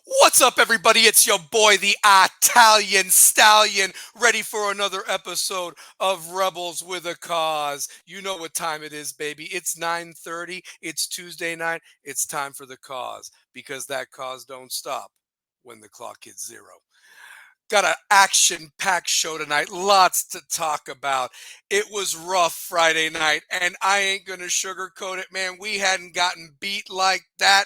What's up, everybody? It's your boy, the Italian Stallion, ready for another episode of Rebels with a Cause. You know what time it is, baby. It's 9:30. It's Tuesday night. It's time for the cause because that cause don't stop when the clock hits zero. Got an action-packed show tonight. Lots to talk about. It was rough Friday night, and I ain't going to sugarcoat it, man. We hadn't gotten beat like that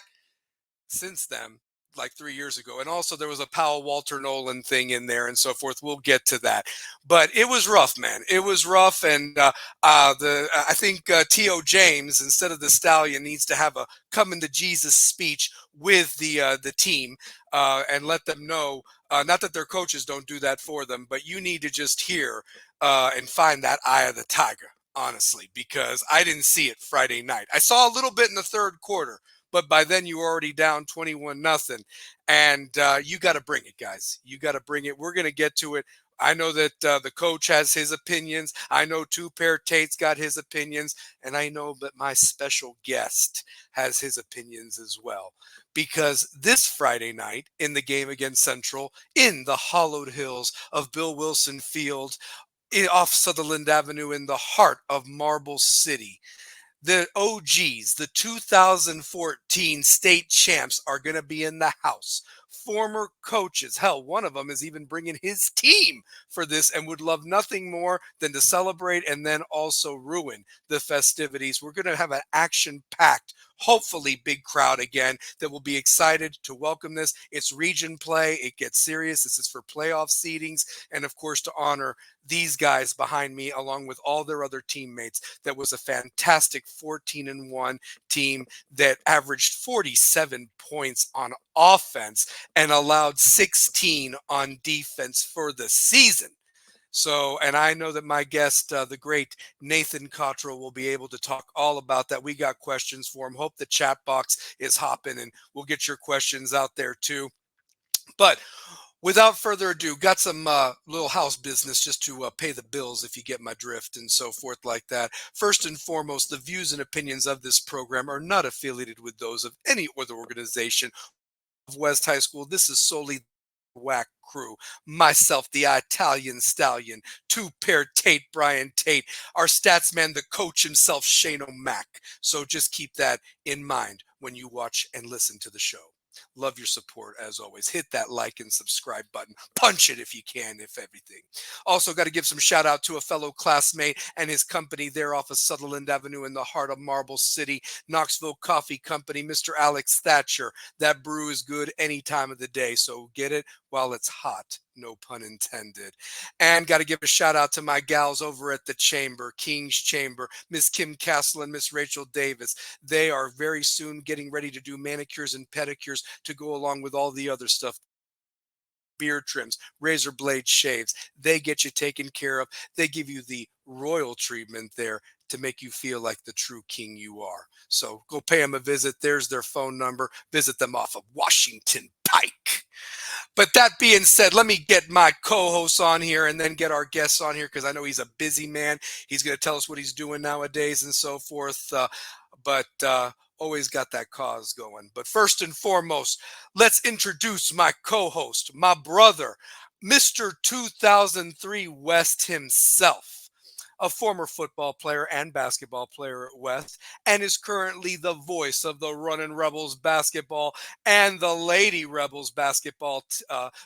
since then, like 3 years ago. And also there was a Powell Walter Nolan thing in there and so forth. We'll get to that. But it was rough, man. It was rough. And I think T.O. James, instead of the Stallion, needs to have a come into Jesus speech with the team and let them know, not that their coaches don't do that for them, but you need to just hear and find that eye of the tiger, honestly, because I didn't see it Friday night. I saw a little bit in the third quarter, but by then you were already down 21-0. And you got to bring it, guys. You got to bring it. We're going to get to it. I know that the coach has his opinions. I know Two-Pair Tate's got his opinions. And I know that my special guest has his opinions as well. Because this Friday night in the game against Central, in the hallowed hills of Bill Wilson Field, off Sutherland Avenue in the heart of Marble City, the OGs, the 2014 state champs, are going to be in the house. Former coaches, hell, one of them is even bringing his team for this and would love nothing more than to celebrate and then also ruin the festivities. We're going to have an action-packed, hopefully big crowd again that will be excited to welcome this. It's region play. It gets serious. This is for playoff seedings and, of course, to honor these guys behind me along with all their other teammates. That was a fantastic 14-1 team that averaged 47 points on offense and allowed 16 on defense for the season. So, and I know that my guest, the great Nathan Cottrell, will be able to talk all about that. We got questions for him. Hope the chat box is hopping and we'll get your questions out there too. But without further ado, got some little house business just to pay the bills, if you get my drift, and so forth like that. First and foremost, the views and opinions of this program are not affiliated with those of any other organization of West High School. This is solely the RWAC Crew. Myself, the Italian Stallion, Two-Pair Tate, Brian Tate, our stats man, the coach himself, Shane O'Mac. So just keep that in mind when you watch and listen to the show. Love your support as always. Hit that like and subscribe button. Punch it if you can, if everything. Also, got to give some shout out to a fellow classmate and his company there off of Sutherland Avenue in the heart of Marble City, Knoxville Coffee Company, Mr. Alex Thatcher. That brew is good any time of the day, so get it while it's hot. No pun intended. And got to give a shout out to my gals over at the Chamber, King's Chamber, Miss Kim Castle and Miss Rachel Davis. They are very soon getting ready to do manicures and pedicures to go along with all the other stuff. Beard trims, razor blade shaves. They get you taken care of. They give you the royal treatment there to make you feel like the true king you are. So go pay them a visit. There's their phone number. Visit them off of Washington Pike. But that being said, let me get my co-hosts on here and then get our guests on here because I know he's a busy man. He's going to tell us what he's doing nowadays and so forth. But always got that cause going. But first and foremost, let's introduce my co-host, my brother, Mr. 2003 West himself, a former football player and basketball player at West, and is currently the voice of the Runnin' Rebels basketball and the Lady Rebels basketball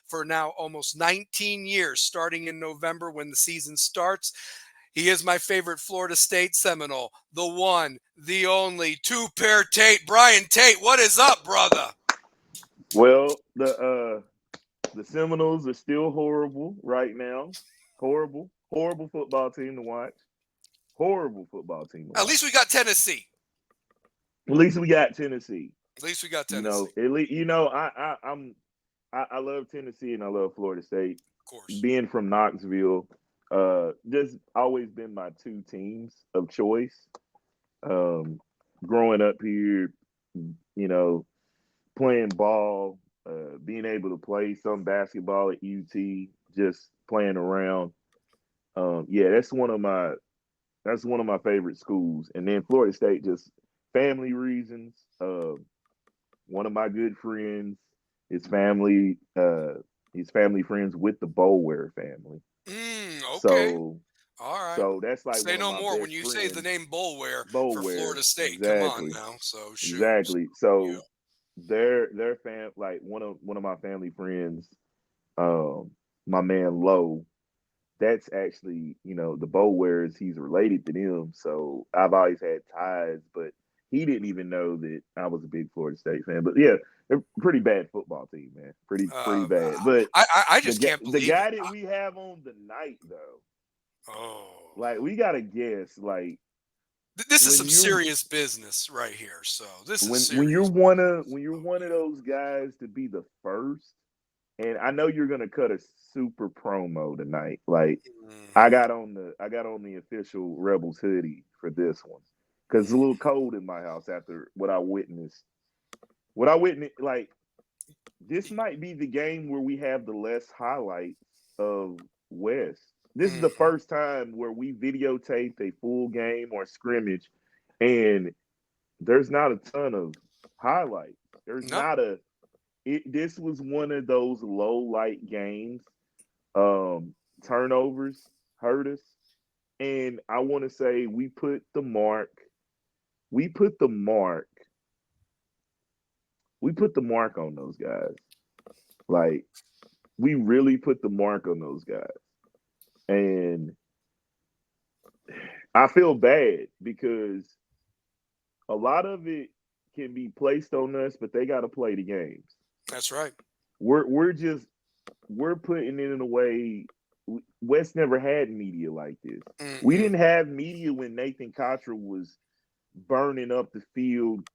for now almost 19 years, starting in November when the season starts. He is my favorite Florida State Seminole, the one, the only Two-Pair Tate. Brian Tate, what is up, brother? Well, the Seminoles are still horrible right now. Horrible, horrible football team to watch. Horrible football team to At watch. least we got Tennessee. At least we got Tennessee. At least we got You Tennessee. know, at least I love Tennessee and I love Florida State. Of course. Being from Knoxville, just always been my two teams of choice. Um, Growing up here, you know, playing ball, being able to play some basketball at UT, just playing around. Yeah, that's one of my favorite schools. And then Florida State, just family reasons. One of my good friends His family, his family friends with the Boulware family. Okay. So All right. so that's like Say one of no my more when best you say the friends. name Boulware for Boulware, Florida State. Come on exactly, now. So shoot. exactly. Yeah. So their fam, like one of my family friends, um, my man Lowe, that's actually, the Bowears, he's related to them. So I've always had ties, but he didn't even know that I was a big Florida State fan. But yeah, they're a pretty bad football team, man. Pretty Uh, bad. But I the just can't the believe it. guy that we have on the night though, Oh, like we gotta guess, like this is when some you're serious business right here. So this is when you're serious. one of those guys to be the first, and I know you're gonna cut a super promo tonight. Like Hmm. I got on the official Rebels hoodie for this one because it's a little cold in my house after what I witnessed. What I witnessed, like this might be the game where we have the less highlights of West. This is the Hmm. first time where we videotaped a full game or scrimmage, and there's not a ton of highlights. There's No, not a. This was one of those low light games. Turnovers hurt us, and I want to say we put the mark. We put the mark. We put the mark on those guys. Like we really put the mark on those guys, and I feel bad because a lot of it can be placed on us, but they got to play the games. that's right. We're just we're putting it in a way. West never had media like this. We Mm-mm. didn't have media when Nathan Cottrell was burning up the field,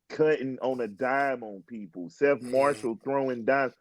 cutting on a dime on people. Seth Mm. Marshall throwing dimes.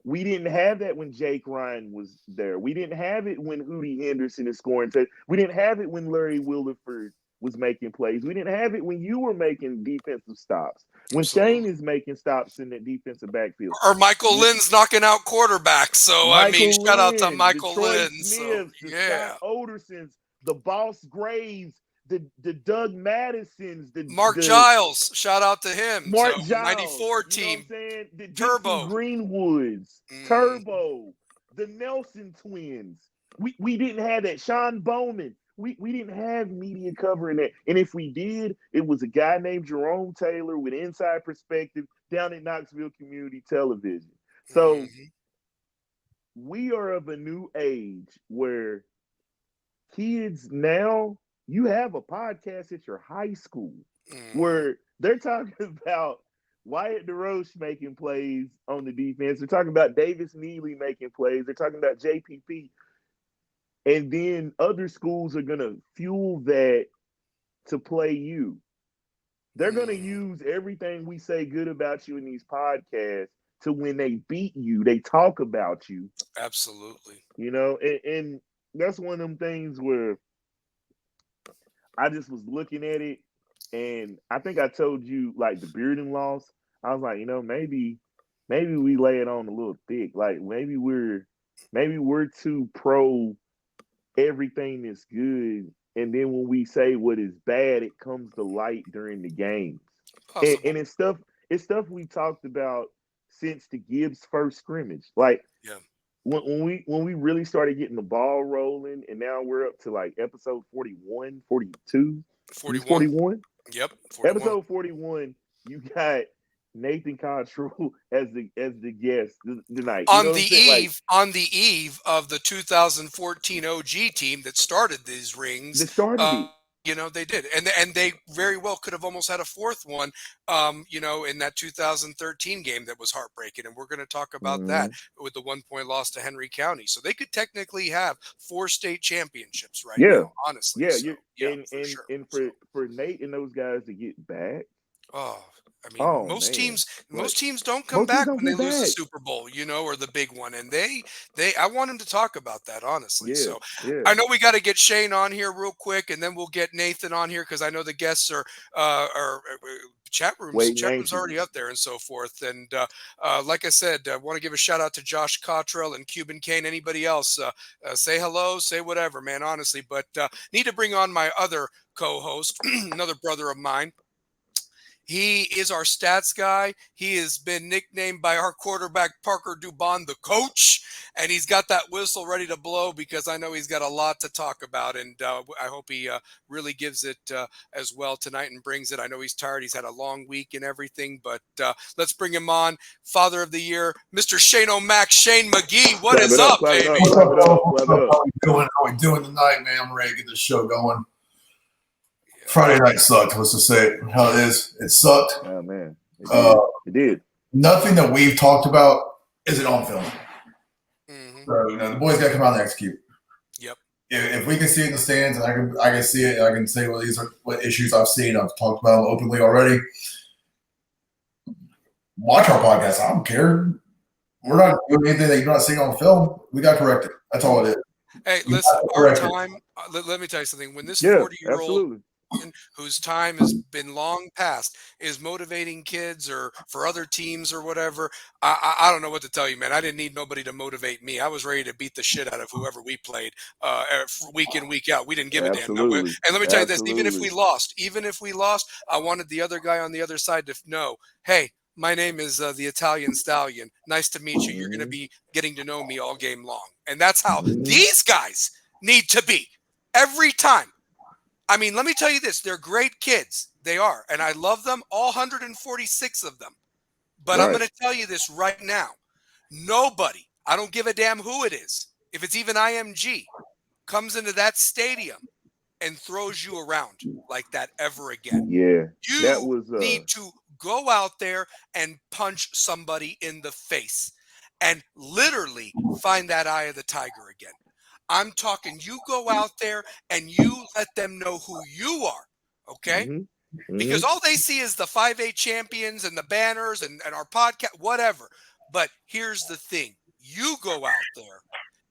We didn't have that when Jake Ryan was there. We didn't have it when Hootie Henderson is scoring. We didn't have it when Larry Williford was making plays. We didn't have it when you were making defensive stops. When Shane Absolutely. is making stops in that defensive backfield. Or Michael Lynn's knocking out quarterbacks. So I mean, Michael shout out to Lynn, the Michael Troy Lynn. So Smiths, the Scott yeah. Odersons, the Boss Graves, the Doug Madisons, Mark the Giles, shout out to him. So Mark Giles, 94 you know what I'm team, saying? The Dixon Turbo. Greenwoods, Mm, Turbo, the Nelson twins. We didn't have that. Sean Bowman. We didn't have media covering that. And if we did, it was a guy named Jerome Taylor with inside perspective down at Knoxville Community Television. So mm, we are of a new age where kids now, you have a podcast at your high school mm. where they're talking about Wyatt DeRoche making plays on the defense. They're talking about Davis Neely making plays. They're talking about JPP. And then other schools are going to fuel that to play you. They're going to Mm, use everything we say good about you in these podcasts to when they beat you, they talk about you, absolutely. and that's one of them things where I just was looking at it, and I think I told you like the Bearden loss. I was like, maybe we lay it on a little thick. Like maybe we're too pro everything that's good, and then when we say what is bad, it comes to light during the games. And Possible. it's stuff we talked about since the Gibbs first scrimmage. Like Yeah. when we really started getting the ball rolling, and now we're up to like episode 41, 42. Is this 41. 41? Yep. 41. Episode 41, you got Nathan Cottrell as the guest tonight. You know what I'm saying? Like On the eve of the 2014 OG team that started these rings, that started it. they did, and they very well could have almost had a fourth one, in that 2013 game that was heartbreaking, and we're going to talk about that Mhm. with the 1 point loss to Henry County. So they could technically have 4 state championships right Yeah. now, honestly. Yeah, So you yeah, and for and sure. and So. for Nate and those guys to get back. Oh, I mean, Oh man. Like most teams don't come most teams back don't when they get lose the back. Super Bowl, or the big one. And I want him to talk about that, honestly. Yeah, So yeah. I know we got to get Shane on here real quick, and then we'll get Nathan on here because I know the guests Waiting chat rooms already anxiously. up there and so forth. And like I said, I want to give a shout out to Josh Cottrell and Cuban Kane. Anybody else? Say hello, say whatever, man. Honestly, but need to bring on my other co-host, another brother of mine. He is our stats guy. He has been nicknamed by our quarterback, Parker Dubon, the coach, and he's got that whistle ready to blow because I know he's got a lot to talk about, and I hope he really gives it as well tonight and brings it. I know he's tired. He's had a long week and everything, but let's bring him on. Father of the Year, Mr. Shane O'Mac, Shane McGee. What is up, baby? How we doing tonight, man? I'm ready to get this show going. Friday night sucked. Let's just say it how it is. It sucked. Oh man, it did. Nothing that we've talked about isn't on film. Mm-hmm. So the boys got to come out and execute. Yep. If we can see it in the stands, and I can see it, I can say, well, these are what issues I've seen. I've talked about them openly already. Watch our podcast. I don't care. We're not doing anything that you're not seeing on film. We got corrected. That's all it is. Hey, listen, our time. Let me tell you something. When this 40-year-old whose time has been long past is motivating kids or for other teams or whatever, I don't know what to tell you, man. I didn't need nobody to motivate me. I was ready to beat the shit out of whoever we played week in, week out. We didn't give a damn. No. And let me tell you this, even if we lost, I wanted the other guy on the other side to know, hey, my name is the Italian Stallion. Nice to meet you. You're going to be getting to know me all game long. And that's how these guys need to be every time. I mean, let me tell you this. They're great kids. They are. And I love them, all 146 of them. But I'm going to tell you this right now. Nobody, I don't give a damn who it is, if it's even IMG, comes into that stadium and throws you around like that ever again. Yeah. You need to go out there and punch somebody in the face and literally find that eye of the tiger again. I'm talking, you go out there and you let them know who you are, okay? Mm-hmm. Because all they see is the 5A champions and the banners and our podcast, whatever. But here's the thing. You go out there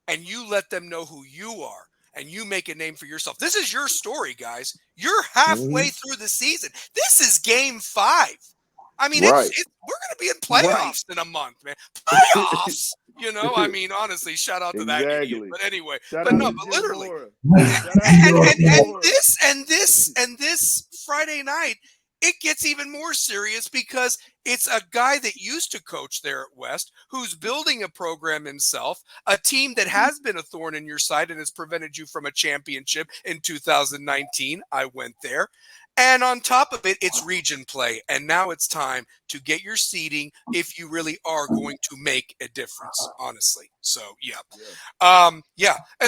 and you let them know who you are and you make a name for yourself. This is your story, guys. You're halfway through the season. This is game 5. I mean, we're going to be in playoffs in a month, man. Playoffs! You know, I mean, honestly, shout out to that idiot. But anyway, but literally. And this Friday night, it gets even more serious because it's a guy that used to coach there at West who's building a program himself, a team that has been a thorn in your side and has prevented you from a championship in 2019. I went there. And on top of it, it's region play. And now it's time to get your seeding if you really are going to make a difference, honestly. So, yeah. And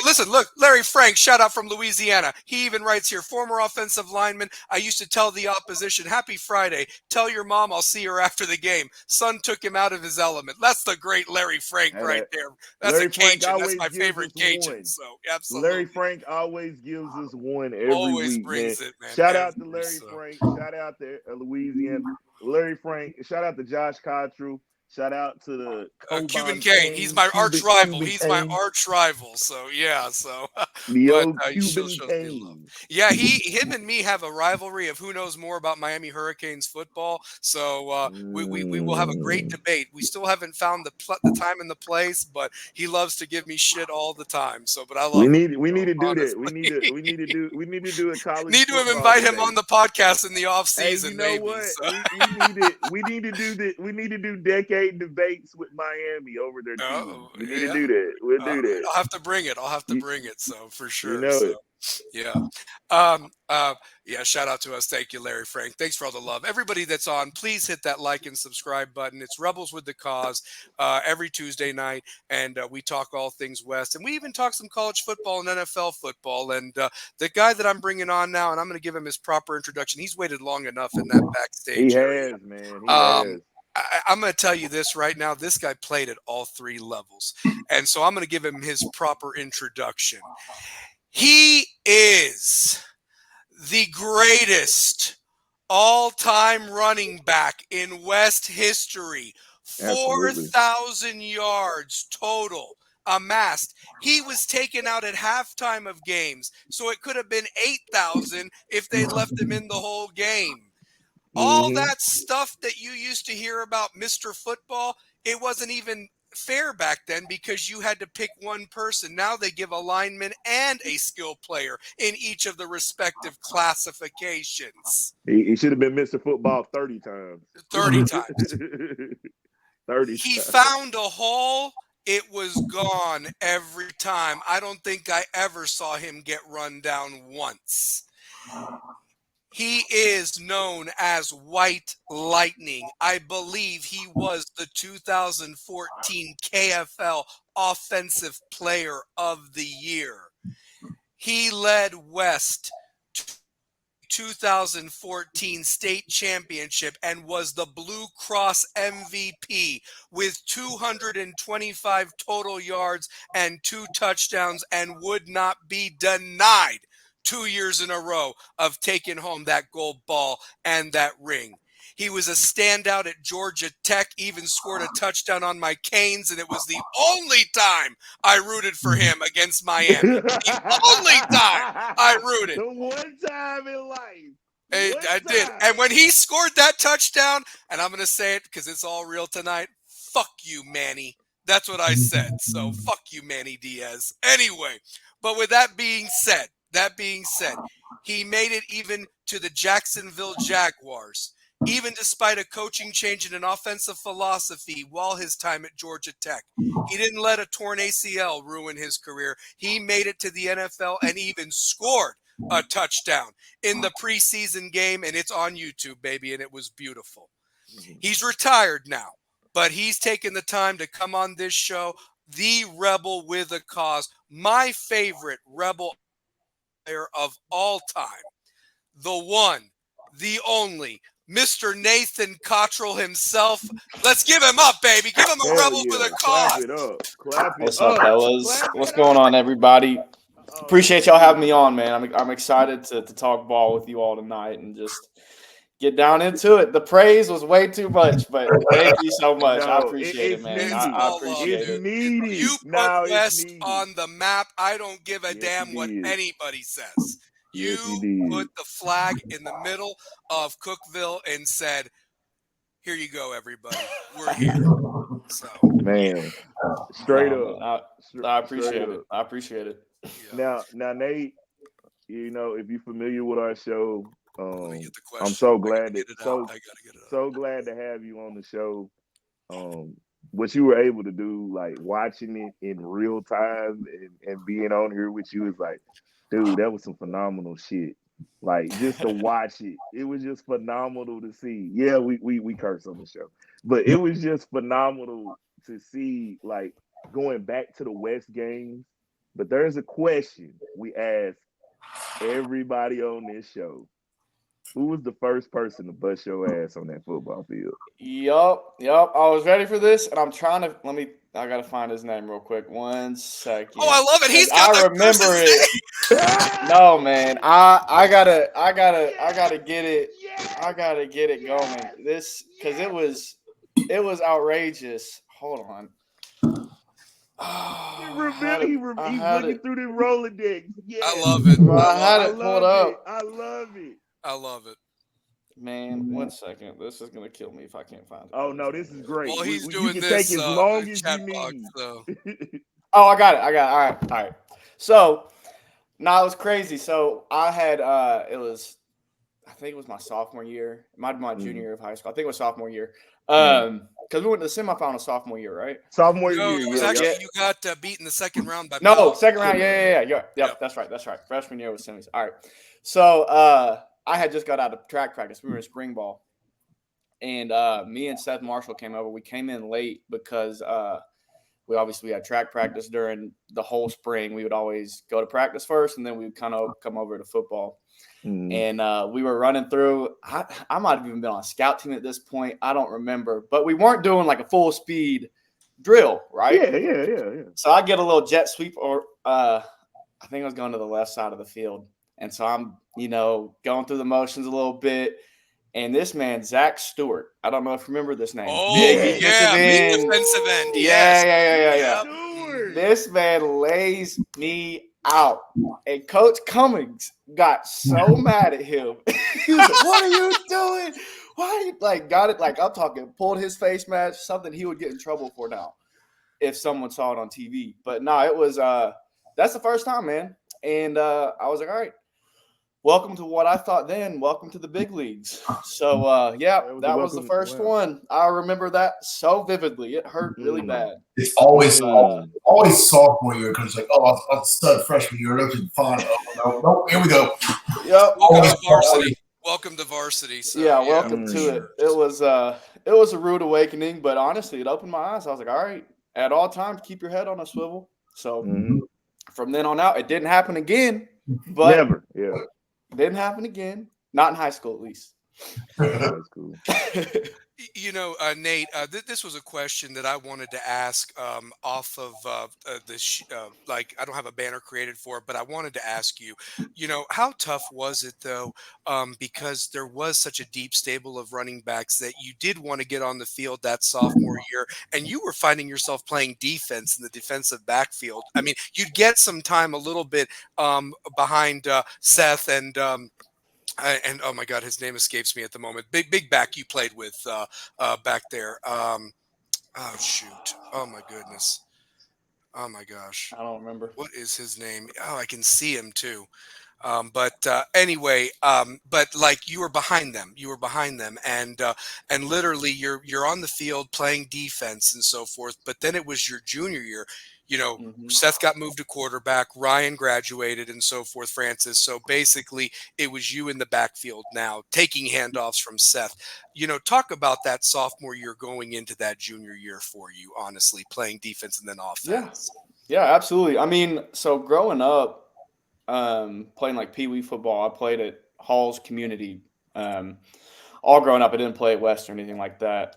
listen, look, Larry Frank, shout out from Louisiana. He even writes here, former offensive lineman. I used to tell the opposition, happy Friday. Tell your mom I'll see her after the game. Son took him out of his element. That's the great Larry Frank right there. That's Larry a Cajun. That's my favorite Cajun. So, absolutely. Larry Frank always gives us one every week, brings it, man. Shout out to Larry Frank. Shout out to Louisiana. Larry Frank. Shout out to Josh Cottrell. Shout out to the Cuban Kane. He's my arch rival. He's my arch rival. So yeah. So the old Cuban Kane. Yeah, him and me have a rivalry of who knows more about Miami Hurricanes football. So we will have a great debate. We still haven't found the time and the place, but he loves to give me shit all the time. So, but I love. We need to do that. We need to do a college. Need to invite him on the podcast in the off season. Hey, you know maybe, what? So. We need to do We need to do decade debates with Miami over their team. We need to do that. We'll do that. I'll have to bring it. So for sure. You know it. Yeah. Yeah. Shout out to us. Thank you, Larry Frank. Thanks for all the love. Everybody that's on, please hit that like and subscribe button. It's Rebels with the Cause every Tuesday night. And we talk all things West. And we even talk some college football and NFL football. And the guy that I'm bringing on now, and I'm going to give him his proper introduction. He's waited long enough in that backstage area. He has, man. He has. I'm going to tell you this right now. This guy played at all 3 levels. And so I'm going to give him his proper introduction. He is the greatest all-time running back in West history. 4,000 yards total amassed. He was taken out at halftime of games. So it could have been 8,000 if they'd left him in the whole game. All that stuff that you used to hear about Mr. Football, it wasn't even fair back then because you had to pick one person. Now they give a lineman and a skill player in each of the respective classifications. He should have been Mr. Football 30 times. 30 times. 30 He times. found a hole. It was gone every time. I don't think I ever saw him get run down once. He is known as White Lightning. I believe he was the 2014 KFL Offensive Player of the Year. He led West to 2014 state championship and was the Blue Cross MVP with 225 total yards and 2 touchdowns and would not be denied 2 years in a row of taking home that gold ball and that ring. He was a standout at Georgia Tech, even scored a touchdown on my Canes, and it was the only time I rooted for him against Miami. The only time I rooted. The one time in life. I did. And when he scored that touchdown, and I'm going to say it because it's all real tonight, fuck you, Manny. That's what I said. So fuck you, Manny Diaz. Anyway, but with that being said, he made it even to the Jacksonville Jaguars, even despite a coaching change and an offensive philosophy while his time at Georgia Tech. He didn't let a torn ACL ruin his career. He made it to the NFL and even scored a touchdown in the preseason game, and it's on YouTube, baby, and it was beautiful. He's retired now, but he's taken the time to come on this show, the Rebel with a Cause, my favorite Rebel player of all time, the one, the only, Mr. Nathan Cottrell himself. Let's give him up, baby. Give him a Rebel with a Cause. Clap it up. Clap it What's up, up, fellas? What's going on, everybody? Appreciate y'all having me on, man. I'm excited to talk ball with you all tonight and just get down into it. The praise was way too much, but thank you so much. I appreciate it, man. I appreciate it's it. needed. You put West on the map. I don't give a damn what anybody says. You put the flag in the middle of Cookeville and said, here you go, everybody. We're here. So, man, straight up. I appreciate it. I appreciate it. Yeah. Now, Nate, you know, if you're familiar with our show, I'm so glad glad to have you on the show. What you were able to do, like watching it in real time and being on here with you, is like, dude, that was some phenomenal shit. Like, just to watch it, it was just phenomenal to see. Yeah, we curse on the show, but it was just phenomenal to see, like, going back to the West games. But there's a question we ask everybody on this show: who was the first person to bust your ass on that football field? Yup. I was ready for this, and I'm trying to I gotta find his name real quick. 1 second. Oh, I love it. I remember it. No, man. I gotta get it. I gotta get it going. This, because it was outrageous. Hold on. He's looking through the Rolodex. Yeah. I love it. I had it pulled up. I love it. I love it. Man, 1 second. This is gonna kill me if I can't find it. Oh no, this is great. Well, he's doing you can this take as long as you box, need. so. Oh, I got it. All right. So, it was crazy. So I had I think it was my sophomore year. It might have been my junior year of high school. I think it was sophomore year. Because we went to the semifinal sophomore year, right? Sophomore year. It was actually you got beat in the second round by second round. Yeah. Yep, that's right. Freshman year was semis. All right. So I had just got out of track practice. We were in spring ball, and me and Seth Marshall came over. We came in late because we had track practice during the whole spring. We would always go to practice first, and then we would kind of come over to football. And we were running through. I might have even been on a scout team at this point. I don't remember, but we weren't doing like a full speed drill, right? Yeah. So I get a little jet sweep, or I think I was going to the left side of the field, and so I'm going through the motions a little bit. And this man, Zach Stewart, I don't know if you remember this name. Oh, big defensive end. Yes. Yeah. This man lays me out. And Coach Cummings got so mad at him. He was like, what are you doing? Why are you got it? Like, I'm talking, pulled his face mask, something he would get in trouble for now. if someone saw it on TV. But no, it was that's the first time, man. And I was like, all right, welcome to what I thought then. Welcome to the big leagues. So that was the first one. I remember that so vividly. It hurt really bad. It's always sophomore year because it's like, oh, I was a stud freshman year. Everything's fine. Oh, no, here we go. Yep. Welcome to varsity. So, welcome to it. It was a rude awakening, but honestly, it opened my eyes. I was like, all right, at all times, keep your head on a swivel. So from then on out, it didn't happen again. But never. Yeah. Didn't happen again. Not in high school, at least. That's cool. You know, Nate, this was a question that I wanted to ask off of like, I don't have a banner created for it, but I wanted to ask you, you know, how tough was it, though, because there was such a deep stable of running backs that you did want to get on the field that sophomore year, and you were finding yourself playing defense in the defensive backfield. I mean, you'd get some time a little bit behind Seth and oh my God, his name escapes me at the moment. Big back you played with back there. Oh shoot! Oh my goodness! Oh my gosh! I don't remember. What is his name? Oh, I can see him too. But anyway, but like you were behind them, and literally you're on the field playing defense and so forth. But then it was your junior year. You know, Seth got moved to quarterback, Ryan graduated and so forth, Francis. So basically it was you in the backfield now taking handoffs from Seth. You know, talk about that sophomore year going into that junior year for you, honestly, playing defense and then offense. Yeah, absolutely. I mean, so growing up, playing like Pee Wee football, I played at Halls Community. All growing up, I didn't play at West or anything like that.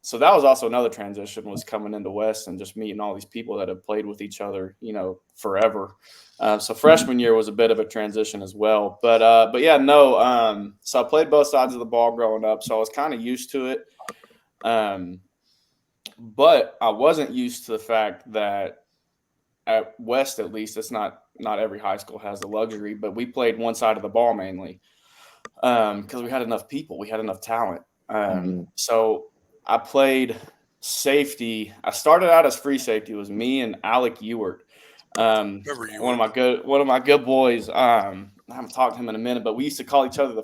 So that was also another transition, was coming into West and just meeting all these people that have played with each other, you know, forever. So freshman year was a bit of a transition as well. But yeah, no. So I played both sides of the ball growing up, so I was kind of used to it. But I wasn't used to the fact that at West, at least, it's not every high school has the luxury, but we played one side of the ball mainly. Because we had enough people, we had enough talent. So I played safety. I started out as free safety. It was me and Alec Ewart. One of my good boys. I haven't talked to him in a minute, but we used to call each other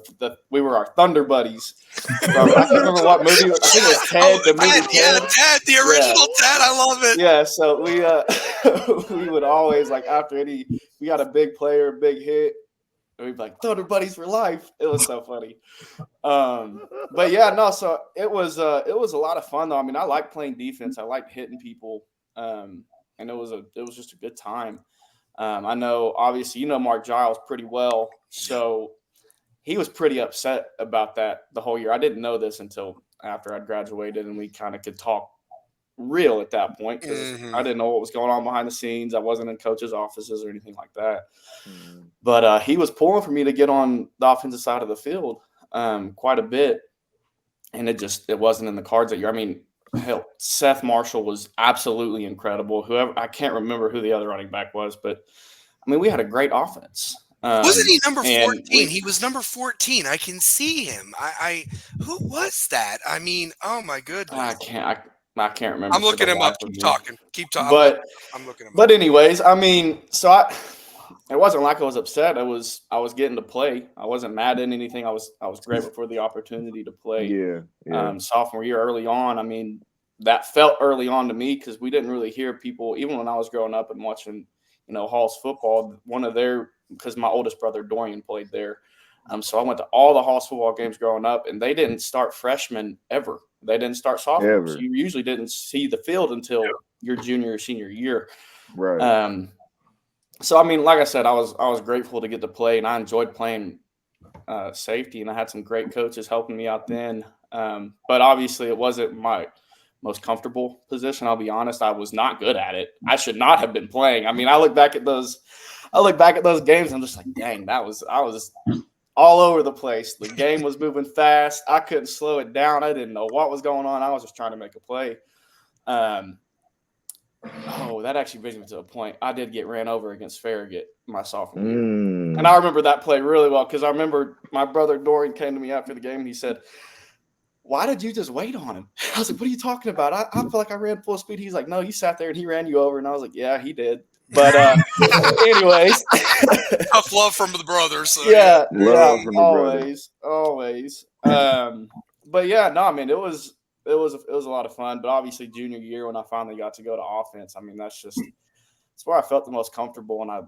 we were our Thunder buddies. I can't remember what movie. I think it was Ted. Ted, the original Ted. I love it. Yeah, so we would always, like, after we got a big player, big hit, we'd be like, Thunder buddies for life. It was so funny. But yeah, no, so it was a lot of fun though. I mean, I like playing defense. I like hitting people. And it was just a good time. I know, obviously, you know Mark Giles pretty well. So he was pretty upset about that the whole year. I didn't know this until after I'd graduated and we kind of could talk real at that point, because I didn't know what was going on behind the scenes. I wasn't in coaches' offices or anything like that. But he was pulling for me to get on the offensive side of the field quite a bit. And it wasn't in the cards that year. I mean, hell, Seth Marshall was absolutely incredible. I can't remember who the other running back was, but I mean, we had a great offense. Wasn't he number 14? He was number 14. I can see him. Who was that? I mean, oh my goodness. I can't remember. I'm looking him up. Keep talking. But I'm looking him up. But anyways, I mean, it wasn't like I was upset. I was getting to play. I wasn't mad at anything. I was grateful for the opportunity to play. Yeah. Sophomore year, early on. I mean, that felt early on to me because we didn't really hear people, even when I was growing up and watching, you know, Hall's football. Because my oldest brother Dorian played there. So I went to all the Hall's football games growing up, and they didn't start freshmen ever. They didn't start sophomores. So you usually didn't see the field until your junior or senior year. Right. So I mean, like I said, I was grateful to get to play, and I enjoyed playing safety, and I had some great coaches helping me out then. But obviously, it wasn't my most comfortable position. I'll be honest, I was not good at it. I should not have been playing. I mean, I look back at those games, and I'm just like, dang, I was all over the place. The game was moving fast. I couldn't slow it down. I didn't know what was going on. I was just trying to make a play. That actually brings me to a point. I did get ran over against Farragut my sophomore year. And I remember that play really well because I remember my brother Dorian came to me after the game and he said, why did you just wait on him? I was like, what are you talking about? I feel like I ran full speed. He's like, no, you sat there and he ran you over. And I was like, yeah, he did. But anyways. Tough love from the brothers. So yeah, Love from the always. But yeah, no, I mean, it was a lot of fun. But obviously junior year when I finally got to go to offense, I mean, it's where I felt the most comfortable. And I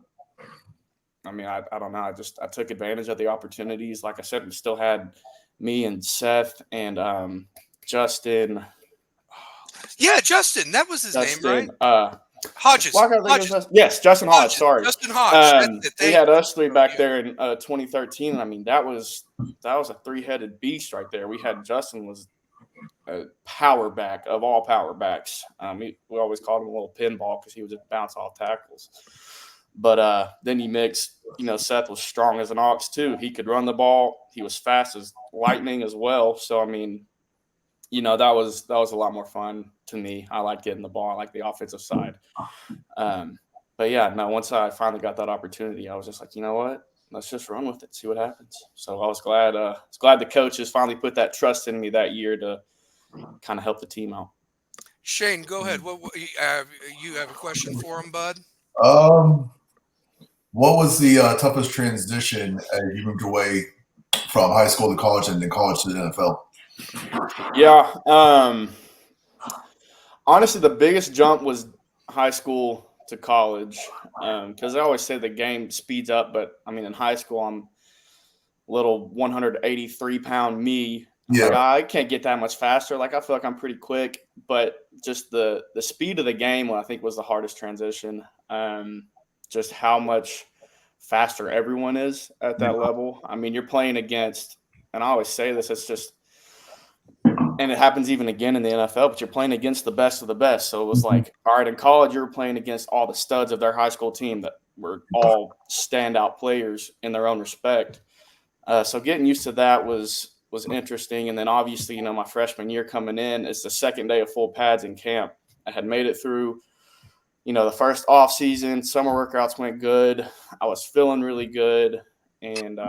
don't know. I took advantage of the opportunities. Like I said, we still had me and Seth and Justin. Yeah, Justin. That was his name, right? Hodges. Yes, Justin Hodge. Sorry, Justin Hodge. We had us three back there in 2013. And I mean, that was a three-headed beast right there. We had Justin was a power back of all power backs. We always called him a little pinball because he would just bounce off tackles. But then you mix, Seth was strong as an ox too. He could run the ball. He was fast as lightning as well. So I mean, that was a lot more fun to me. I like getting the ball. I like the offensive side. But yeah, no, once I finally got that opportunity, I was just like, you know what? Let's just run with it, see what happens. So I was glad the coaches finally put that trust in me that year to kind of help the team out. Shane, go ahead. What you have a question for him, bud? What was the toughest transition as you moved away from high school to college and then college to the NFL? Yeah. Honestly, the biggest jump was high school to college because I always say the game speeds up. But, I mean, in high school, I'm little 183-pound me. Yeah. Like, I can't get that much faster. Like, I feel like I'm pretty quick. But just the speed of the game, I think, was the hardest transition. Just how much faster everyone is at that level. I mean, you're playing against, and I always say this, it's just, and it happens even again in the NFL, but you're playing against the best of the best. So it was like, all right, in college, you were playing against all the studs of their high school team that were all standout players in their own respect. So getting used to that was interesting. And then obviously, my freshman year coming in, it's the second day of full pads in camp. I had made it through the first off season, summer workouts went good. I was feeling really good and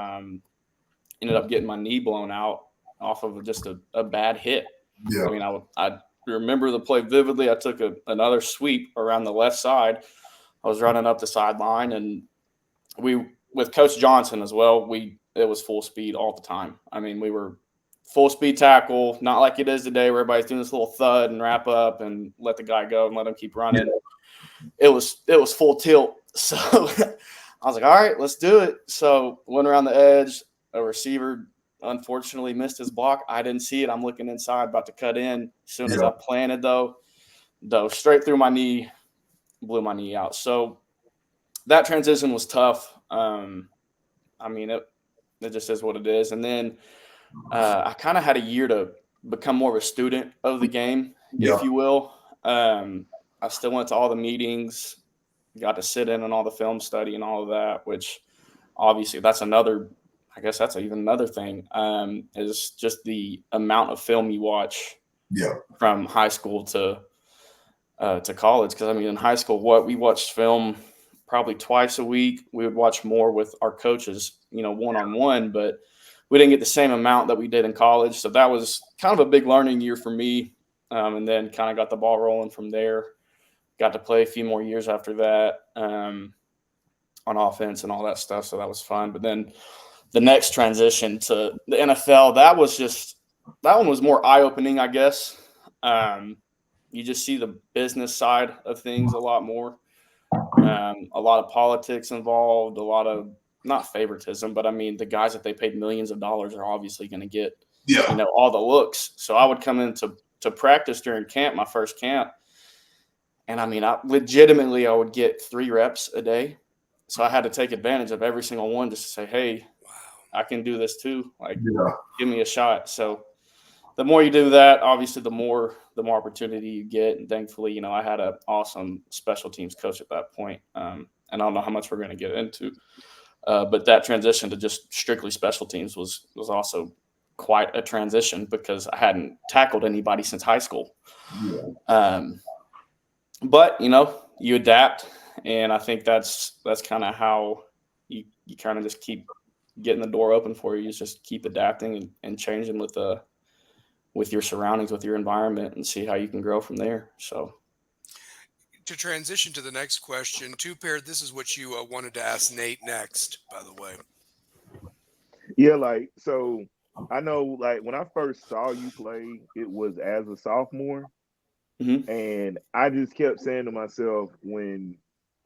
ended up getting my knee blown out off of just a bad hit. Yeah. I mean, I remember the play vividly. I took another sweep around the left side. I was running up the sideline and with Coach Johnson as well, it was full speed all the time. I mean, we were full speed tackle, not like it is today where everybody's doing this little thud and wrap up and let the guy go and let him keep running. Yeah. It was full tilt. So I was like, all right, let's do it. So went around the edge. A receiver unfortunately missed his block. I didn't see it. I'm looking inside, about to cut in. As soon as I planted, dove straight through my knee, blew my knee out. So that transition was tough. I mean, it just is what it is. And then I kind of had a year to become more of a student of the game, if you will. I still went to all the meetings, got to sit in on all the film study and all of that, which obviously that's even another thing, is just the amount of film you watch from high school to college. Because, I mean, in high school, we watched film probably twice a week. We would watch more with our coaches, one-on-one, but we didn't get the same amount that we did in college. So that was kind of a big learning year for me, and then kind of got the ball rolling from there. Got to play a few more years after that on offense and all that stuff. So that was fun. But then the next transition to the NFL, that one was more eye-opening, I guess. You just see the business side of things a lot more. A lot of politics involved, a lot of not favoritism, but I mean, the guys that they paid millions of dollars are obviously going to get, all the looks. So I would come into practice during camp, my first camp. And I mean, I would get 3 reps a day. So I had to take advantage of every single one just to say, hey, I can do this too. Like, give me a shot. So the more you do that, obviously, the more opportunity you get. And thankfully, I had an awesome special teams coach at that point. And I don't know how much we're going to get into. But that transition to just strictly special teams was also quite a transition because I hadn't tackled anybody since high school. But, you adapt, and I think that's kind of how you kind of just keep getting the door open for you. You just keep adapting and changing with the with your surroundings, with your environment, and see how you can grow from there. So to transition to the next question, two-pair, this is what you wanted to ask Nate next, by the way. Yeah, like, so I know, like, when I first saw you play, it was as a sophomore. And I just kept saying to myself, when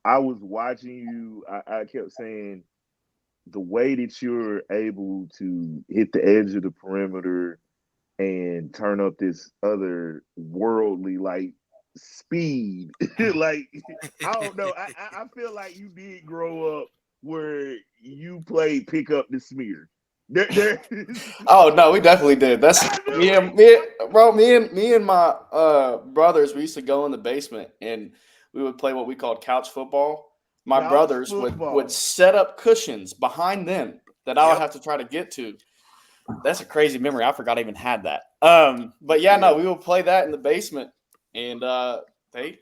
I was watching you, I kept saying, the way that you're able to hit the edge of the perimeter and turn up this other worldly, like, speed. Like, I don't know. I feel like you did grow up where you played pick up the smear. Oh no, we definitely did. That's me and my brothers. We used to go in the basement and we would play what we called couch football. My brothers would set up cushions behind them that I would have to try to get to. That's a crazy memory. I forgot I even had that. But yeah, no, we would play that in the basement, and it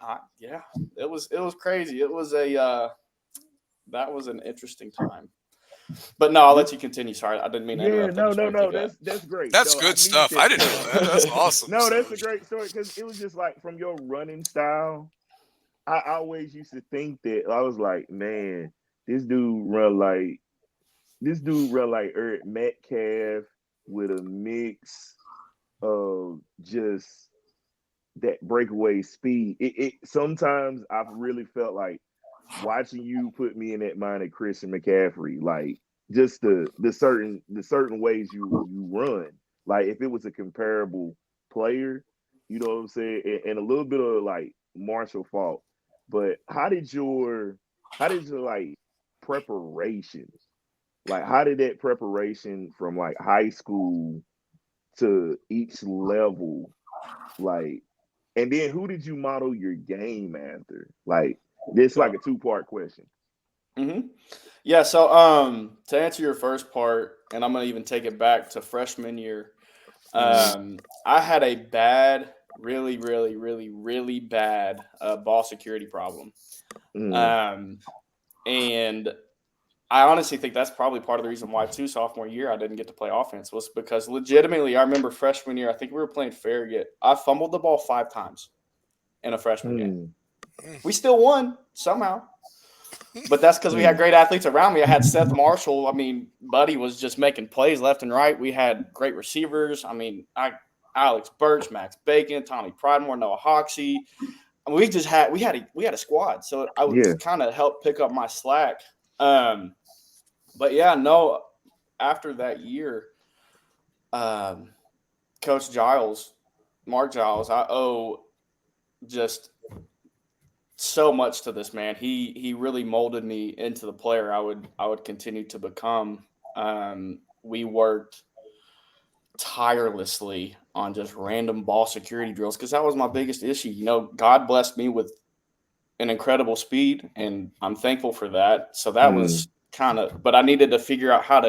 was crazy. It was that was an interesting time. But no, I'll let you continue. Sorry, I didn't mean to interrupt. No. That's great. That's good stuff. I didn't know that. That's awesome. No, that's a great story because it was just like from your running style. I always used to think that I was like, man, this dude run like Eric Metcalf with a mix of just that breakaway speed. It sometimes I've really felt like watching you put me in that mind of Christian McCaffrey, like just the certain ways you run. Like if it was a comparable player, you know what I'm saying, and a little bit of like Marshall Faulk. But how did your like preparations? Like how did that preparation from like high school to each level, like, and then who did you model your game after? Like this, like a two-part question. Yeah. So to answer your first part, and I'm gonna even take it back to freshman year. I had a bad, really bad ball security problem. And I honestly think that's probably part of the reason why sophomore year I didn't get to play offense was because legitimately I remember freshman year, I think we were playing Farragut. I fumbled the ball 5 times in a freshman game. We still won somehow. But that's because we had great athletes around me. I had Seth Marshall. I mean, Buddy was just making plays left and right. We had great receivers. I mean, Alex Birch, Max Bacon, Tommy Pridemore, Noah Hoxie. I mean, we had a squad. So I would just kind of help pick up my slack. But yeah, no, after that year, Coach Giles, Mark Giles, I owe just so much to this man. He really molded me into the player I would continue to become. We worked tirelessly on just random ball security drills because that was my biggest issue. You know, God blessed me with an incredible speed, and I'm thankful for that. So that was kind of, but I needed to figure out how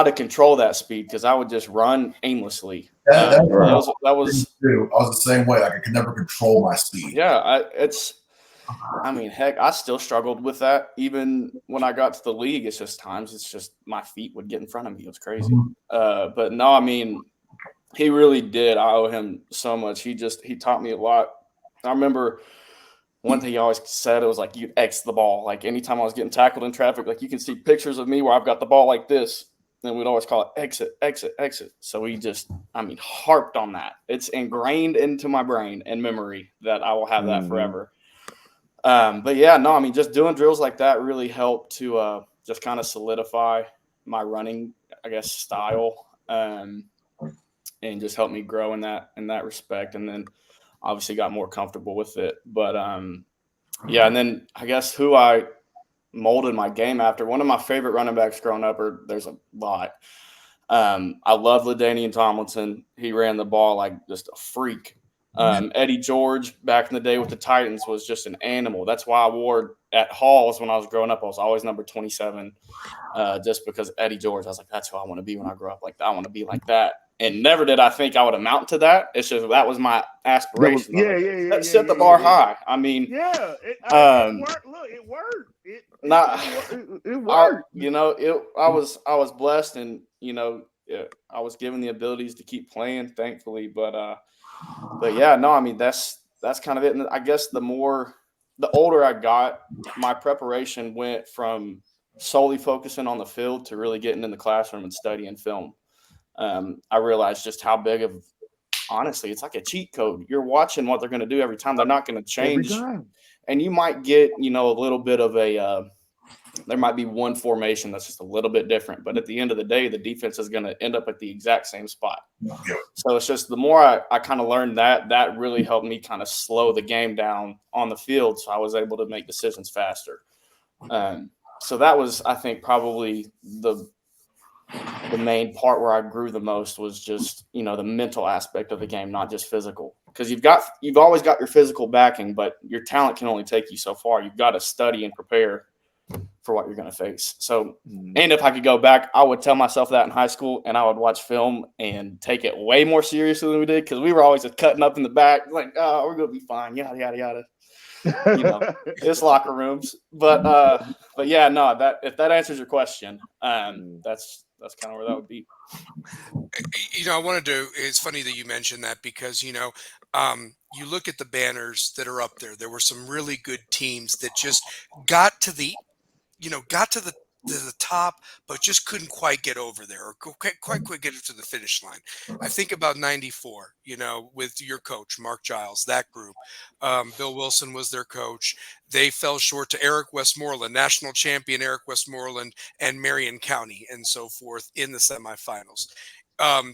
to control that speed because I would just run aimlessly. That was I was the same way. Like I could never control my speed. Yeah, I mean, heck, I still struggled with that even when I got to the league. It's just times it's just my feet would get in front of me. It was crazy. But no, I mean, he really did. I owe him so much. He taught me a lot. I remember one thing he always said, it was like, you X the ball. Like anytime I was getting tackled in traffic, like you can see pictures of me where I've got the ball like this. And we'd always call it exit, exit, exit. So we just, harped on that. It's ingrained into my brain and memory that I will have that forever. But yeah, no, I mean, just doing drills like that really helped to just kind of solidify my running, I guess, style, and just helped me grow in that respect. And then obviously got more comfortable with it. But yeah, and then I guess who I molded my game after, one of my favorite running backs growing up, or there's a lot. I love LaDainian Tomlinson. He ran the ball like just a freak. Eddie George back in the day with the Titans was just an animal. That's why I wore at Halls when I was growing up. I was always number 27, just because Eddie George. I was like, that's who I want to be when I grow up. Like I want to be like that. And never did I think I would amount to that. It's just that was my aspiration. Set the bar high. I mean, it worked. Look, it worked. It worked. You know, I was blessed, and you know, I was given the abilities to keep playing, thankfully. But yeah, no, I mean that's kind of it. And I guess the older I got, my preparation went from solely focusing on the field to really getting in the classroom and studying film. I realized just how big of, honestly, it's like a cheat code. You're watching what they're going to do every time. They're not going to change. Every time. And you might get, a little bit of there might be one formation that's just a little bit different. But at the end of the day, the defense is going to end up at the exact same spot. So it's just the more I kind of learned that really helped me kind of slow the game down on the field. So I was able to make decisions faster. So that was, I think, probably the main part where I grew the most was just, the mental aspect of the game, not just physical. Because you've always got your physical backing, but your talent can only take you so far. You've got to study and prepare for what you're going to face. So, and if I could go back, I would tell myself that in high school, and I would watch film and take it way more seriously than we did, because we were always just cutting up in the back, like, oh, we're going to be fine, yada, yada, yada. It's locker rooms. But yeah, no, if that answers your question, that's kind of where that would be. I wanted to, it's funny that you mentioned that because, you look at the banners that are up there. There were some really good teams that just got to the top, but just couldn't quite get over there or quite get it to the finish line. I think about 94, with your coach, Mark Giles, that group. Bill Wilson was their coach. They fell short to Eric Westmoreland, national champion Eric Westmoreland, and Marion County and so forth in the semifinals.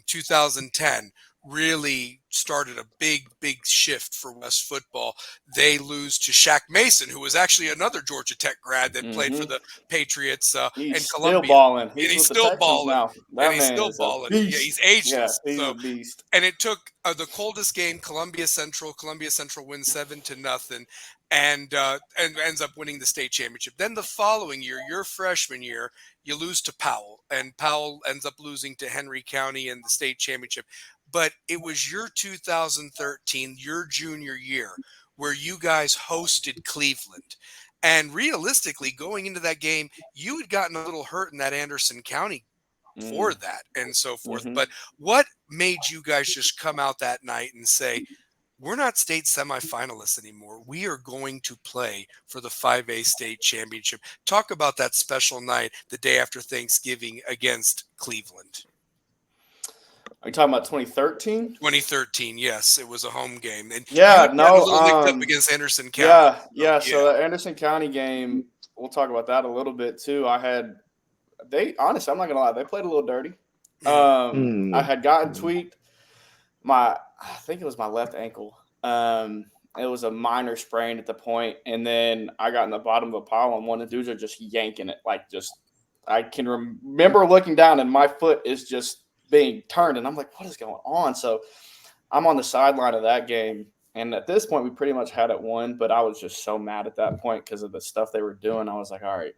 2010 really started a big shift for West football. They lose to Shaq Mason, who was actually another Georgia Tech grad that played for the Patriots he's Columbia. Still balling. He's still balling now. And he's still balling. Yeah, he's ageless. Yeah, he's a beast. And it took the coldest game, Columbia Central. Columbia Central wins 7-0 and ends up winning the state championship. Then the following year, your freshman year, you lose to Powell, and Powell ends up losing to Henry County in the state championship. But it was your 2013, your junior year, where you guys hosted Cleveland. And realistically, going into that game, you had gotten a little hurt in that Anderson County for that and so forth. But what made you guys just come out that night and say, we're not state semifinalists anymore. We are going to play for the 5A state championship. Talk about that special night the day after Thanksgiving against Cleveland. Are you talking about 2013? 2013, yes. It was a home game. And yeah, no. A little licked up against Anderson County. Yeah. So the Anderson County game, we'll talk about that a little bit too. Honestly, I'm not going to lie, they played a little dirty. I had gotten tweaked. I think it was my left ankle. It was a minor sprain at the point, and then I got in the bottom of a pile, and one of the dudes are just yanking it. I can remember looking down, and my foot is just being turned, and I'm like, what is going on? So I'm on the sideline of that game, and at this point, we pretty much had it won, but I was just so mad at that point because of the stuff they were doing. I was like, all right,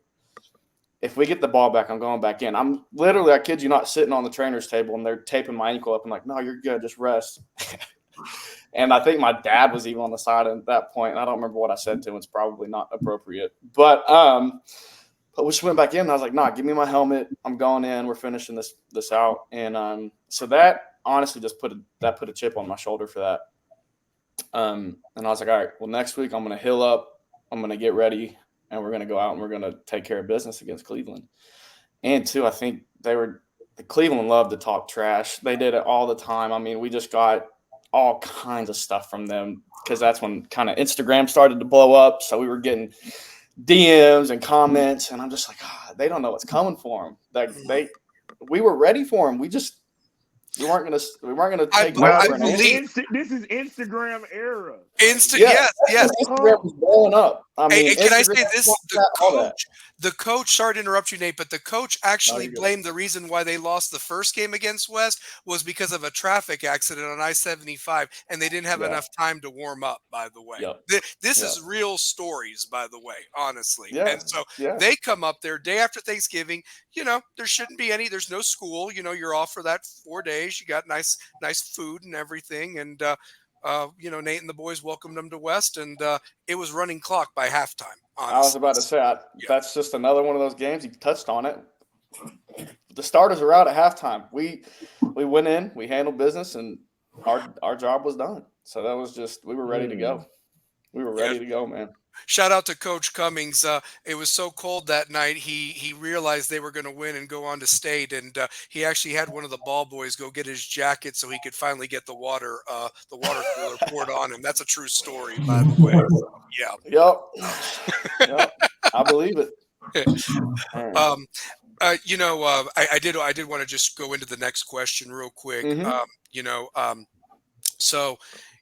if we get the ball back, I'm going back in. I'm literally, I kid you not, sitting on the trainer's table, and they're taping my ankle up. I'm like, no, you're good. Just rest. And I think my dad was even on the side at that point. And I don't remember what I said to him. It's probably not appropriate. But we just went back in. And I was like, nah, give me my helmet. I'm going in. We're finishing this out. And so that honestly just put a chip on my shoulder for that. And I was like, all right, well, next week I'm going to heal up. I'm going to get ready. And we're going to go out and we're going to take care of business against Cleveland. And two, I think Cleveland loved to talk trash. They did it all the time. I mean, we just got all kinds of stuff from them because that's when kind of Instagram started to blow up. So we were getting DMs and comments, and I'm just like, they don't know what's coming for them. We were ready for them. We weren't gonna take. This is Instagram era. Yes. Instagram was blowing up. I mean, can I say this? The coach. Sorry to interrupt you, Nate, but the coach actually blamed the reason why they lost the first game against West was because of a traffic accident on I-75, and they didn't have enough time to warm up. By the way, this is real stories. By the way, honestly, and so they come up there day after Thanksgiving. There shouldn't be any. There's no school. You're off for that 4 days. You got nice food and everything, and Nate and the boys welcomed them to West, and it was running clock by halftime. Honestly. I was about to say that's just another one of those games. You touched on it. the starters are out at halftime. We went in, we handled business, and our job was done. So that was just, we were ready to go. We were ready to go, man. Shout out to Coach Cummings. It was so cold that night. He realized they were going to win and go on to state, and he actually had one of the ball boys go get his jacket so he could finally get the water cooler poured on him. That's a true story, by the way. Yeah. Yep. I believe it. I did want to just go into the next question real quick. So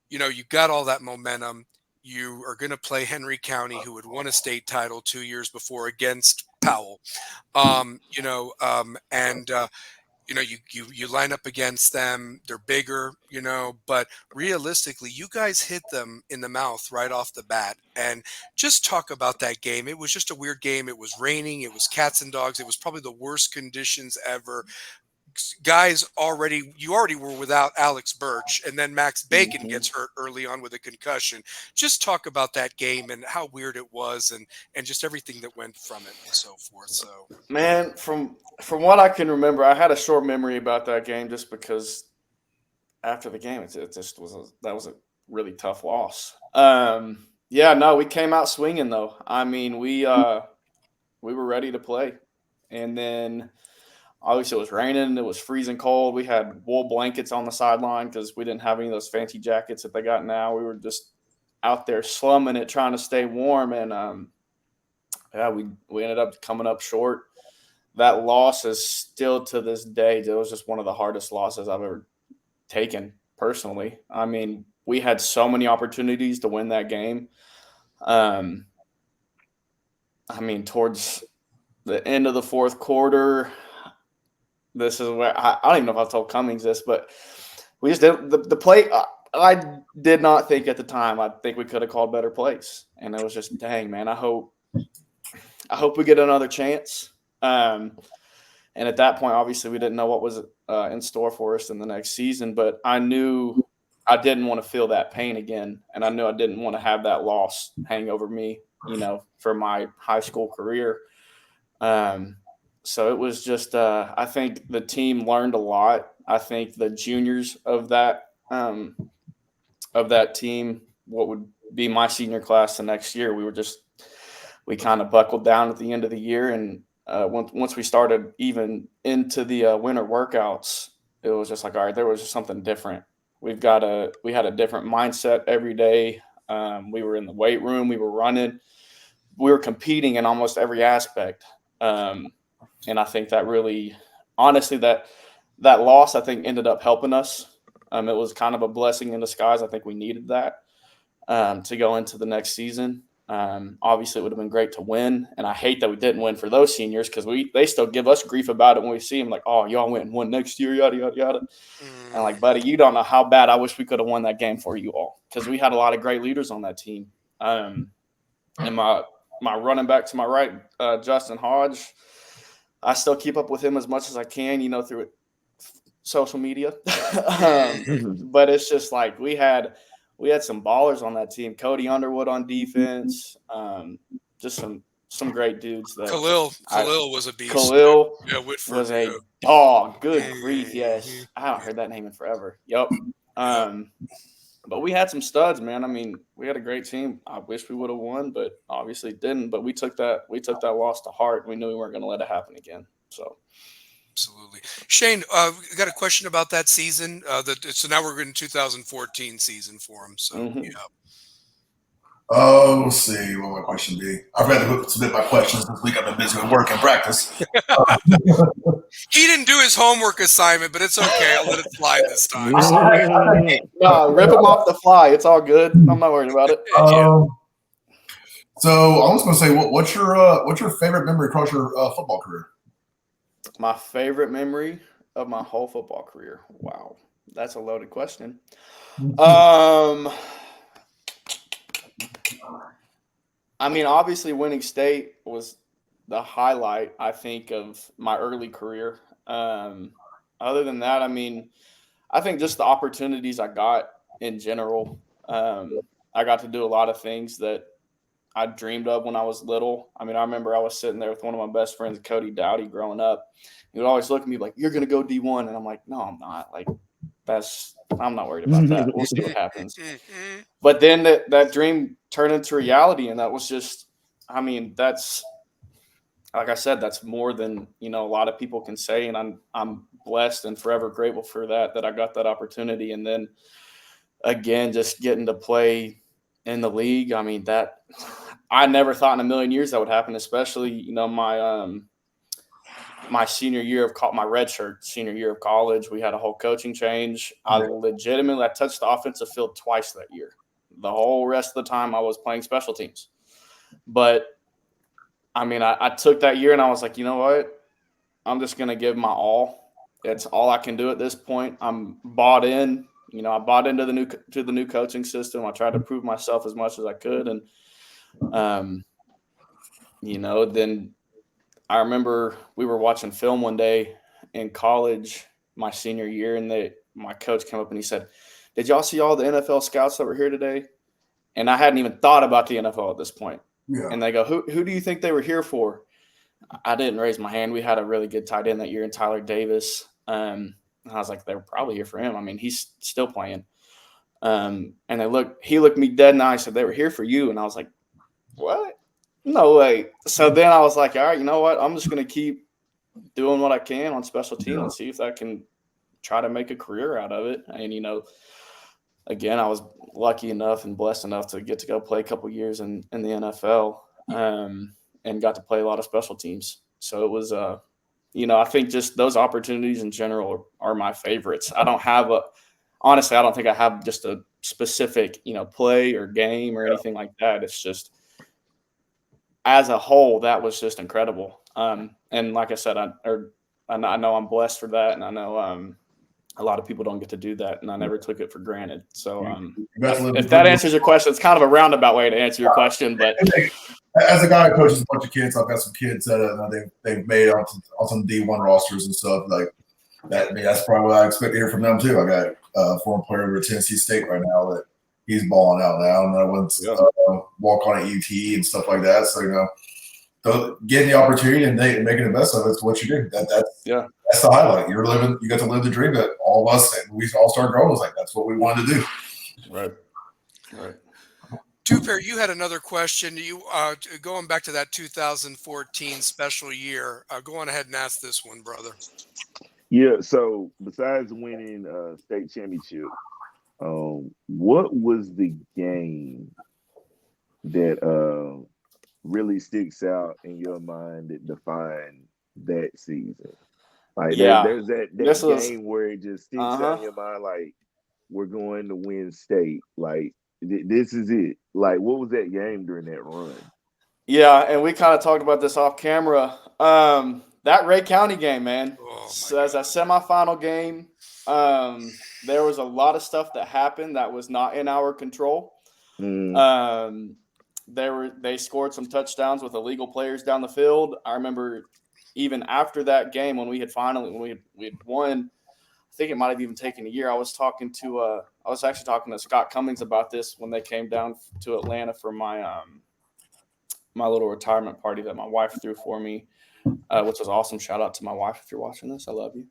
you got all that momentum. You are going to play Henry County, who had won a state title 2 years before against Powell. You line up against them. They're bigger, but realistically, you guys hit them in the mouth right off the bat. And just talk about that game. It was just a weird game. It was raining. It was cats and dogs. It was probably the worst conditions ever. Guys, you already were without Alex Birch, and then Max Bacon gets hurt early on with a concussion. Just talk about that game and how weird it was, and just everything that went from it and so forth. So, man, from what I can remember, I had a short memory about that game just because after the game, that was a really tough loss. We came out swinging though. I mean, we were ready to play, and then. Obviously, it was raining. It was freezing cold. We had wool blankets on the sideline because we didn't have any of those fancy jackets that they got now. We were just out there slumming it, trying to stay warm. And, we ended up coming up short. That loss is still to this day. It was just one of the hardest losses I've ever taken personally. I mean, we had so many opportunities to win that game. Towards the end of the fourth quarter – this is where I don't even know if I've told Cummings this, but we just did the play. I did not think at the time. I think we could have called better plays, and it was just, dang, man. I hope we get another chance. And at that point, obviously, we didn't know what was in store for us in the next season. But I knew I didn't want to feel that pain again, and I knew I didn't want to have that loss hang over me, for my high school career. So it was just, I think the team learned a lot. I think the juniors of that team, what would be my senior class the next year, we kind of buckled down at the end of the year. And once we started even into the winter workouts, it was just like, all right, there was just something different. We had a different mindset every day. We were in the weight room. We were running. We were competing in almost every aspect. And I think that really, honestly, that loss, I think, ended up helping us. It was kind of a blessing in disguise. I think we needed that to go into the next season. Obviously, it would have been great to win. And I hate that we didn't win for those seniors because they still give us grief about it when we see them like, oh, y'all went and won next year, yada, yada, yada. And like, buddy, you don't know how bad I wish we could have won that game for you all because we had a lot of great leaders on that team. And my running back to my right, Justin Hodge, I still keep up with him as much as I can, through social media. But it's just like we had some ballers on that team. Cody Underwood on defense, just some great dudes. Khalil was a beast. Khalil Whitford was a dog. Good grief, yes. I haven't heard that name in forever. Yep. But we had some studs, man. I mean, we had a great team. I wish we would have won, but obviously didn't. But we took that loss to heart. We knew we weren't going to let it happen again. So, absolutely, Shane. We got a question about that season. So now we're in 2014 season for him. So yeah. Oh, let's see. What would my question be? I've had to submit my questions this week. I've been busy with work and practice. He didn't do his homework assignment, but it's okay. I'll let it fly this time. No, rip him off the fly. It's all good. I'm not worried about it. So I was going to say, what's your favorite memory across your football career? My favorite memory of my whole football career. Wow, that's a loaded question. I mean, obviously, winning state was the highlight, I think, of my early career. Other than that, I mean, I think just the opportunities I got in general. I got to do a lot of things that I dreamed of when I was little. I mean, I remember I was sitting there with one of my best friends, Cody Dowdy, growing up. He would always look at me like, "You're going to go D1." And I'm like, "No, I'm not. Like, I'm not worried about that. We'll see what happens." But then that dream turned into reality. And that was just, I mean, that's, like I said, that's more than, a lot of people can say. And I'm blessed and forever grateful for that I got that opportunity. And then again, just getting to play in the league. I mean, that I never thought in a million years that would happen, especially, my senior year of my redshirt senior year of college. We had a whole coaching change. I touched the offensive field twice that year. The whole rest of the time I was playing special teams. But I mean, I took that year and I was like, you know what? I'm just going to give my all. It's all I can do at this point. I'm bought in. I bought into the new coaching system. I tried to prove myself as much as I could. And, then I remember we were watching film one day in college my senior year, and my coach came up and he said, "Did y'all see all the NFL scouts that were here today?" And I hadn't even thought about the NFL at this point. Yeah. And they go, who do you think they were here for? I didn't raise my hand. We had a really good tight end that year in Tyler Davis. And I was like, they were probably here for him. I mean, he's still playing. And he looked me dead in the eye and said, "They were here for you." And I was like, "What? No way." So then I was like, all right, you know what? I'm just going to keep doing what I can on special teams and see if I can try to make a career out of it. And, again, I was lucky enough and blessed enough to get to go play a couple years in the NFL and got to play a lot of special teams. So it was, I think just those opportunities in general are my favorites. I don't think I have just a specific, play or game or anything like that. It's just, as a whole, that was just incredible. And like I said, I know I'm blessed for that. And I know a lot of people don't get to do that. And I never took it for granted. So if that answers your question, it's kind of a roundabout way to answer your question. But as a guy who coaches a bunch of kids, I've got some kids that they've made on some D1 rosters and stuff like that. I mean, that's probably what I expect to hear from them too. I got a former player over at Tennessee State right now that he's balling out now, and I went to walk on at UT and stuff like that. So getting the opportunity and making the best of it is what you do. That's the highlight. You got to live the dream that all of us, we all started growing, was like, that's what we wanted to do. Right. Two-Pair, you had another question. You going back to that 2014 special year. Go on ahead and ask this one, brother. Yeah. So besides winning state championship, what was the game that really sticks out in your mind that defined that season? Like there's that game where it just sticks out in your mind, like, we're going to win state. Like, this is it. Like, what was that game during that run? Yeah, and we kind of talked about this off camera. That Ray County game, man. So as a semifinal game, there was a lot of stuff that happened that was not in our control. They scored some touchdowns with illegal players down the field. I remember even after that game when we had won, I think it might have even taken a year. I was actually talking to Scott Cummings about this when they came down to Atlanta for my my little retirement party that my wife threw for me, which was awesome. Shout out to my wife if you're watching this. I love you.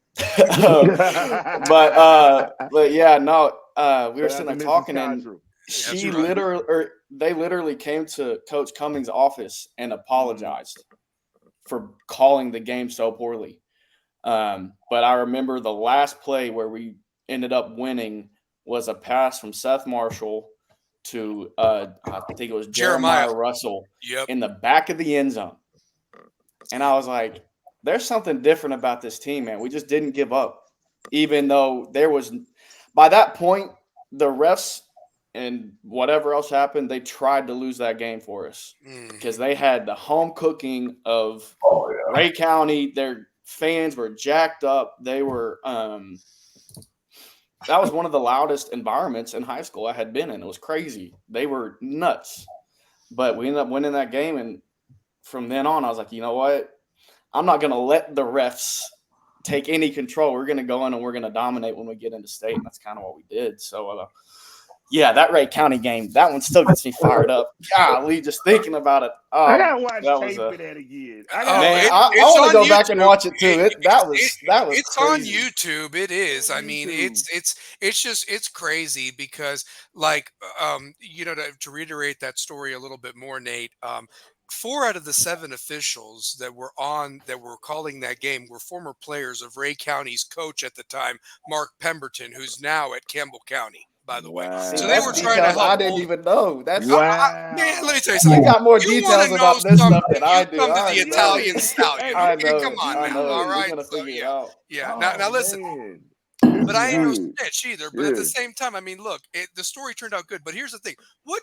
But yeah, no, we were sitting there talking, and they literally came to Coach Cummings' office and apologized for calling the game so poorly. But I remember the last play where we ended up winning was a pass from Seth Marshall to I think it was Jeremiah Russell in the back of the end zone. And I was like, there's something different about this team, man. We just didn't give up. Even though by that point, the refs and whatever else happened, they tried to lose that game for us because they had the home cooking of Ray County. Their fans were jacked up. They were that was one of the loudest environments in high school I had been in. It was crazy. They were nuts. But we ended up winning that game, and from then on, I was like, you know what? I'm not going to let the refs take any control. We're going to go in and we're going to dominate when we get into state, and that's kind of what we did. So Yeah, that Ray County game, that one still gets me fired up. Golly, just thinking about it. I gotta watch that tape was of that again. Man, I it's want to on go back and YouTube. watch it too. That was It's on crazy. YouTube. It is. I mean, it's crazy because like to reiterate that story a little bit more, Nate. 4 out of the 7 officials that were calling that game were former players of Ray County's coach at the time, Mark Pemberton, who's now at Campbell County, by the way. Wow. So they were trying to help. I didn't even know. That's Man, let me tell you something. You got more You details wanna about know this stuff something, than I you do. come to I the know. Italian stallion. I Okay, know. come on I now. know. All We're right. gonna So, figure it out. yeah. Now listen. Man. But I ain't no Good. snitch either. But at the same time, I mean, look, the story turned out good. But here's the thing: what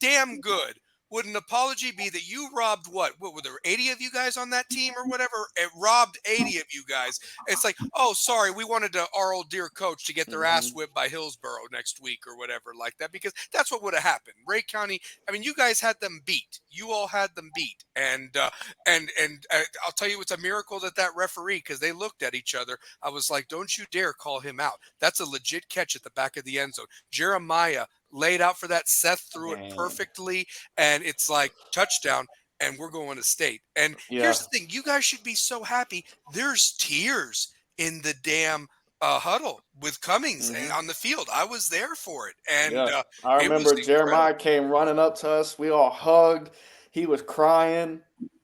damn good would an apology be that you robbed what were there 80 of you guys on that team or whatever? It robbed 80 of you guys. It's like, oh, sorry, we wanted our old dear coach to get their ass whipped by Hillsborough next week or whatever like that, because that's what would have happened. Ray County, I mean, you guys had them beat. You all had them beat, and I'll tell you, it's a miracle that referee, because they looked at each other. I was like, don't you dare call him out. That's a legit catch at the back of the end zone. Jeremiah laid out for that. Seth threw it perfectly, and it's like touchdown, and we're going to state. And here's the thing: you guys should be so happy. There's tears in the damn huddle with Cummings on the field. I was there for it, and I remember Jeremiah came running up to us. We all hugged. He was crying.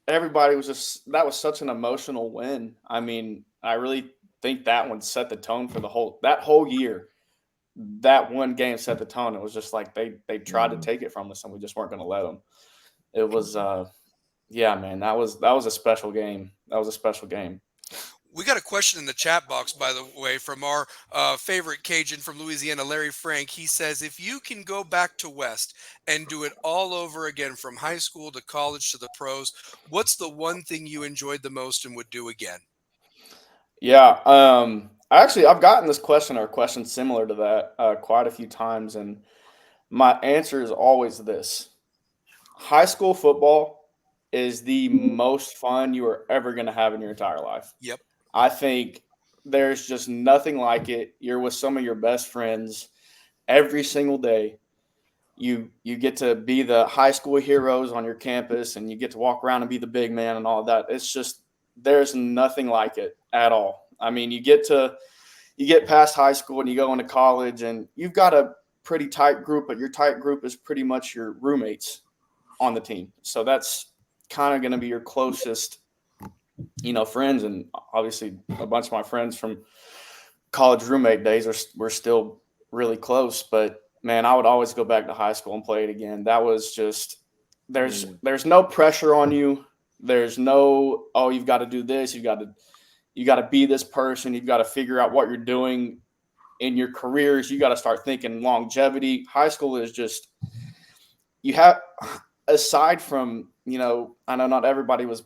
Everybody was that was such an emotional win. I mean, I really think that one set the tone for that whole year. That one game set the tone. It was just like they tried to take it from us, and we just weren't going to let them. It was, man, that was a special game. That was a special game. We got a question in the chat box, by the way, from our favorite Cajun from Louisiana, Larry Frank. He says, if you can go back to West and do it all over again from high school to college to the pros, what's the one thing you enjoyed the most and would do again? Yeah. I've gotten this question or a question similar to that quite a few times, and my answer is always this: high school football is the most fun you are ever going to have in your entire life. Yep. I think there's just nothing like it. You're with some of your best friends every single day. You get to be the high school heroes on your campus, and you get to walk around and be the big man and all that. It's just, there's nothing like it at all. I mean, you get past high school and you go into college, and you've got a pretty tight group, but your tight group is pretty much your roommates on the team. So that's kind of going to be your closest, friends. And obviously a bunch of my friends from college roommate days we're still really close, but man, I would always go back to high school and play it again. That was just, there's no pressure on you. There's no, oh, you've got to do this. You got to be this person. You've got to figure out what you're doing in your careers. You got to start thinking longevity. High school is just, you have, aside from, I know not everybody was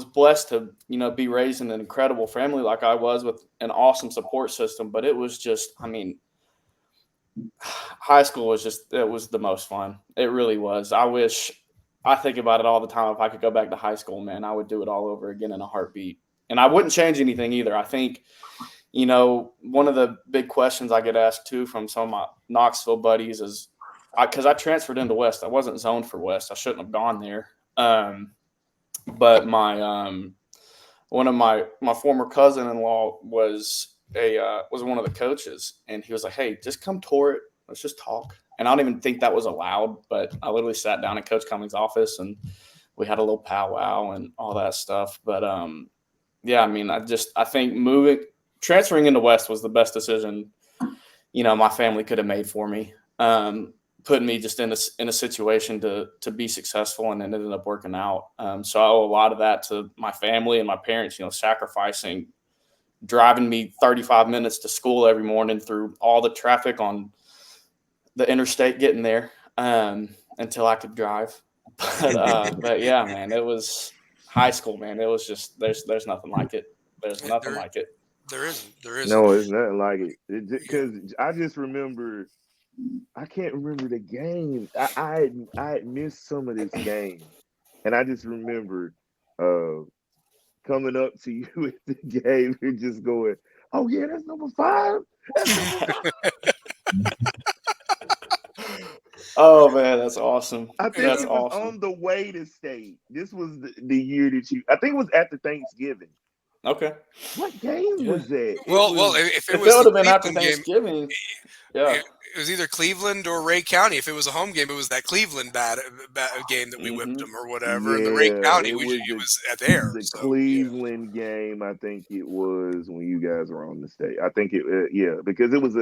blessed to, be raised in an incredible family like I was, with an awesome support system, but it was just, high school was just, it was the most fun. It really was. I think about it all the time. If I could go back to high school, man, I would do it all over again in a heartbeat. And I wouldn't change anything either. I think, one of the big questions I get asked too from some of my Knoxville buddies is, because I transferred into West. I wasn't zoned for West. I shouldn't have gone there. But my one of my former cousin-in-law was one of the coaches, and he was like, "Hey, just come tour it. Let's just talk." And I don't even think that was allowed, but I literally sat down in Coach Cummings' office, and we had a little powwow and all that stuff. But I think transferring into West was the best decision, my family could have made for me. Putting me just in a situation to be successful, and it ended up working out. So I owe a lot of that to my family and my parents, sacrificing, driving me 35 minutes to school every morning through all the traffic on the interstate getting there until I could drive. But yeah, man, it was high school, man. It was just, there's nothing like it. There's nothing like it. There isn't. No, it's nothing like it. Because I just remember, I can't remember the game. I had missed some of this game, and I just remember coming up to you with the game and just going, "Oh yeah, that's number 5." Oh man, that's awesome. I think That's it was awesome. on the way to state. This was the year that I think it was after Thanksgiving. Okay. What game Yeah. was that? It Well, was if it If was it would the have been after Cleveland game, Thanksgiving, yeah. it was either Cleveland or Ray County. If it was a home game, it was that Cleveland bad game that we whipped Mm-hmm. them or whatever. And the Ray yeah, County, it was it was at there. the So yeah. Cleveland game. I think it was when you guys were on the state. I think because it was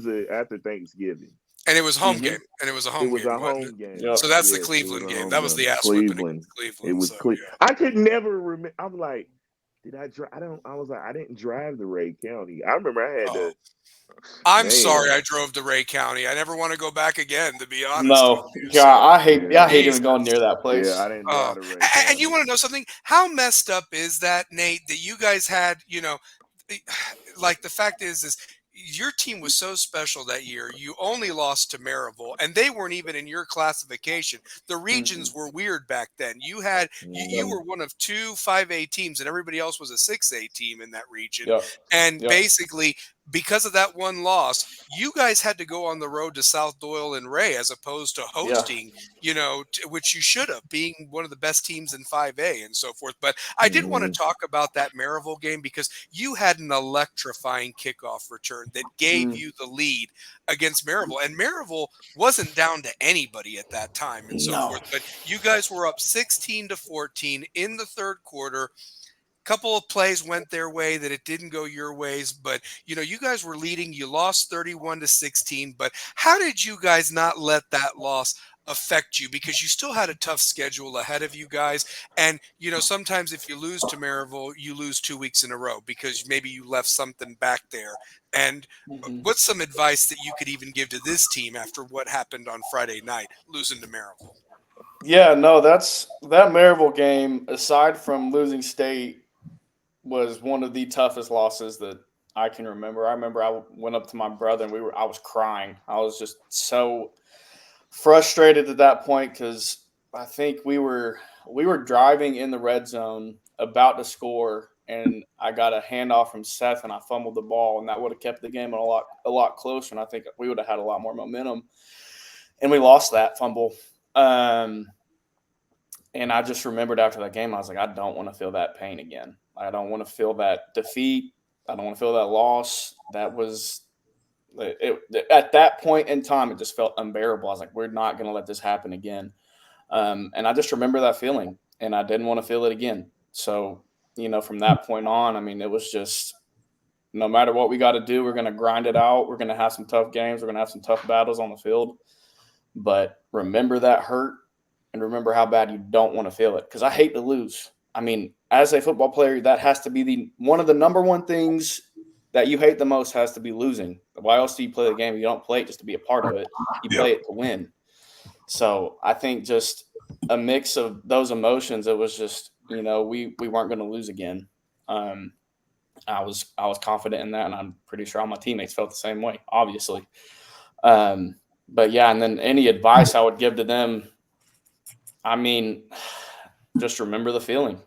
Yeah. after Thanksgiving. And it was home Mm-hmm. game, and it was a It home was game, a wasn't it? home game. Yep. So that's the Yes, it was Cleveland a game. home That was game. the ass whipping Cleveland. against Cleveland. It was so, Cleveland. yeah. I could never remember. I'm like, did I drive? I was like, I didn't drive to Ray County. I remember I had to. I'm sorry Man, I drove to Ray County. I never want to go back again, to be honest with No, you. God, So, I hate Jesus. even going near that place. yeah, I didn't drive to Ray And you County. want to know something? How messed up is that, Nate, that you guys had, like the fact is your team was so special that year. You only lost to Maryville, and they weren't even in your classification. The regions were weird back then. You had you Mhm. were one of 2 5A teams, and everybody else was a 6A team in that region. Yep. And Yep. basically, because of that one loss, you guys had to go on the road to South Doyle and Ray as opposed to hosting, which you should have, being one of the best teams in 5A and so forth. But I did want to Mhm. talk about that Maryville game because you had an electrifying kickoff return that gave you the lead against Maryville. And Maryville wasn't down to anybody at that time and so No. forth. But you guys were up 16-14 in the third quarter. Couple of plays went their way that it didn't go your ways, but you guys were leading. You lost 31-16, but how did you guys not let that loss affect you? Because you still had a tough schedule ahead of you guys, and sometimes if you lose to Maryville, you lose 2 weeks in a row because maybe you left something back there. And what's some advice that you could even give to this team after what happened on Friday night, losing to Maryville? Yeah, no, that Maryville game, aside from losing state, was one of the toughest losses that I can remember. I remember I went up to my brother and I was crying. I was just so frustrated at that point because I think we were driving in the red zone about to score, and I got a handoff from Seth and I fumbled the ball, and that would have kept the game a lot closer, and I think we would have had a lot more momentum. And we lost that fumble. And I just remembered after that game, I was like, I don't want to feel that pain again. I don't want to feel that defeat. I don't want to feel that loss. That was at that point in time, it just felt unbearable. I was like, we're not going to let this happen again. And I just remember that feeling, and I didn't want to feel it again. So, from that point on, I mean, it was just no matter what we got to do, we're going to grind it out. We're going to have some tough games. We're going to have some tough battles on the field. But remember that hurt. And remember how bad you don't want to feel it, because I hate to lose. I mean, as a football player, that has to be one of the number one things that you hate the most has to be losing. Why else do you play the game? You don't play it just to be a part of it. You play it to win. So I think just a mix of those emotions. It was just we weren't going to lose again. I was confident in that, and I'm pretty sure all my teammates felt the same way. Obviously, but yeah. And then any advice I would give to them. I mean, just remember the feeling.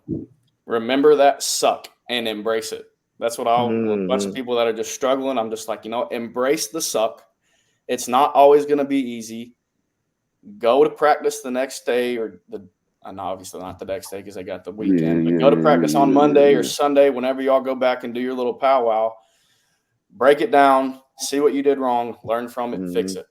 Remember that suck and embrace it. That's what a bunch of people that are just struggling. I'm just like, embrace the suck. It's not always going to be easy. Go to practice the next day obviously not the next day because I got the weekend. But go to practice on Monday or Sunday, whenever y'all go back and do your little powwow. Break it down. See what you did wrong. Learn from it. Fix it.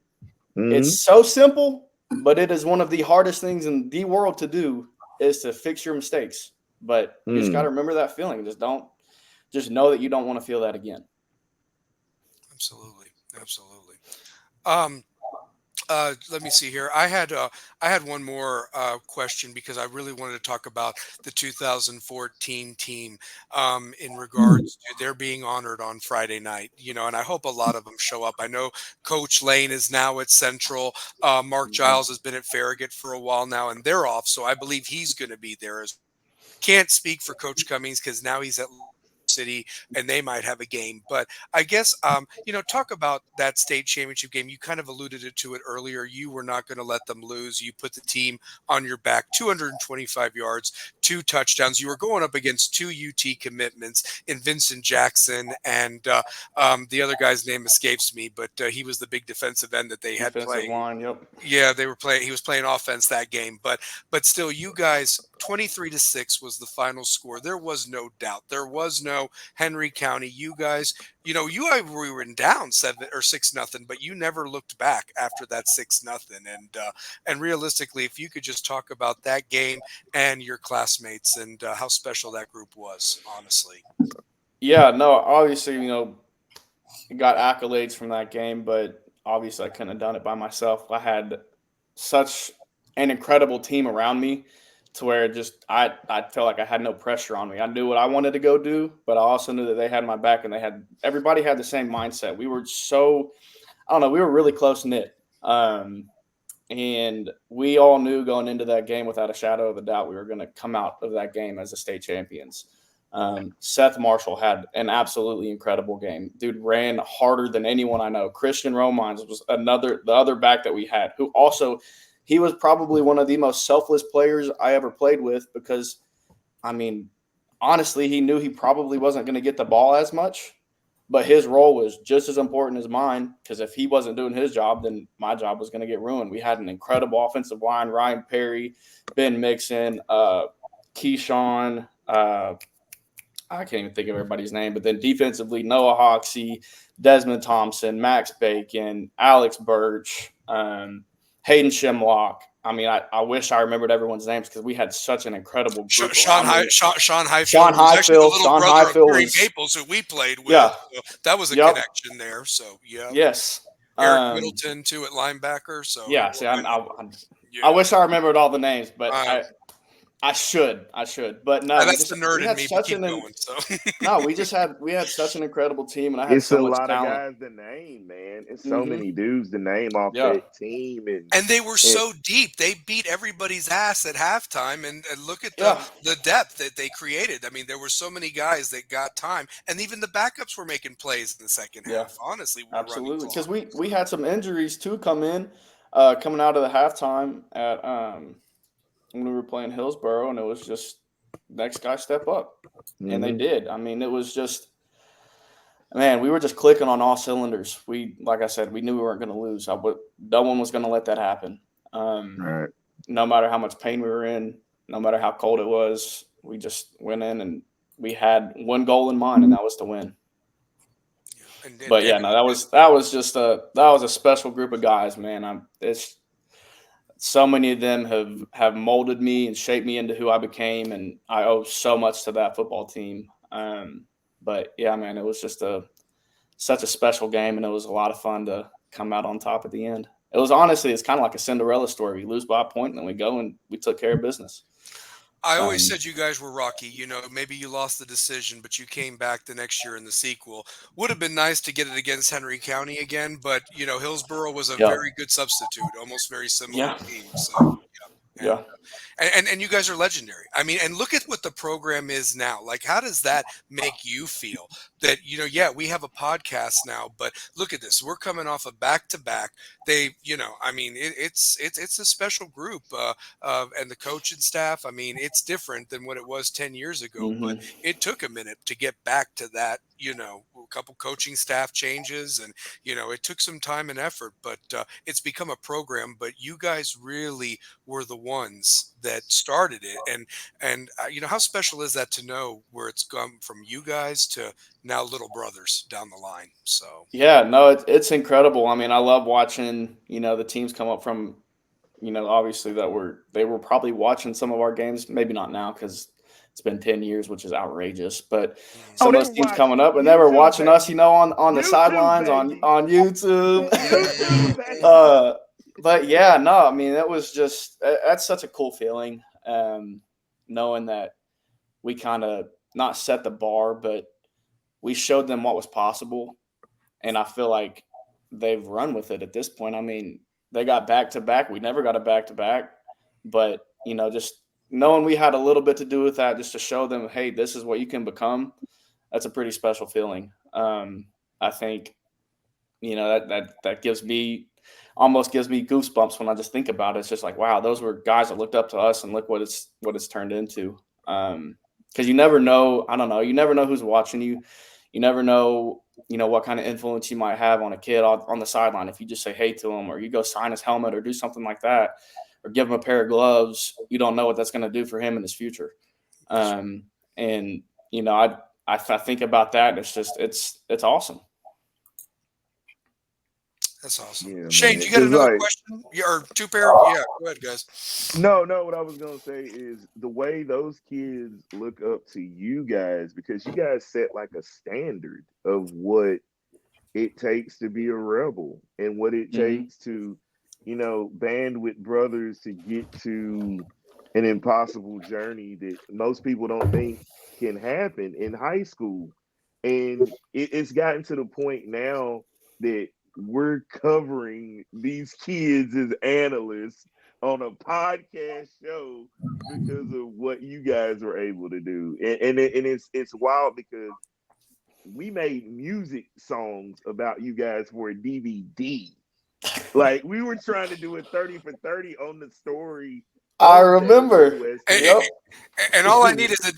It's so simple. But it is one of the hardest things in the world to do is to fix your mistakes. But you just got to remember that feeling. Just know that you don't want to feel that again. Absolutely. Let me see here. I had one more question because I really wanted to talk about the 2014 team in regards to their being honored on Friday night. And I hope a lot of them show up. I know Coach Lane is now at Central. Mark Giles has been at Farragut for a while now, and they're off, so I believe he's going to be there. Can't speak for Coach Cummings because now he's at City, and they might have a game. But I guess, talk about that state championship game. You kind of alluded to it earlier. You were not going to let them lose. You put the team on your back, 225 yards, 2 touchdowns. You were going up against 2 UT commitments in Vincent Jackson, and the other guy's name escapes me, but he was the big defensive end that they had playing. Line, yep. Yeah, they were playing. He was playing offense that game, but still, you guys, 23-6 was the final score. There was no doubt. There was no Henry County. You guys, we were down 7 or 6-0, but you never looked back after that 6-0. And realistically, if you could just talk about that game and your classmates and how special that group was, honestly. Yeah, no, obviously, got accolades from that game, but obviously I couldn't have done it by myself. I had such an incredible team around me to where I felt like I had no pressure on me. I knew what I wanted to go do, but I also knew that they had my back, and everybody had the same mindset. We were we were really close knit. And we all knew going into that game without a shadow of a doubt we were going to come out of that game as the state champions. Seth Marshall had an absolutely incredible game. Dude ran harder than anyone I know. Christian Romines was the other back that we had, who also, he was probably one of the most selfless players I ever played with because, honestly, he knew he probably wasn't going to get the ball as much, but his role was just as important as mine because if he wasn't doing his job, then my job was going to get ruined. We had an incredible offensive line, Ryan Perry, Ben Mixon, Keyshawn, I can't even think of everybody's name, but then defensively, Noah Hoxie, Desmond Thompson, Max Bacon, Alex Birch, Hayden Shimlock. I wish I remembered everyone's names because we had such an incredible group. Sean Highfield. Sean Highfield was Maples, who we played with. Yeah. So that was a connection there. So, yeah. Yes. Eric Middleton, too, at linebacker. So yeah, see, I wish I remembered all the names, but I should, but no. That's the nerd in me. Keep going. So no, we had such an incredible team, and I had it's so a much lot talent. of guys to name, man. It's so many dudes to name off that team, and they were so deep. They beat everybody's ass at halftime, and look at the depth that they created. There were so many guys that got time, and even the backups were making plays in the second half. Honestly, absolutely, because we had some injuries too coming out of the halftime at when we were playing Hillsboro, and it was just next guy step up. And they did. It was just, man, we were just clicking on all cylinders. Like I said, we knew we weren't going to lose. No one was going to let that happen. Right. No matter how much pain we were in, no matter how cold it was, we just went in and we had one goal in mind, and that was to win. That was a special group of guys, man. So many of them have molded me and shaped me into who I became, and I owe so much to that football team. But yeah, man, it was just such a special game, and it was a lot of fun to come out on top at the end. It's kind of like a Cinderella story. We lose by a point, and then we go and we took care of business. I always said you guys were rocky. Maybe you lost the decision, but you came back the next year in the sequel. Would have been nice to get it against Henry County again, but, Hillsboro was a very good substitute, almost very similar team. So, yeah. And you guys are legendary. And look at what the program is now. Like, how does that make you feel? That, we have a podcast now, but look at this. We're coming off a back-to-back. It's a special group. And the coaching staff, it's different than what it was 10 years ago. But it took a minute to get back to that, a couple coaching staff changes. And, it took some time and effort. But it's become a program. But you guys really were the ones that started it, and how special is that to know where it's come from you guys to now little brothers down the line? So yeah, no, it's incredible. I love watching the teams come up from obviously they were probably watching some of our games, maybe not now because it's been 10 years, which is outrageous, but some of those teams coming up and they were watching us on the sidelines on YouTube. But yeah, no, it was just, that's such a cool feeling, knowing that we kind of not set the bar, but we showed them what was possible. And I feel like they've run with it at this point. They got back-to-back. We never got a back-to-back, but, just knowing we had a little bit to do with that just to show them, hey, this is what you can become. that's a pretty special feeling. I think, that almost gives me goosebumps when I just think about it. It's just like, wow, those were guys that looked up to us, and look what it's turned into. Because you never know. I don't know. You never know who's watching you. You never know, what kind of influence you might have on a kid on the sideline. If you just say hey to him, or you go sign his helmet, or do something like that, or give him a pair of gloves, you don't know what that's going to do for him in his future. And I think about that, and it's awesome. That's awesome. Yeah, Shane, man. you got another Like, question? Or two pair? Yeah, go ahead, guys. no, what I was gonna say is the way those kids look up to you guys, because you guys set like a standard of what it takes to be a rebel and what it takes to, band with brothers to get to an impossible journey that most people don't think can happen in high school. And it's gotten to the point now that we're covering these kids as analysts on a podcast show because of what you guys were able to do. And it's wild because we made music songs about you guys for a DVD. Like, we were trying to do a 30 for 30 on the story. I remember. And all I need is a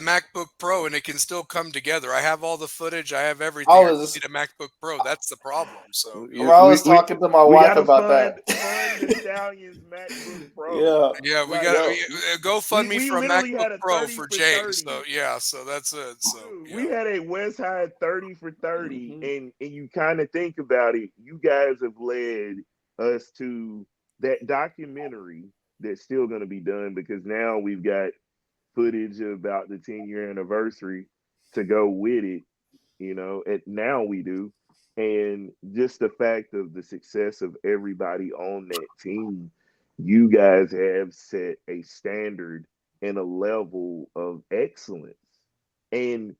MacBook Pro, and it can still come together. I have all the footage. I have everything. I need a MacBook Pro. That's the problem. So I was talking to my wife about that. Fund the Stallions MacBook Pro. Yeah, we got go fund me for a MacBook Pro for James. So so that's it. So we had a West High 30 for 30, and you kind of think about it. You guys have led us to that documentary that's still going to be done, because now we've got footage about the 10-year anniversary to go with it, now we do. And just the fact of the success of everybody on that team, you guys have set a standard and a level of excellence. And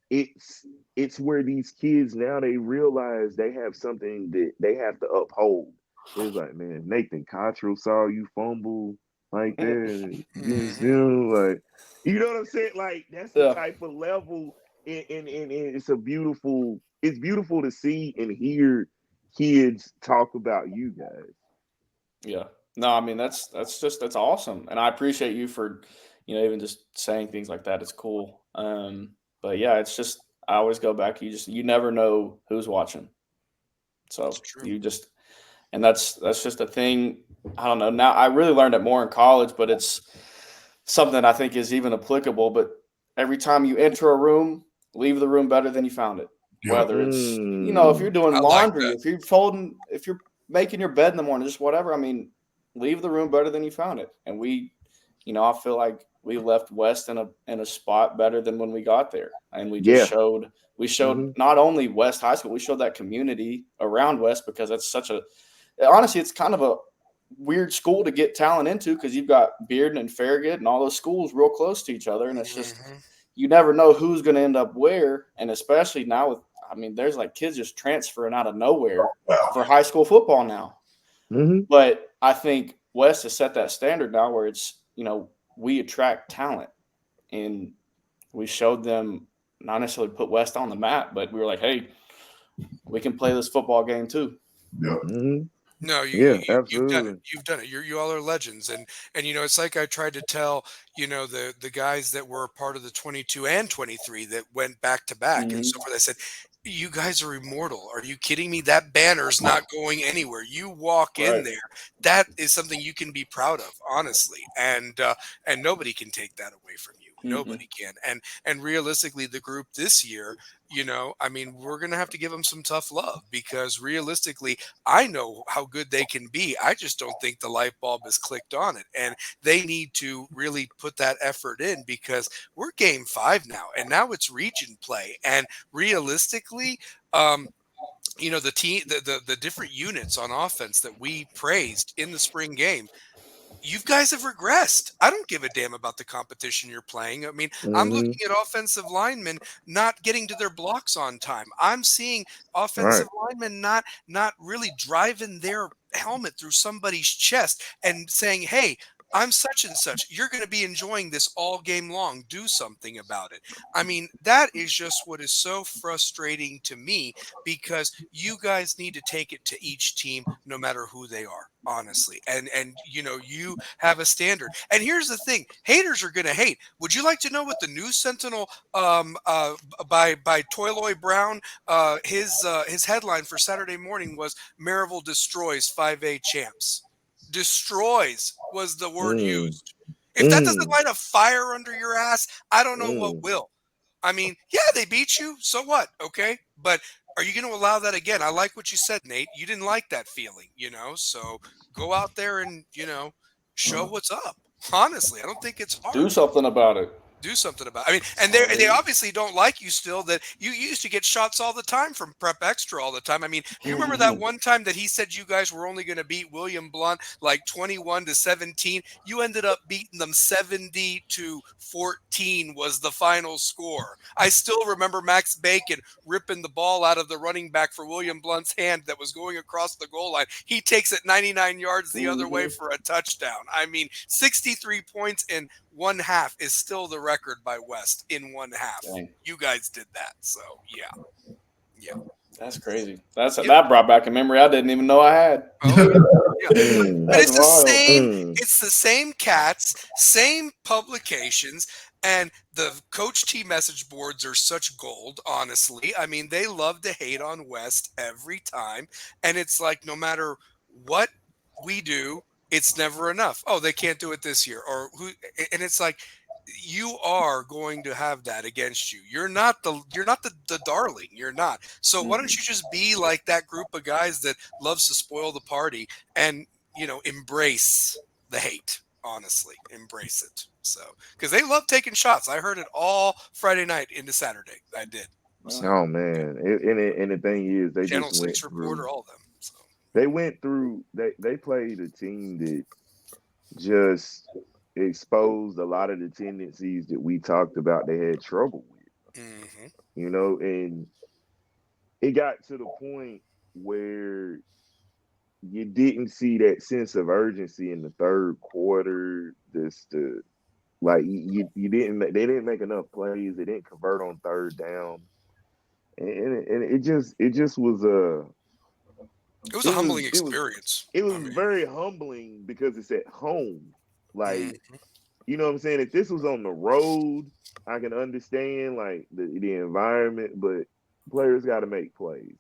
it's where these kids now, they realize they have something that they have to uphold. It's like, man, Nathan Cottrell saw you fumble like that. Like, you know what I'm saying? Like, that's the type of level, and it's beautiful to see and hear kids talk about you guys. Yeah. No, I mean, that's awesome. And I appreciate you for, even just saying things like that. It's cool. But yeah, it's just, I always go back. You never know who's watching. So and that's just a thing. I don't know. Now, I really learned it more in college, but it's something I think is even applicable. But every time you enter a room, leave the room better than you found it. Whether it's, if you're doing laundry, if you're folding, if you're making your bed in the morning, just whatever. I mean, leave the room better than you found it. And we, I feel like we left West in a spot better than when we got there. And we just showed not only West High School, we showed that community around West, because that's honestly, it's kind of a weird school to get talent into, because you've got Bearden and Farragut and all those schools real close to each other. And it's just, you never know who's going to end up where. And especially now there's like kids just transferring out of nowhere for high school football now. But I think West has set that standard now where it's, we attract talent, and we showed them, not necessarily put West on the map, but we were like, hey, we can play this football game too. No, you've done it. You've done it. You all are legends, and it's like I tried to tell the guys that were part of the 22 and 23 that went back to back and so forth. I said, you guys are immortal. Are you kidding me? That banner's not going anywhere. You walk in there. That is something you can be proud of, honestly, and nobody can take that away from you. Nobody can. And realistically, the group this year, we're going to have to give them some tough love, because realistically, I know how good they can be. I just don't think the light bulb has clicked on it. And they need to really put that effort in, because we're game 5 now, and now it's region play. And realistically, the team, the different units on offense that we praised in the spring game, you guys have regressed. I don't give a damn about the competition you're playing. I mean, I'm looking at offensive linemen not getting to their blocks on time. I'm seeing offensive linemen not really driving their helmet through somebody's chest and saying, hey, I'm such and such. You're going to be enjoying this all game long. Do something about it. I mean, that is just what is so frustrating to me, because you guys need to take it to each team, no matter who they are, honestly. And you have a standard. And here's the thing: haters are going to hate. Would you like to know what the News Sentinel by Toyloy Brown, his headline for Saturday morning was Maryville destroys 5A champs? Destroys was the word used. If that doesn't light a fire under your ass, I don't know what will. I mean, yeah, they beat you. So what? Okay. But are you going to allow that again? I like what you said, Nate. You didn't like that feeling, so go out there and, show what's up. Honestly, I don't think it's hard. Do something about it. Do something about it. I mean, and they obviously don't like you still, that you used to get shots all the time from Prep Extra all the time. I mean, you remember that one time that he said you guys were only going to beat William Blunt like 21-17? You ended up beating them 70-14 was the final score. I still remember Max Bacon ripping the ball out of the running back for William Blunt's hand that was going across the goal line. He takes it 99 yards the other way for a touchdown. I mean, 63 points in one half is still the record by West in one half. Dang. You guys did that. So, yeah. That's crazy. That brought back a memory I didn't even know I had. Oh, yeah. But it's the wild. same. It's the same cats, same publications, and the Coach T message boards are such gold, honestly. I mean, they love to hate on West every time, and it's like no matter what we do, it's never enough. Oh, they can't do it this year, and it's like you are going to have that against you. You're not the darling. You're not. So why don't you just be like that group of guys that loves to spoil the party and embrace the hate. Honestly, embrace it. So because they love taking shots. I heard it all Friday night into Saturday. I did. So, oh man, and the thing is, they Channel just 6 reporter, all of them. So. They went through. They played a team that just exposed a lot of the tendencies that we talked about they had trouble with. Mm-hmm. And it got to the point where you didn't see that sense of urgency in the third quarter. You didn't. They didn't make enough plays. They didn't convert on third down, and it just was a. It was a humbling experience. It was very humbling because it's at home. Like, you know what I'm saying? If this was on the road, I can understand like the environment, but players got to make plays.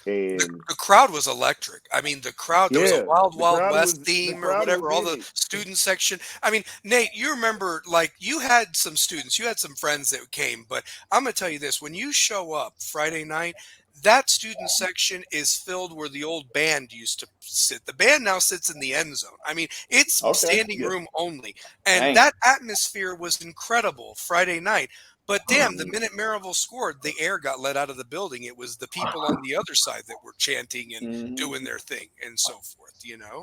And the crowd was electric. I mean, the crowd, there was a Wild West theme or whatever, all the student section. I mean, Nate, you remember, like, you had some students, you had some friends that came, but I'm going to tell you this. When you show up Friday night, that student section is filled where the old band used to sit. The band now sits in the end zone. I mean, it's standing room only. And that atmosphere was incredible Friday night. But damn, the minute Maryville scored, the air got let out of the building. It was the people on the other side that were chanting and doing their thing and so forth.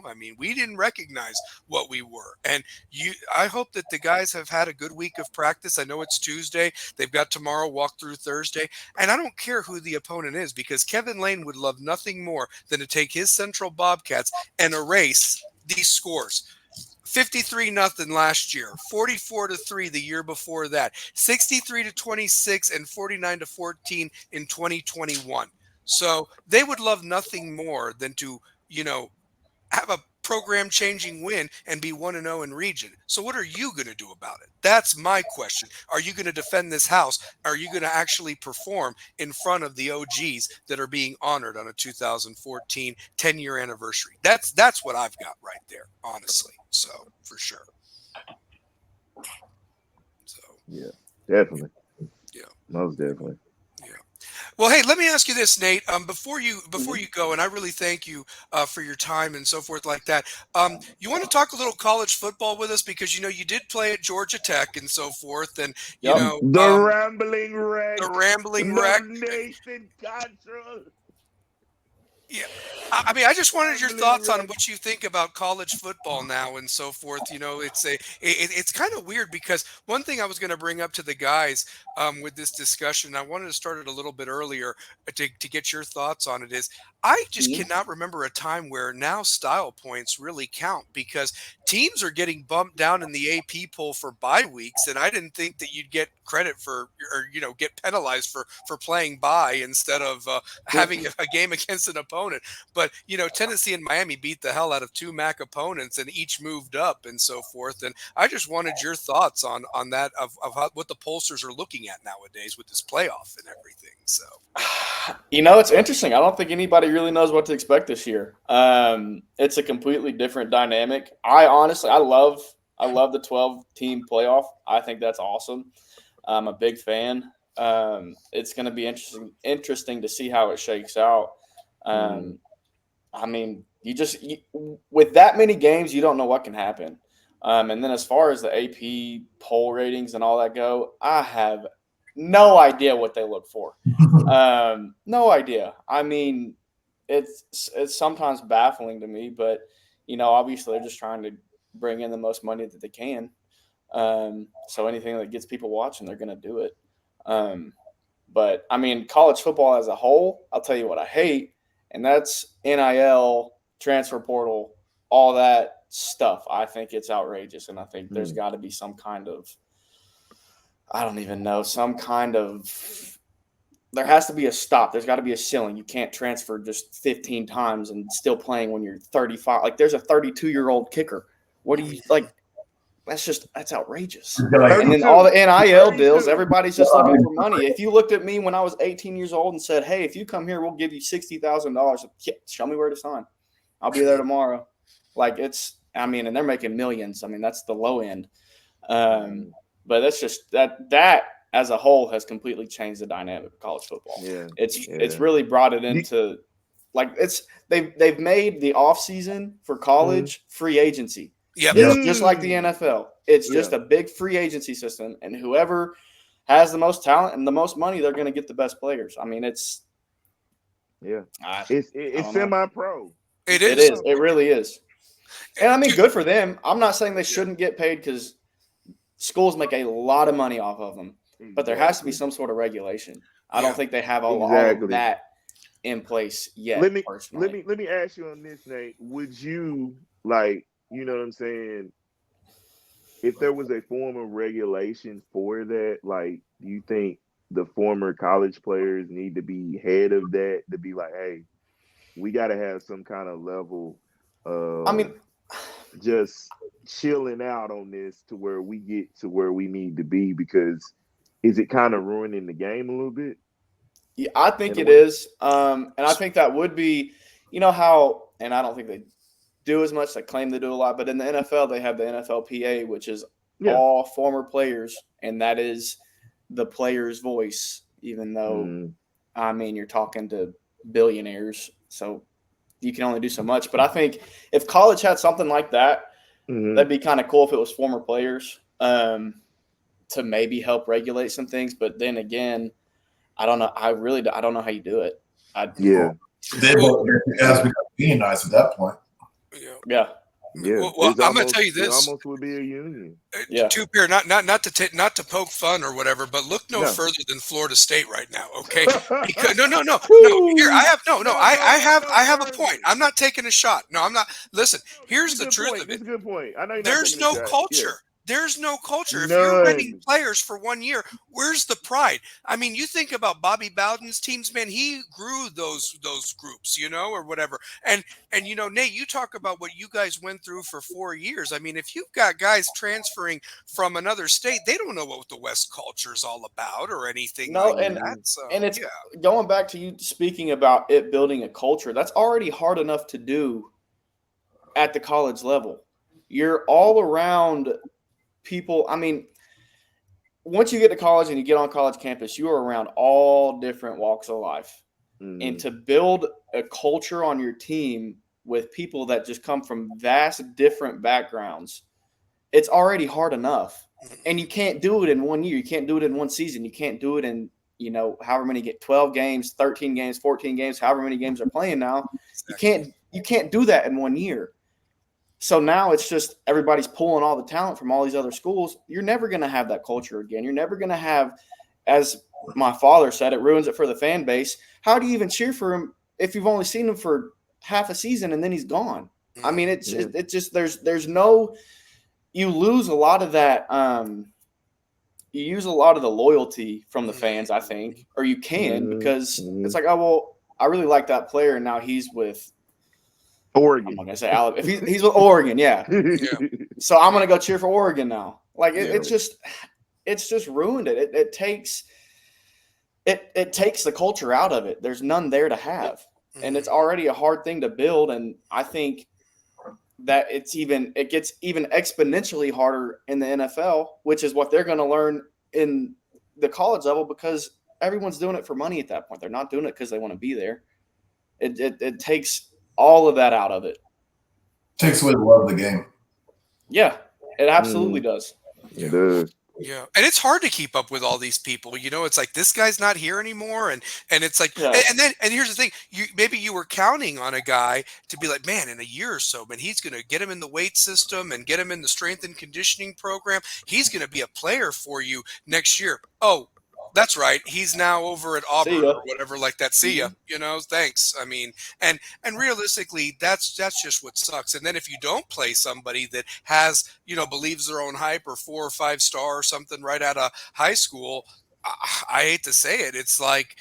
I mean, we didn't recognize what we were. And I hope that the guys have had a good week of practice. I know it's Tuesday. They've got tomorrow, walk through Thursday. And I don't care who the opponent is, because Kevin Lane would love nothing more than to take his Central Bobcats and erase these scores. 53-0 last year, 44-3 the year before that, 63-26 and 49-14 in 2021. So they would love nothing more than to, have a program-changing win and be 1-0 in region. So what are you going to do about it? That's my question. Are you going to defend this house? Are you going to actually perform in front of the OGs that are being honored on a 2014 10-year anniversary? That's what I've got right there, honestly. So, for sure. So, yeah, definitely. Yeah. Most definitely. Well, hey, let me ask you this, Nate. Before you go, and I really thank you for your time and so forth like that. You want to talk a little college football with us, because you did play at Georgia Tech and so forth, and the Rambling Wreck, the Rambling Wreck, Nathan Cottrell. Yeah. I mean, I just wanted your thoughts on what you think about college football now and so forth. It's kind of weird because one thing I was going to bring up to the guys with this discussion, I wanted to start it a little bit earlier to get your thoughts on it is I just cannot remember a time where now style points really count because teams are getting bumped down in the AP poll for bye weeks. And I didn't think that you'd get credit for, or, get penalized for playing bye instead of having a game against an opponent. But, Tennessee and Miami beat the hell out of two MAC opponents and each moved up and so forth. And I just wanted your thoughts on that of what the pollsters are looking at nowadays with this playoff and everything. So, it's interesting. I don't think anybody really knows what to expect this year. It's a completely different dynamic. I love the 12-team playoff. I think that's awesome. I'm a big fan. It's going to be interesting to see how it shakes out. I mean, with that many games, you don't know what can happen. And then as far as the AP poll ratings and all that go, I have no idea what they look for. No idea. I mean, it's sometimes baffling to me, but, obviously they're just trying to bring in the most money that they can. So anything that gets people watching, they're going to do it. But, I mean, college football as a whole, I'll tell you what I hate, and that's NIL, transfer portal, all that stuff. I think it's outrageous, and I think there's got to be some kind of – I don't even know, there has to be a stop. There's got to be a ceiling. You can't transfer just 15 times and still playing when you're 35. Like, there's a 32-year-old kicker. What do you – like, that's outrageous. And then all the NIL deals, everybody's just looking for money. If you looked at me when I was 18 years old and said, hey, if you come here, we'll give you $60,000. Show me where to sign. I'll be there tomorrow. Like, and they're making millions. I mean, that's the low end. But that's just that as a whole has completely changed the dynamic of college football. Yeah. It's really brought it into like they've made the off season for college free agency. Yep. It's just like the NFL. It's just a big free agency system, and whoever has the most talent and the most money, they're going to get the best players. I mean, it's semi-pro. It is. It really is. And I mean, good for them. I'm not saying they shouldn't get paid because schools make a lot of money off of them, but there has to be some sort of regulation. I don't think they have all of that in place yet. Let me ask you on this, Nate. Would you you know what I'm saying? If there was a form of regulation for that, do you think the former college players need to be head of that to be like, hey, we got to have some kind of level of just chilling out on this to where we get to where we need to be? Because is it kind of ruining the game a little bit? Yeah, I think it is. And I think that would be, how, and I don't think they do as much. They claim they do a lot, but in the NFL, they have the NFLPA, which is all former players, and that is the player's voice, even though, you're talking to billionaires, so you can only do so much. But I think if college had something like that, that'd be kind of cool if it was former players to maybe help regulate some things. But then again, I don't know. I don't know how you do it. They has become unionized at that point. Yeah. Well, I'm going to tell you this. It almost would be a union. Two-pair, not to poke fun or whatever, but look no further than Florida State right now, okay? Because, no. Here, I have a point. I'm not taking a shot. No, I'm not. Listen, here's the truth of it. That's a good point. I know there's no culture. Yeah. There's no culture. If you're renting players for 1 year, where's the pride? I mean, you think about Bobby Bowden's teams, man. He grew those groups, or whatever. And Nate, you talk about what you guys went through for 4 years. I mean, if you've got guys transferring from another state, they don't know what the West culture is all about or anything. That. So, and it's going back to you speaking about it building a culture. That's already hard enough to do at the college level. You're all around people. I mean, once you get to college and you get on college campus, you are around all different walks of life. And to build a culture on your team with people that just come from vast different backgrounds, it's already hard enough. And you can't do it in 1 year. You can't do it in one season. You can't do it in, however many 12 games, 13 games, 14 games, however many games they're playing now. You can't do that in 1 year. So now it's just everybody's pulling all the talent from all these other schools. You're never going to have that culture again. You're never going to have, as my father said, it ruins it for the fan base. How do you even cheer for him if you've only seen him for half a season and then he's gone? I mean, it's just there's no – you lose a lot of that you use a lot of the loyalty from the fans, I think, or you can because it's like, oh, well, I really like that player, and now he's with – Oregon. I'm not gonna say Alabama. If he's with Oregon, yeah. So I'm gonna go cheer for Oregon now. Like it's just ruined it. It takes the culture out of it. There's none there to have, and it's already a hard thing to build. And I think that it gets even exponentially harder in the NFL, which is what they're going to learn in the college level because everyone's doing it for money at that point. They're not doing it because they want to be there. It takes all of that out of it. Takes away the love of the game. Yeah, it absolutely does. It does. Yeah, and it's hard to keep up with all these people. It's like this guy's not here anymore, and it's like, and here's the thing: maybe you were counting on a guy to be like, man, in a year or so, man, he's going to get him in the weight system and get him in the strength and conditioning program. He's going to be a player for you next year. Oh, that's right. He's now over at Auburn or whatever like that. See ya. Thanks. I mean, and realistically, that's just what sucks. And then if you don't play somebody that has, believes their own hype or 4 or 5 star or something right out of high school, I hate to say it. It's like,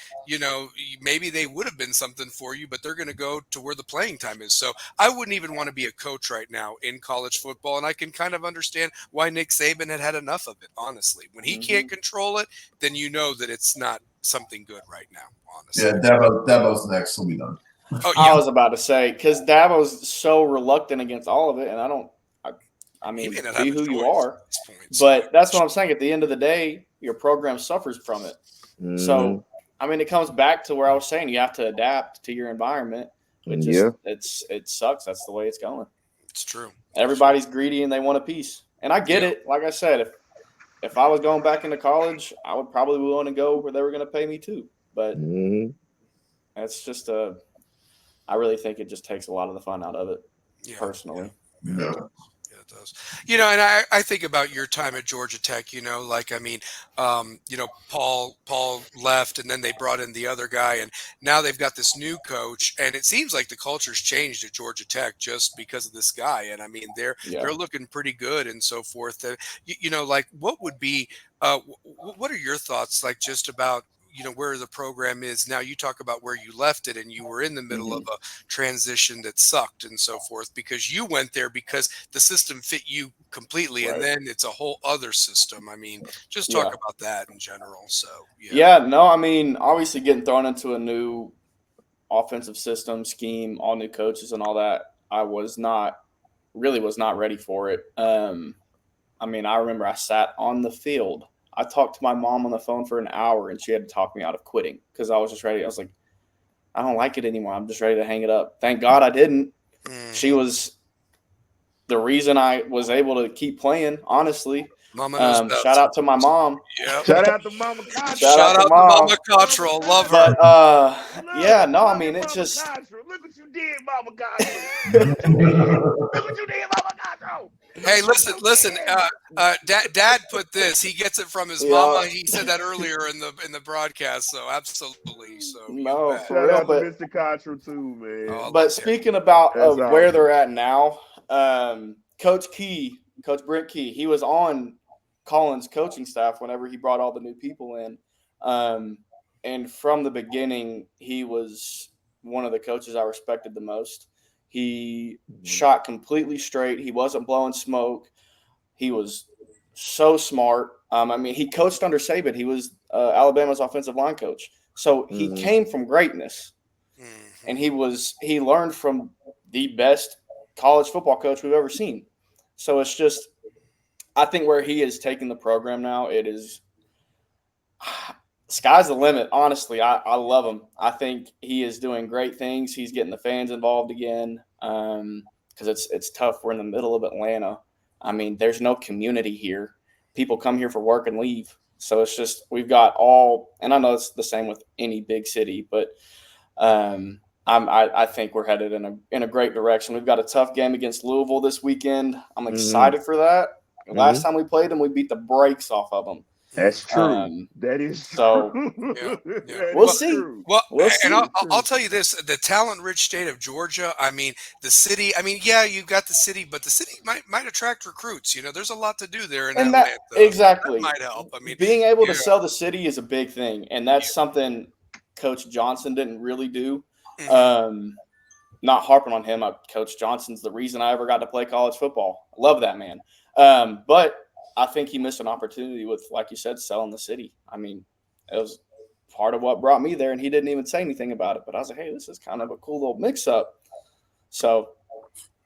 maybe they would have been something for you, but they're going to go to where the playing time is. So I wouldn't even want to be a coach right now in college football. And I can kind of understand why Nick Saban had enough of it, honestly. When he can't control it, then you know that it's not something good right now, honestly. Yeah, Dabo's next. He'll be done. Oh, yeah. I was about to say, because Dabo's so reluctant against all of it, and I mean, be who you are. But that's what I'm saying. At the end of the day, your program suffers from it. So, I mean, it comes back to where I was saying you have to adapt to your environment. It sucks. That's the way it's going. It's true. Everybody's greedy and they want a piece. And I get it. Like I said, if I was going back into college, I would probably want to go where they were going to pay me too. But that's just I really think it just takes a lot of the fun out of it, personally. Yeah. It does. And I think about your time at Georgia Tech, Paul left and then they brought in the other guy and now they've got this new coach and it seems like the culture's changed at Georgia Tech just because of this guy. And I mean, they're looking pretty good and so forth. Like what would be, what are your thoughts like just about, where the program is now? You talk about where you left it and you were in the middle of a transition that sucked and so forth because you went there because the system fit you completely. And then it's a whole other system. I mean, just talk about that in general. So, I mean, obviously getting thrown into a new offensive system, scheme, all new coaches and all that, I was not ready for it. I mean, I remember I sat on the field. I talked to my mom on the phone for an hour and she had to talk me out of quitting because I was just ready. I was like, I don't like it anymore. I'm just ready to hang it up. Thank God I didn't. She was the reason I was able to keep playing, honestly. Mama knows best. Shout out to my mom. Yep. Shout out to Mama Cottrell. Shout out to Mama Cottrell. Love her. But, I mean, it's just. Look what you did, Mama Cottrell. Look what you did, Mama Cottrell. Hey, listen. Dad put this. He gets it from his mama. He said that earlier in the broadcast. So absolutely. So no, for shout real, out but to Mr. Cottrell too, man. But speaking about where they're at now, Coach Brent Key, he was on Collins' coaching staff whenever he brought all the new people in, and from the beginning, he was one of the coaches I respected the most. He shot completely straight. He wasn't blowing smoke. He was so smart. I mean, he coached under Saban. He was Alabama's offensive line coach. So he came from greatness. And he learned from the best college football coach we've ever seen. So it's just, I think where he is taking the program now, it is sky's the limit. Honestly, I love him. I think he is doing great things. He's getting the fans involved again because it's tough. We're in the middle of Atlanta. I mean, there's no community here. People come here for work and leave. So it's just we've got all, and I know it's the same with any big city, but I think we're headed in a great direction. We've got a tough game against Louisville this weekend. I'm excited for that. Last time we played them, we beat the brakes off of them. That's true. That is so. true. We'll see. Well, we'll see. And I'll tell you this: the talent-rich state of Georgia. I mean, the city. I mean, yeah, you've got the city, but the city might attract recruits. You know, there's a lot to do there in Atlanta. Exactly That might help. I mean, being able to sell the city is a big thing, and that's something Coach Johnson didn't really do. Not harping on him. Coach Johnson's the reason I ever got to play college football. I love that man. But I think he missed an opportunity with, like you said, selling the city. I mean, it was part of what brought me there, and he didn't even say anything about it. But I was like, hey, this is kind of a cool little mix-up. So,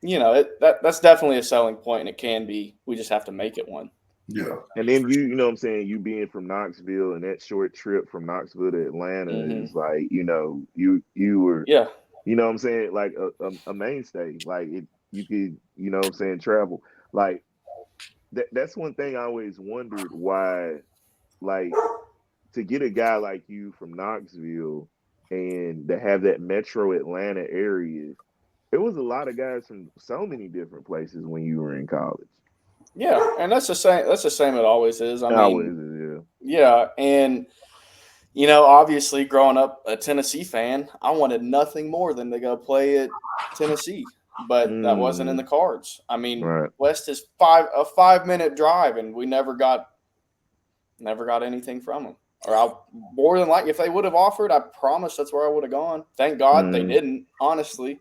you know, that's definitely a selling point, and it can be. We just have to make it one. Yeah. And then you know what I'm saying, you being from Knoxville and that short trip from Knoxville to Atlanta is like, you know, you were, you know what I'm saying, like a mainstay. Like you could, you know what I'm saying, travel. Like that's one thing I always wondered why, like, to get a guy like you from Knoxville and to have that metro Atlanta area, it was a lot of guys from so many different places when you were in college. Yeah, and that's the same. That's the same. It always is. I mean, yeah, and you know, obviously, growing up a Tennessee fan, I wanted nothing more than to go play at Tennessee, but that wasn't in the cards. I mean, West is a 5-minute drive, and we never got anything from them. Or more than likely, if they would have offered, I promise that's where I would have gone. Thank God they didn't. Honestly.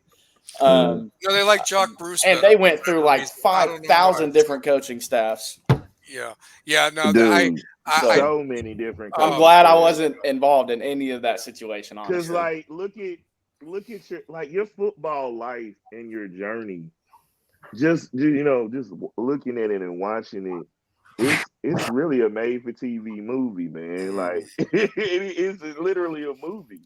No, they like Jock Bruce, and they went through like 5,000 different coaching staffs. Yeah. No, dude, I so many different. I'm glad I wasn't involved in any of that situation. Honestly, because like, look at your your football life and your journey. Just looking at it and watching it, it's really a made-for-TV movie, man. Like it's literally a movie.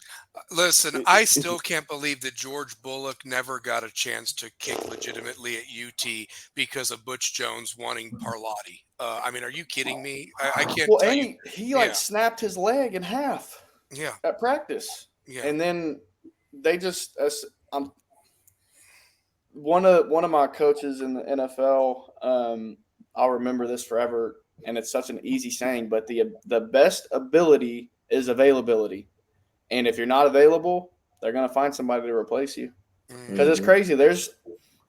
Listen, I still can't believe that George Bullock never got a chance to kick legitimately at UT because of Butch Jones wanting Parlotti. I mean, are you kidding me? I can't tell you. He like snapped his leg in half. Yeah. At practice. Yeah. And then they just one of my coaches in the NFL. I'll remember this forever, and it's such an easy saying, but the best ability is availability. And if you're not available, they're going to find somebody to replace you. Because it's crazy. There's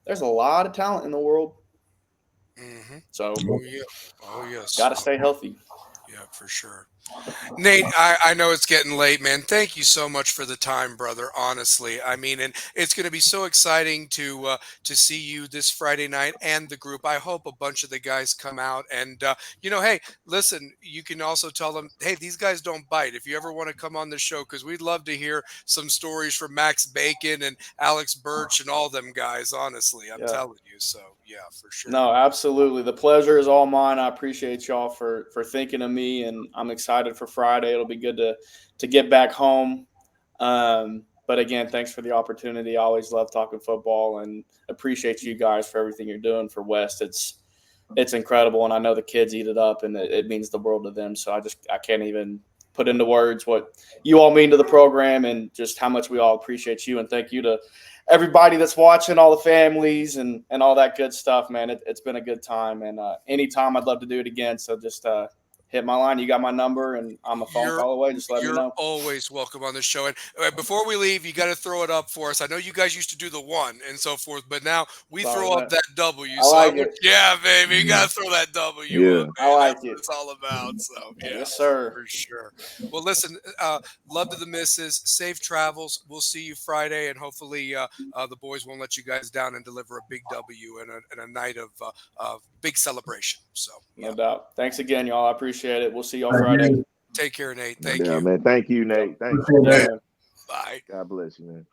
a lot of talent in the world. So, yes. Got to stay healthy. Yeah, for sure. Nate, I know it's getting late, man. Thank you so much for the time, brother. Honestly, I mean, and it's going to be so exciting to see you this Friday night and the group. I hope a bunch of the guys come out and hey, listen. You can also tell them, hey, these guys don't bite. If you ever want to come on the show, because we'd love to hear some stories from Max Bacon and Alex Birch and all them guys. Honestly, I'm telling you. So yeah, for sure. No, absolutely. The pleasure is all mine. I appreciate y'all for thinking of me, and I'm excited for Friday. It'll be good to get back home. But again, thanks for the opportunity. I always love talking football and appreciate you guys for everything you're doing for West. It's incredible, and I know the kids eat it up, and it means the world to them. So I can't even put into words what you all mean to the program and just how much we all appreciate you. And thank you to everybody that's watching, all the families and all that good stuff, man. It's been a good time, and anytime I'd love to do it again. So just hit my line. You got my number, and I'm a phone call away. Just let me know. You're always welcome on the show. And before we leave, you got to throw it up for us. I know you guys used to do the one and so forth, but now we throw up that W. Yeah, baby, you got to throw that W up. I like it. It's all about. So yeah, yes, sir, for sure. Well, listen, love to the missus. Safe travels. We'll see you Friday, and hopefully the boys won't let you guys down and deliver a big W and a night of big celebration. So no doubt. Thanks again, y'all. I appreciate it. We'll see y'all Friday. Take care, Nate. Thank you. Man. Thank you, Nate. Thank you. Bye. God bless you, man.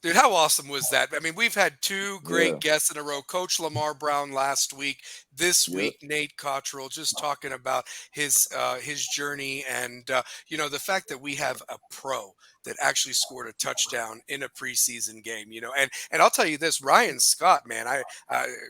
Dude, how awesome was that? I mean, we've had two great guests in a row. Coach Lamar Brown last week. This week, Nate Cottrell, just talking about his journey and the fact that we have a pro that actually scored a touchdown in a preseason game, and I'll tell you this, Ryan Scott, man,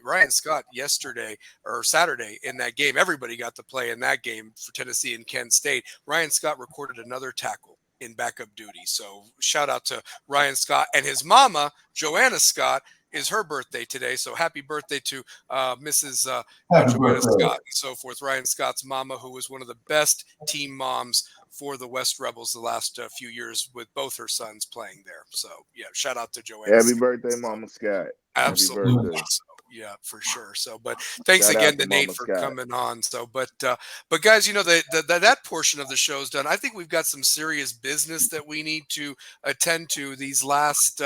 Ryan Scott yesterday or Saturday in that game, everybody got to play in that game for Tennessee and Kent State. Ryan Scott recorded another tackle in backup duty. So shout out to Ryan Scott, and his mama, Joanna Scott, is her birthday today. So happy birthday to Mrs. Joanna Scott and so forth. Ryan Scott's mama, who was one of the best team moms for the West Rebels the last few years with both her sons playing there. So yeah, shout out to Joanna. Happy birthday, Mama Scott. Absolutely. Happy birthday. So, yeah, for sure. So, but thanks Shout again out to to Nate Mama for Scott. coming on. So, but guys, that portion of the show's done. I think we've got some serious business that we need to attend to these last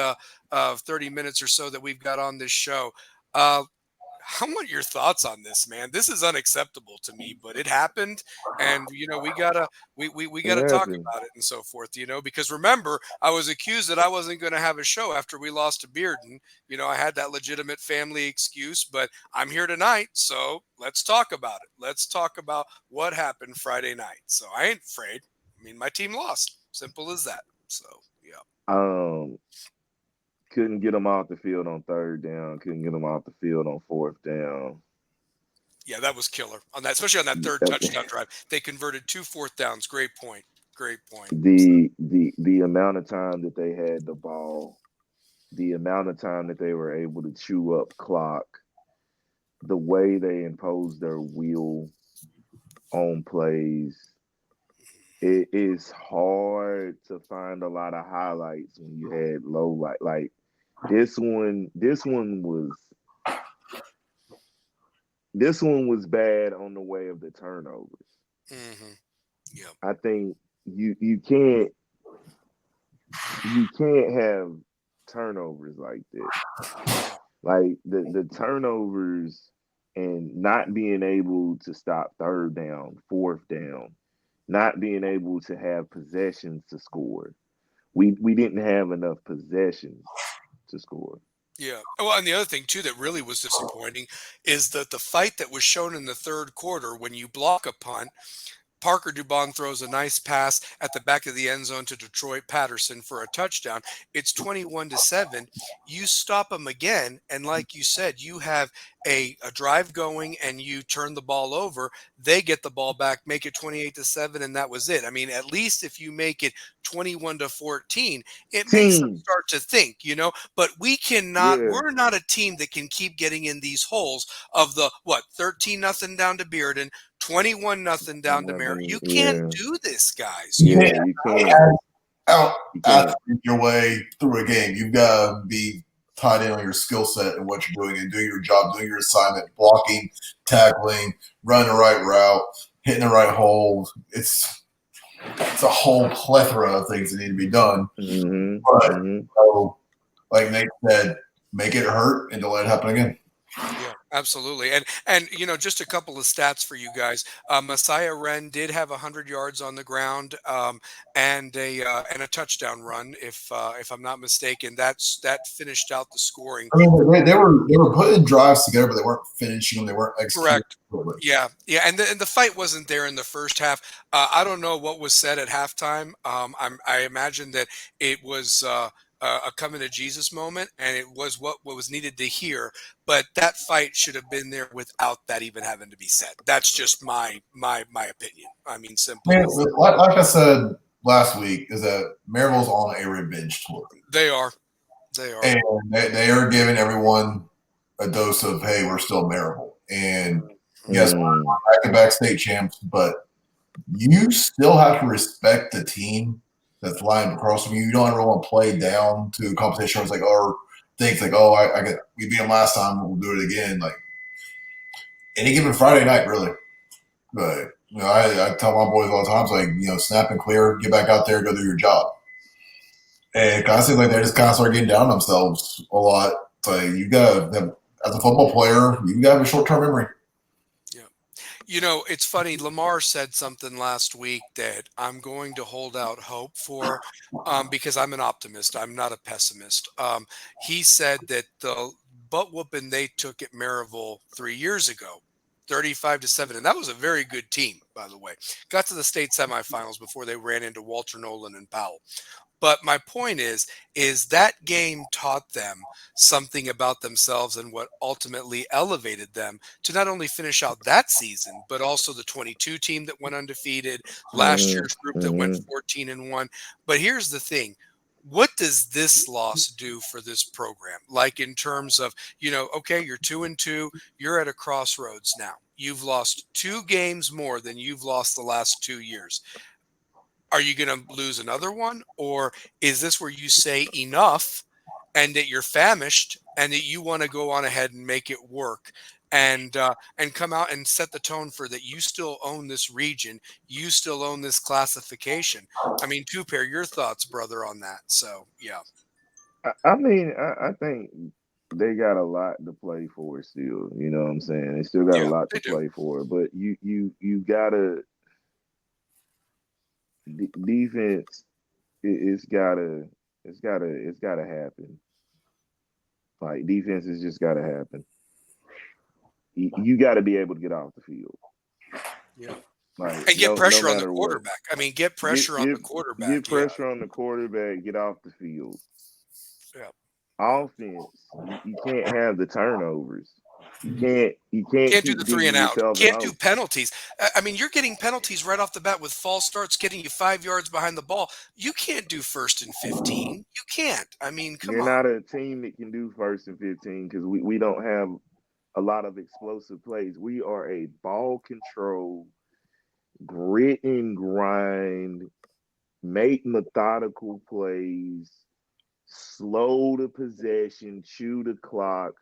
30 minutes or so that we've got on this show. I want your thoughts on this, man. This is unacceptable to me, but it happened, and we gotta talk about it and so forth. Because remember, I was accused that I wasn't going to have a show after we lost to Bearden. I had that legitimate family excuse, but I'm here tonight, so let's talk about it. Let's talk about what happened Friday night. So I ain't afraid. I mean, my team lost. Simple as that. So yeah. Couldn't get them off the field on third down. Couldn't get them off the field on fourth down. Yeah, that was killer on that, especially on that third touchdown drive. They converted 2 fourth downs. Great point. The amount of time that they had the ball, the amount of time that they were able to chew up clock, the way they imposed their will on plays. It is hard to find a lot of highlights when you had low light. Like this one was bad on the way of the turnovers. Mm-hmm. Yeah, I think you can't have turnovers like this. Like the turnovers and not being able to stop third down, fourth down, not being able to have possessions to score. We didn't have enough possessions to score. Yeah. Well, and the other thing, too, that really was disappointing is that the fight that was shown in the third quarter when you block a punt, Parker Dubon throws a nice pass at the back of the end zone to Detroit Patterson for a touchdown. It's 21-7. You stop them again, and like you said, you have a drive going, and you turn the ball over. They get the ball back, make it 28-7, and that was it. I mean, at least if you make it 21-14, it makes them start to think, But we cannot. Yeah. We're not a team that can keep getting in these holes of the 13-0 down to Bearden. 21-0 down to Maryville. You can't do this, guys. You can't. Out your way through a game. You've got to be tied in on your skill set and what you're doing and do your job, doing your assignment, blocking, tackling, running the right route, hitting the right hole. It's a whole plethora of things that need to be done. Mm-hmm. But so, like Nate said, make it hurt and don't let it happen again. Yeah, absolutely. And just a couple of stats for you guys. Messiah Wren did have 100 yards on the ground and a touchdown run, if I'm not mistaken. That finished out the scoring. I mean, they were putting drives together, but they weren't finishing them. They weren't executing. Correct. Yeah. And the fight wasn't there in the first half. I don't know what was said at halftime. I imagine that it was a coming to Jesus moment, and it was what was needed to hear. But that fight should have been there without that even having to be said. That's just my opinion. I mean, simple. Like I said last week, is that Maryville's on a revenge tour. They are. And they are giving everyone a dose of, hey, we're still Maryville. And yes, we're back-to-back state champs, but you still have to respect the team that's lying across from you. You don't ever want to play down to competition. It's like, or things like, we beat them last time, we'll do it again. Like any given Friday night, really. But I tell my boys all the time, it's like, snap and clear, get back out there, go do your job. And it kind of seems like they just kind of start getting down on themselves a lot. So you got to, as a football player, you got to have a short-term memory. It's funny. Lamar said something last week that I'm going to hold out hope for because I'm an optimist. I'm not a pessimist. He said that the butt whooping they took at Maryville 3 years ago, 35-7, and that was a very good team, by the way. Got to the state semifinals before they ran into Walter Nolan and Powell. But my point is that game taught them something about themselves and what ultimately elevated them to not only finish out that season, but also the 22 team that went undefeated, last year's group that went 14-1. But here's the thing. What does this loss do for this program? Like in terms of, okay, you're 2-2, you're at a crossroads now. You've lost 2 games more than you've lost the last 2 years. Are you going to lose another one? Or is this where you say enough and that you're famished and that you want to go on ahead and make it work and come out and set the tone for that you still own this region, you still own this classification? I mean, Two-Pair, your thoughts, brother, on that. So, yeah. I mean, I think they got a lot to play for still. You know what I'm saying? They still got a lot to play for. But you gotta defense. It's gotta happen. Like defense has just gotta happen. You got to be able to get off the field. Yeah. Like, and get pressure on the what. quarterback. I mean, get pressure on the quarterback. Get pressure on the quarterback. Get off the field. Yeah. Offense, you can't have the turnovers. You can't do the 3 and out. Can't do penalties. I mean, you're getting penalties right off the bat with false starts, getting you 5 yards behind the ball. You can't do 1st and 15. You can't. I mean, come on. You're not a team that can do 1st and 15 because we don't have a lot of explosive plays. We are a ball control, grit and grind, make methodical plays, slow the possession, chew the clock,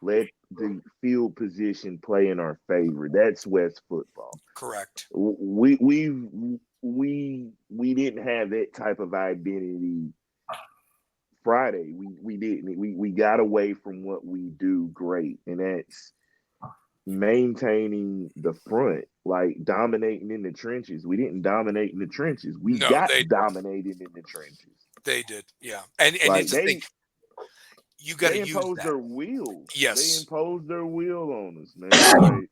let the field position play in our favor. That's West football. Correct. We didn't have that type of identity Friday. We didn't. We got away from what we do great, and that's maintaining the front, like dominating in the trenches. We didn't dominate in the trenches. We got dominated in the trenches. They did, yeah. And like it's the thing. You got to use that. They imposed their will. Yes. They imposed their will on us, man.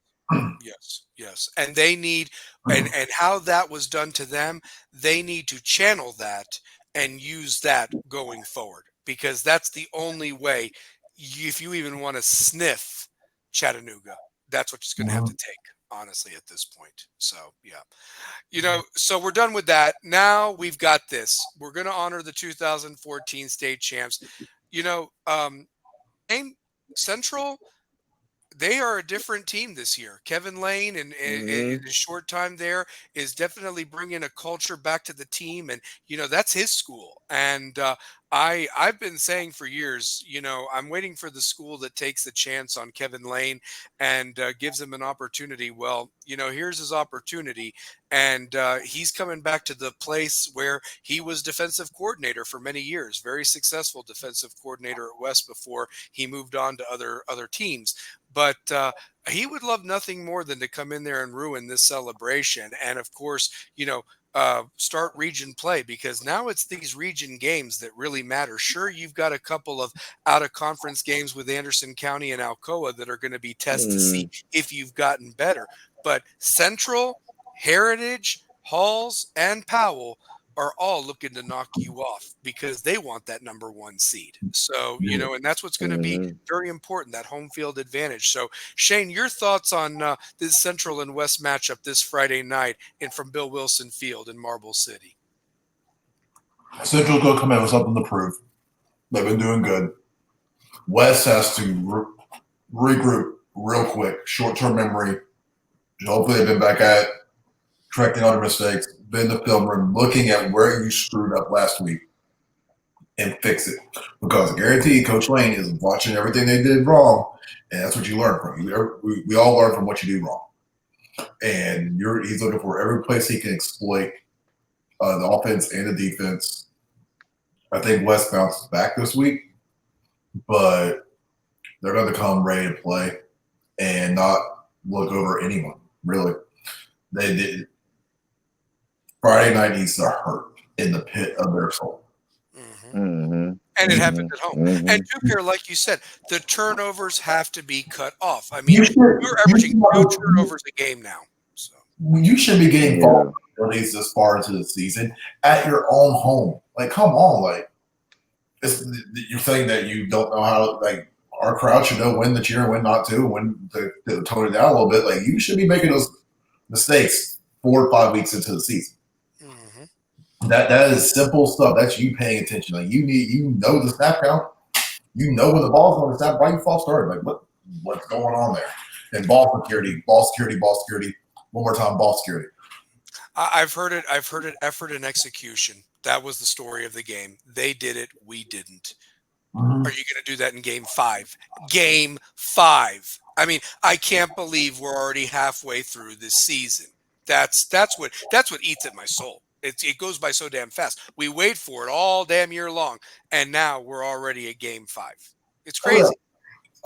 Yes. And they need, and how that was done to them, they need to channel that and use that going forward, because that's the only way, if you even want to sniff Chattanooga, that's what you're going to have to take, honestly, at this point. So, yeah. So we're done with that. Now we've got this. We're going to honor the 2014 state champs. Central, they are a different team this year. Kevin Lane, in a short time there, is definitely bringing a culture back to the team. And, that's his school. And I've been saying for years, I'm waiting for the school that takes the chance on Kevin Lane and gives him an opportunity. Well, here's his opportunity. And he's coming back to the place where he was defensive coordinator for many years, very successful defensive coordinator at West before he moved on to other teams. But he would love nothing more than to come in there and ruin this celebration. And of course, start region play, because now it's these region games that really matter. Sure, you've got a couple of out-of-conference games with Anderson County and Alcoa that are going to be tests to see if you've gotten better. But Central, Heritage, Halls, and Powell are all looking to knock you off because they want that number 1 seed. So, and that's what's going to be very important, that home field advantage. So, Shane, your thoughts on this Central and West matchup this Friday night from Bill Wilson Field in Marble City? Central's going to come in with something to prove. They've been doing good. West has to regroup real quick, short-term memory. Hopefully they've been back at it, correcting all their mistakes, been in the film room, looking at where you screwed up last week and fix it. Because I guarantee Coach Lane is watching everything they did wrong, and that's what you learn from. We all learn from what you do wrong. And he's looking for every place he can exploit the offense and the defense. I think West bounces back this week, but they're going to come ready to play and not look over anyone, really. They did. Friday night needs to hurt in the pit of their soul. And it happened at home. And Two-Pair, like you said, the turnovers have to be cut off. I mean, you're averaging 2 turnovers a game now. So you should be getting fall penalties this far into the season at your own home. Like, come on, like you're saying that you don't know how. Like, our crowd should know when to cheer and when not to, when to tone it down a little bit. Like, you should be making those mistakes 4 or 5 weeks into the season. Mm-hmm. That is simple stuff. That's you paying attention. Like, you know the snap count. You know when the ball's on the snap. Why you false start? Like, what's going on there? And ball security. One more time, ball security. I've heard it. Effort and execution. That was the story of the game. They did it. We didn't. Mm-hmm. Are you going to do that in game 5? Game 5. I mean, I can't believe we're already halfway through this season. That's what eats at my soul. It goes by so damn fast. We wait for it all damn year long, and now we're already at game 5. It's crazy.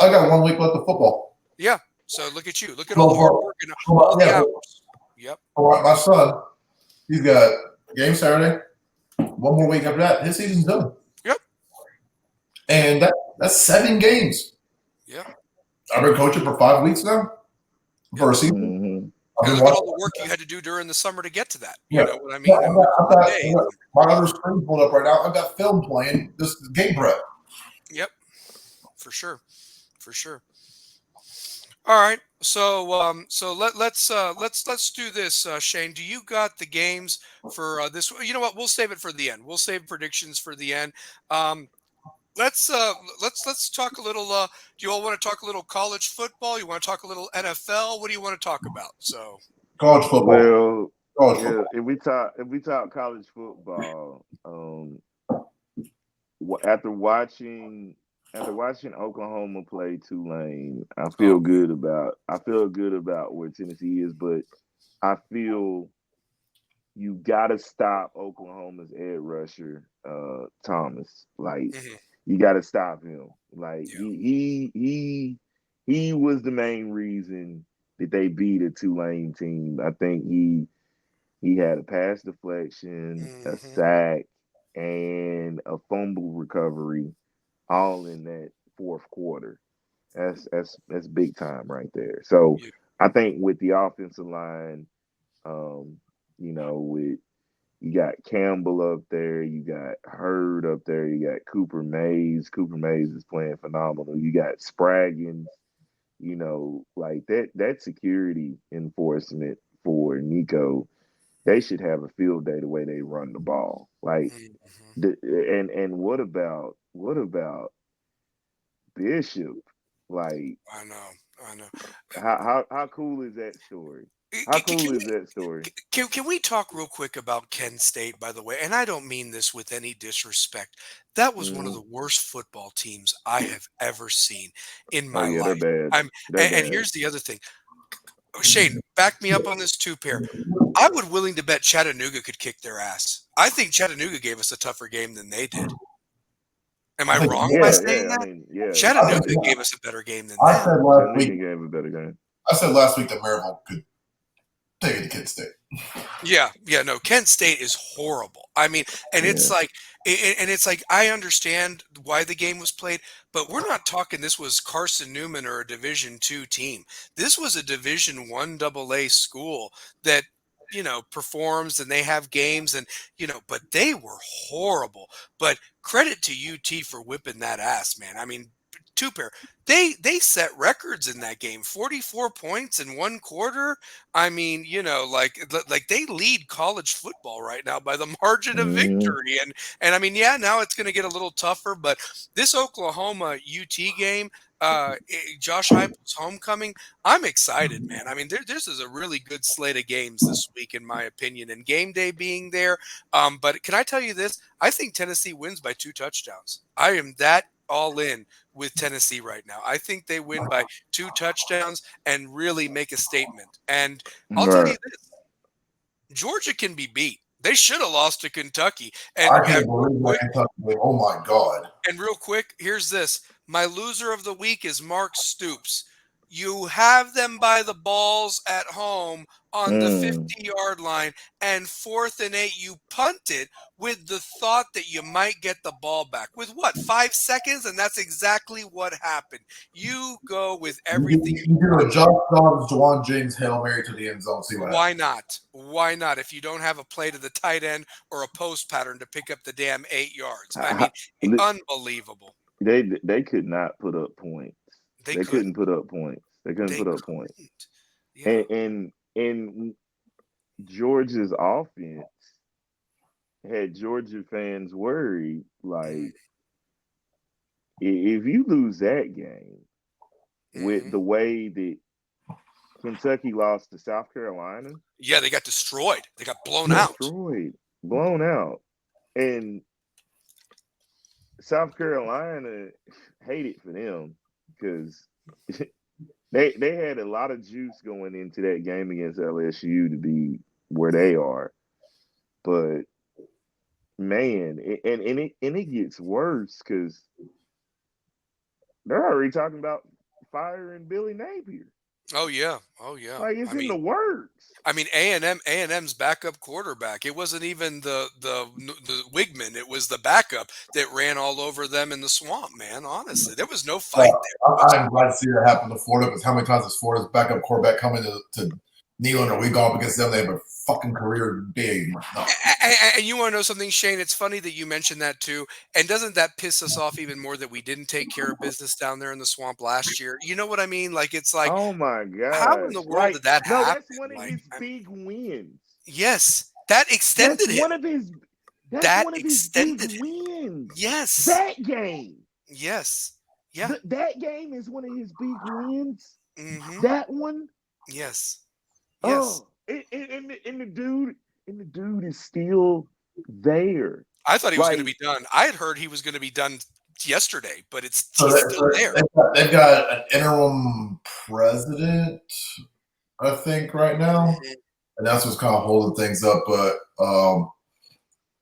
I got 1 week left of football. Yeah. So look at you. Look at all the hard work and all the hours. Yep. All right, my son, he's got a game Saturday. 1 more week after that, his season's done. Yep. And that's 7 games. Yep. I've been coaching for 5 weeks now for a season. Mm-hmm. And look at all the work you had to do during the summer to get to that. You know what I mean? I've got my other screen pulled up right now. I've got film playing this game prep. Yep, for sure. All right, so let's do this, Shane. Do you got the games for this? You know what? We'll save it for the end. We'll save predictions for the end. Let's talk a little. Do you all want to talk a little college football? You want to talk a little NFL? What do you want to talk about? So college football. Well, if we talk college football, after watching Oklahoma play Tulane, I feel good about where Tennessee is, but I feel you gotta stop Oklahoma's edge rusher, Thomas. Like, you gotta stop him. Like, he was the main reason that they beat a Tulane team. I think he had a pass deflection, a sack, and a fumble recovery, all in that fourth quarter. That's big time right there. So I think with the offensive line, you got Campbell up there, you got Hurd up there, you got Cooper Mays. Cooper Mays is playing phenomenal. You got Spraggins, like that security enforcement for Nico. They should have a field day the way they run the ball. Like, and what about Bishop? Like, I know. How cool is that story? How cool is that story? Can we talk real quick about Kent State, by the way? And I don't mean this with any disrespect. That was one of the worst football teams I have ever seen in my life. They're bad. And here's the other thing. Shane, back me up on this too, pair. I would willing to bet Chattanooga could kick their ass. I think Chattanooga gave us a tougher game than they did. Am I wrong by saying that? Chattanooga gave us a better game than that. I said last week that Maryville could take it to Kent State. No, Kent State is horrible. I mean, and it's like I understand why the game was played, but we're not talking this was Carson Newman or a Division II team. This was a Division I AA school that performs and they have games and but they were horrible. But credit to UT for whipping that ass, man. I mean, two-pair. They set records in that game. 44 points in one quarter. I mean, like they lead college football right now by the margin of victory. And I mean, now it's going to get a little tougher, but this Oklahoma UT game, Josh Heupel's homecoming, I'm excited, man. I mean, this is a really good slate of games this week, in my opinion, and game day being there. But can I tell you this? I think Tennessee wins by 2 touchdowns. I am that all in with Tennessee right now. I think they win by 2 touchdowns and really make a statement. And I'll tell you this, Georgia can be beat. They should have lost to Kentucky. And I can't believe Kentucky. Oh my God. And real quick, here's this. My loser of the week is Mark Stoops. You have them by the balls at home on the 50-yard line, and 4th and 8, you punt it with the thought that you might get the ball back. With what, 5 seconds? And that's exactly what happened. You go with everything. You do a Josh Dobbs, Juwan James Hail Mary to the end zone. See what Why happens. not? Why not? If you don't have a play to the tight end or a post pattern to pick up the damn 8 yards. I mean, unbelievable. They could not put up points. They couldn't put up points. They couldn't put up points. Yeah. And Georgia's offense had Georgia fans worried, like, if you lose that game with the way that Kentucky lost to South Carolina. Yeah, they got destroyed. They got blown out. Blown out. And South Carolina, hated for them because they had a lot of juice going into that game against LSU to be where they are. But man, and it gets worse because they're already talking about firing Billy Napier. Oh yeah. Like it's in the works. I mean, A&M's backup quarterback. It wasn't even the Wigman. It was the backup that ran all over them in the swamp. Man, honestly, there was no fight there. I'm glad to see that happen to Florida because how many times has Florida's backup quarterback come into Neyland or we go up against them? They have a fucking career big. No. And you want to know something, Shane? It's funny that you mentioned that too. And doesn't that piss us off even more that we didn't take care of business down there in the swamp last year? You know what I mean? Like it's like, oh my god, how in the world did that happen? No, that's one of his big wins. Yes, that extended that's him. One of his. That's one of his big wins. Yes, that game. Yes, yeah. That game is one of his big wins. Mm-hmm. That one. Yes. Yes. Oh, and the dude is still there. I thought he was going to be done. I had heard he was going to be done yesterday, but he's still there. They've got an interim president, I think, right now, and that's what's kind of holding things up. But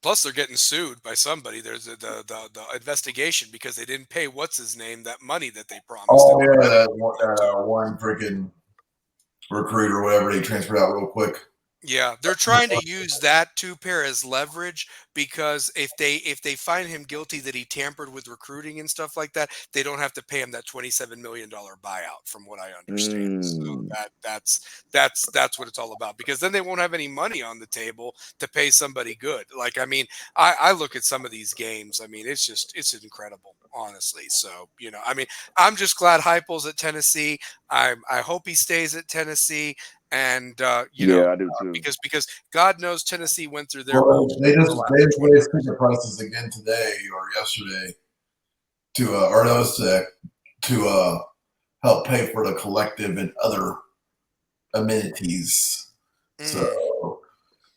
plus, they're getting sued by somebody. There's the investigation because they didn't pay what's his name that money that they promised. Oh yeah, that one freaking recruiter or whatever, he transferred out real quick. Yeah, they're trying to use that two-pair as leverage because if they find him guilty that he tampered with recruiting and stuff like that, they don't have to pay him that $27 million buyout, from what I understand. So that's what it's all about, because then they won't have any money on the table to pay somebody good. Like, I mean, I look at some of these games. I mean, it's incredible, honestly. So, you know, I mean, I'm just glad Heupel's at Tennessee. I hope he stays at Tennessee. And you know, I do too. Because God knows Tennessee went through their. They just raised ticket prices again today or yesterday to help pay for the collective and other amenities. So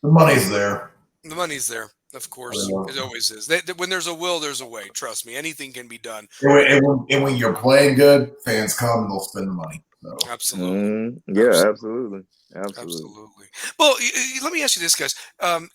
the money's there. The money's there, of course. It always is. When there's a will, there's a way. Trust me, anything can be done. And when you're playing good, fans come and they'll spend the money. So. Absolutely. Yeah, absolutely. Well, let me ask you this, guys.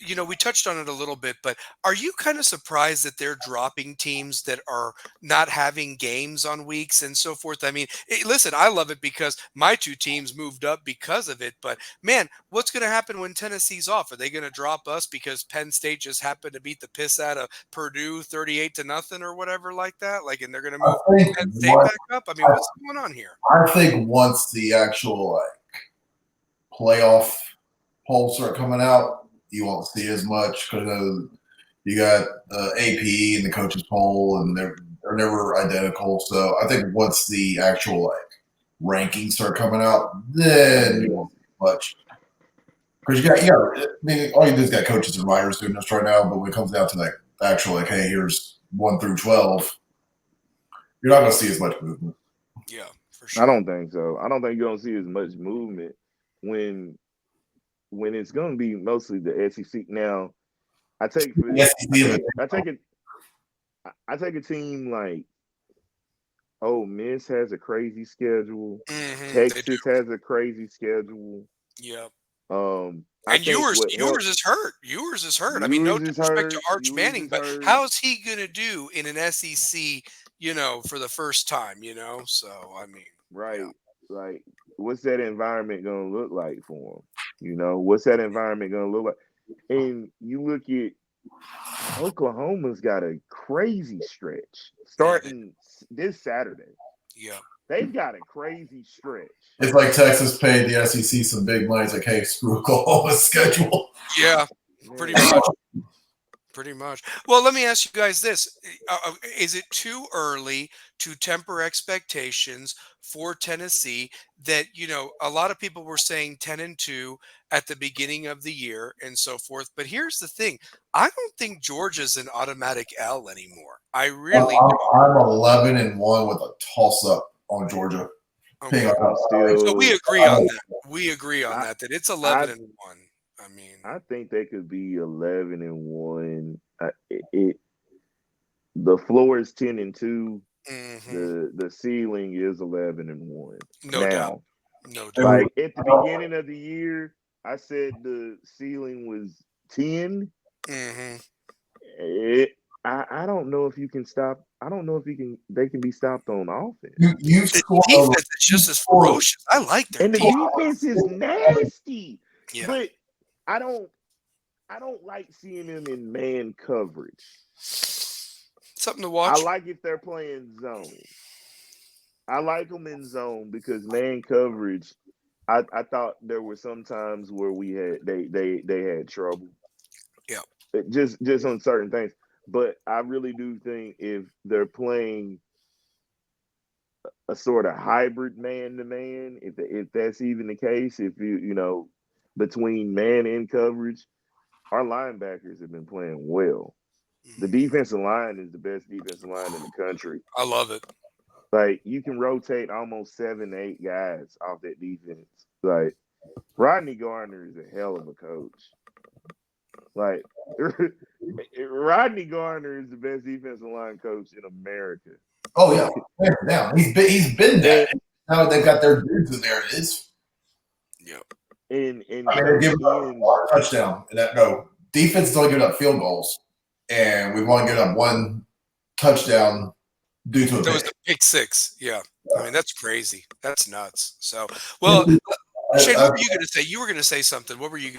You know, we touched on it a little bit, but are you kind of surprised that they're dropping teams that are not having games on weeks and so forth? I mean, listen, I love it because my two teams moved up because of it. But man, what's going to happen when Tennessee's off? Are they going to drop us because Penn State just happened to beat the piss out of Purdue 38-0 or whatever like that? Like, and they're going to move Penn State back up? I mean, what's going on here? I think once the actual playoff polls start coming out, you won't see as much because you got the AP and the coaches poll, and they're never identical. So I think once the actual rankings start coming out, then you won't see much. Because I mean, all you do is got coaches and writers doing this right now, but when it comes down to actual hey, here's 1 through 12, you're not going to see as much movement. Yeah, for sure. I don't think so. I don't think you're going to see as much movement when it's going to be mostly the SEC. Now, I take a team like Ole Miss has a crazy schedule. Texas has a crazy schedule. Yeah. And yours is hurt. Yours is hurt. I mean, no disrespect to Arch Manning, but how is he going to do in an SEC, you know, for the first time, you know? So, I mean. Right. Yeah. like, what's that environment gonna look like for them? What's that environment gonna look like? And you look at Oklahoma's got a crazy stretch starting this Saturday. Yeah. They've got a crazy stretch. It's like Texas paid the SEC some big money. It's like, hey, screw Oklahoma's schedule. Yeah, pretty much. Pretty much. Well, let me ask you guys this. Is it too early to temper expectations for Tennessee that, a lot of people were saying 10-2 at the beginning of the year and so forth. But here's the thing. I don't think Georgia's an automatic L anymore. I really don't. I'm 11-1 with a toss-up on Georgia. Okay. So we agree on that. We agree on that it's 11-1. I mean, I think they could be 11-1. The floor is 10-2. The ceiling is 11-1. No doubt. Like at the beginning of the year, I said the ceiling was 10. I don't know if you can stop. I don't know if they can be stopped on offense. The defense is just as ferocious. I like their defense. And the defense is nasty. Yeah. But I don't like seeing them in man coverage. Something to watch. I like if they're playing zone. I like them in zone because man coverage. I thought there were some times where they had trouble. Yeah. Just on certain things. But I really do think if they're playing a sort of hybrid man-to-man, if that's even the case, if you between man and coverage, our linebackers have been playing well. The defensive line is the best defensive line in the country. I love it. Like, you can rotate almost 7-8 guys off that defense. Like, Rodney Garner is a hell of a coach. Like, Rodney Garner is the best defensive line coach in America. Oh yeah, now he's been there. Now they've got their dudes in there. It is. Yep. And they're giving up one touchdown. Defense is only giving up field goals, and we've only given up one touchdown due to a pick. That was the pick six. Yeah, I mean that's crazy. That's nuts. So, well, Shane, what were you going to say? You were going to say something. What were you?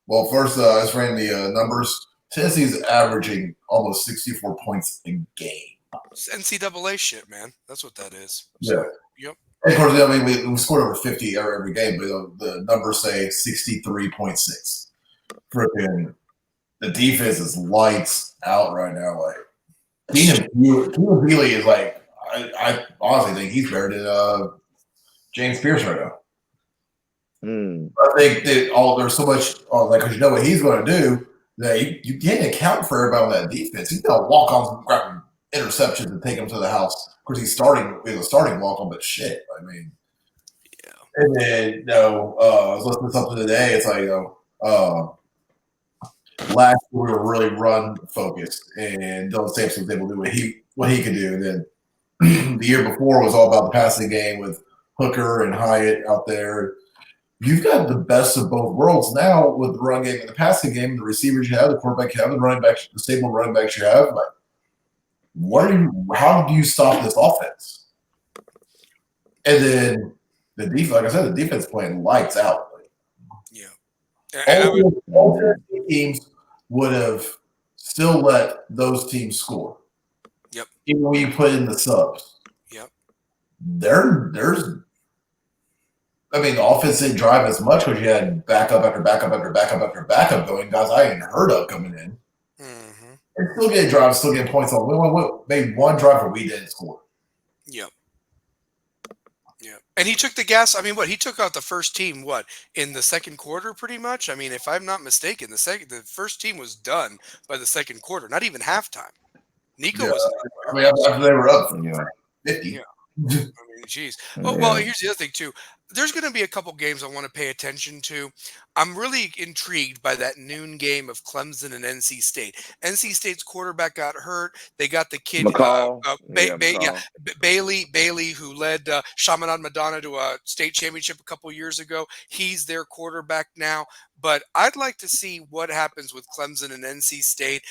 Well, first, I just ran the numbers. Tennessee's averaging almost 64 points a game. It's NCAA shit, man. That's what that is. So, yeah. Yep. And of course, I mean, we scored over 50 every game, but the numbers say 63.6. Freaking, the defense is lights out right now. Like, Keenan Healy is like, I honestly think he's better than James Pierce right now. I think that there's so much, because you know what he's going to do, that you can't account for everybody on that defense. He's going to walk on, grab interceptions and take them to the house. Of course, he's starting walk on, but shit. I mean, yeah. And then, I was listening to something today. It's like, last year we were really run focused, and Dylan Sampson was able to do what he could do. And then the year before was all about the passing game with Hooker and Hyatt out there. You've got the best of both worlds now with the run game and the passing game, the receivers you have, the quarterback you have, the running backs, the stable running backs you have. Like, how do you stop this offense? And then the defense, like I said, the defense playing lights out. Yeah. All teams would have still let those teams score. Yep. Even when you put in the subs. Yep. The offense didn't drive as much because you had backup after backup after backup after backup going, guys I hadn't heard of coming in. Mm-hmm. And still getting drives, still getting points on. We made one drive where we didn't score. Yep. Yeah. And he took the gas. I mean, he took out the first team, in the second quarter pretty much? I mean, if I'm not mistaken, the first team was done by the second quarter, not even halftime. Nico was after they were up, 50. Yeah. I mean, geez. Well, here's the other thing too. there's going to be a couple games I want to pay attention to. I'm really intrigued by that noon game of Clemson and NC State. NC State's quarterback got hurt. They got the kid, McCall. Bailey, who led Chaminade Madonna to a state championship a couple years ago. He's their quarterback now. But I'd like to see what happens with Clemson and NC State,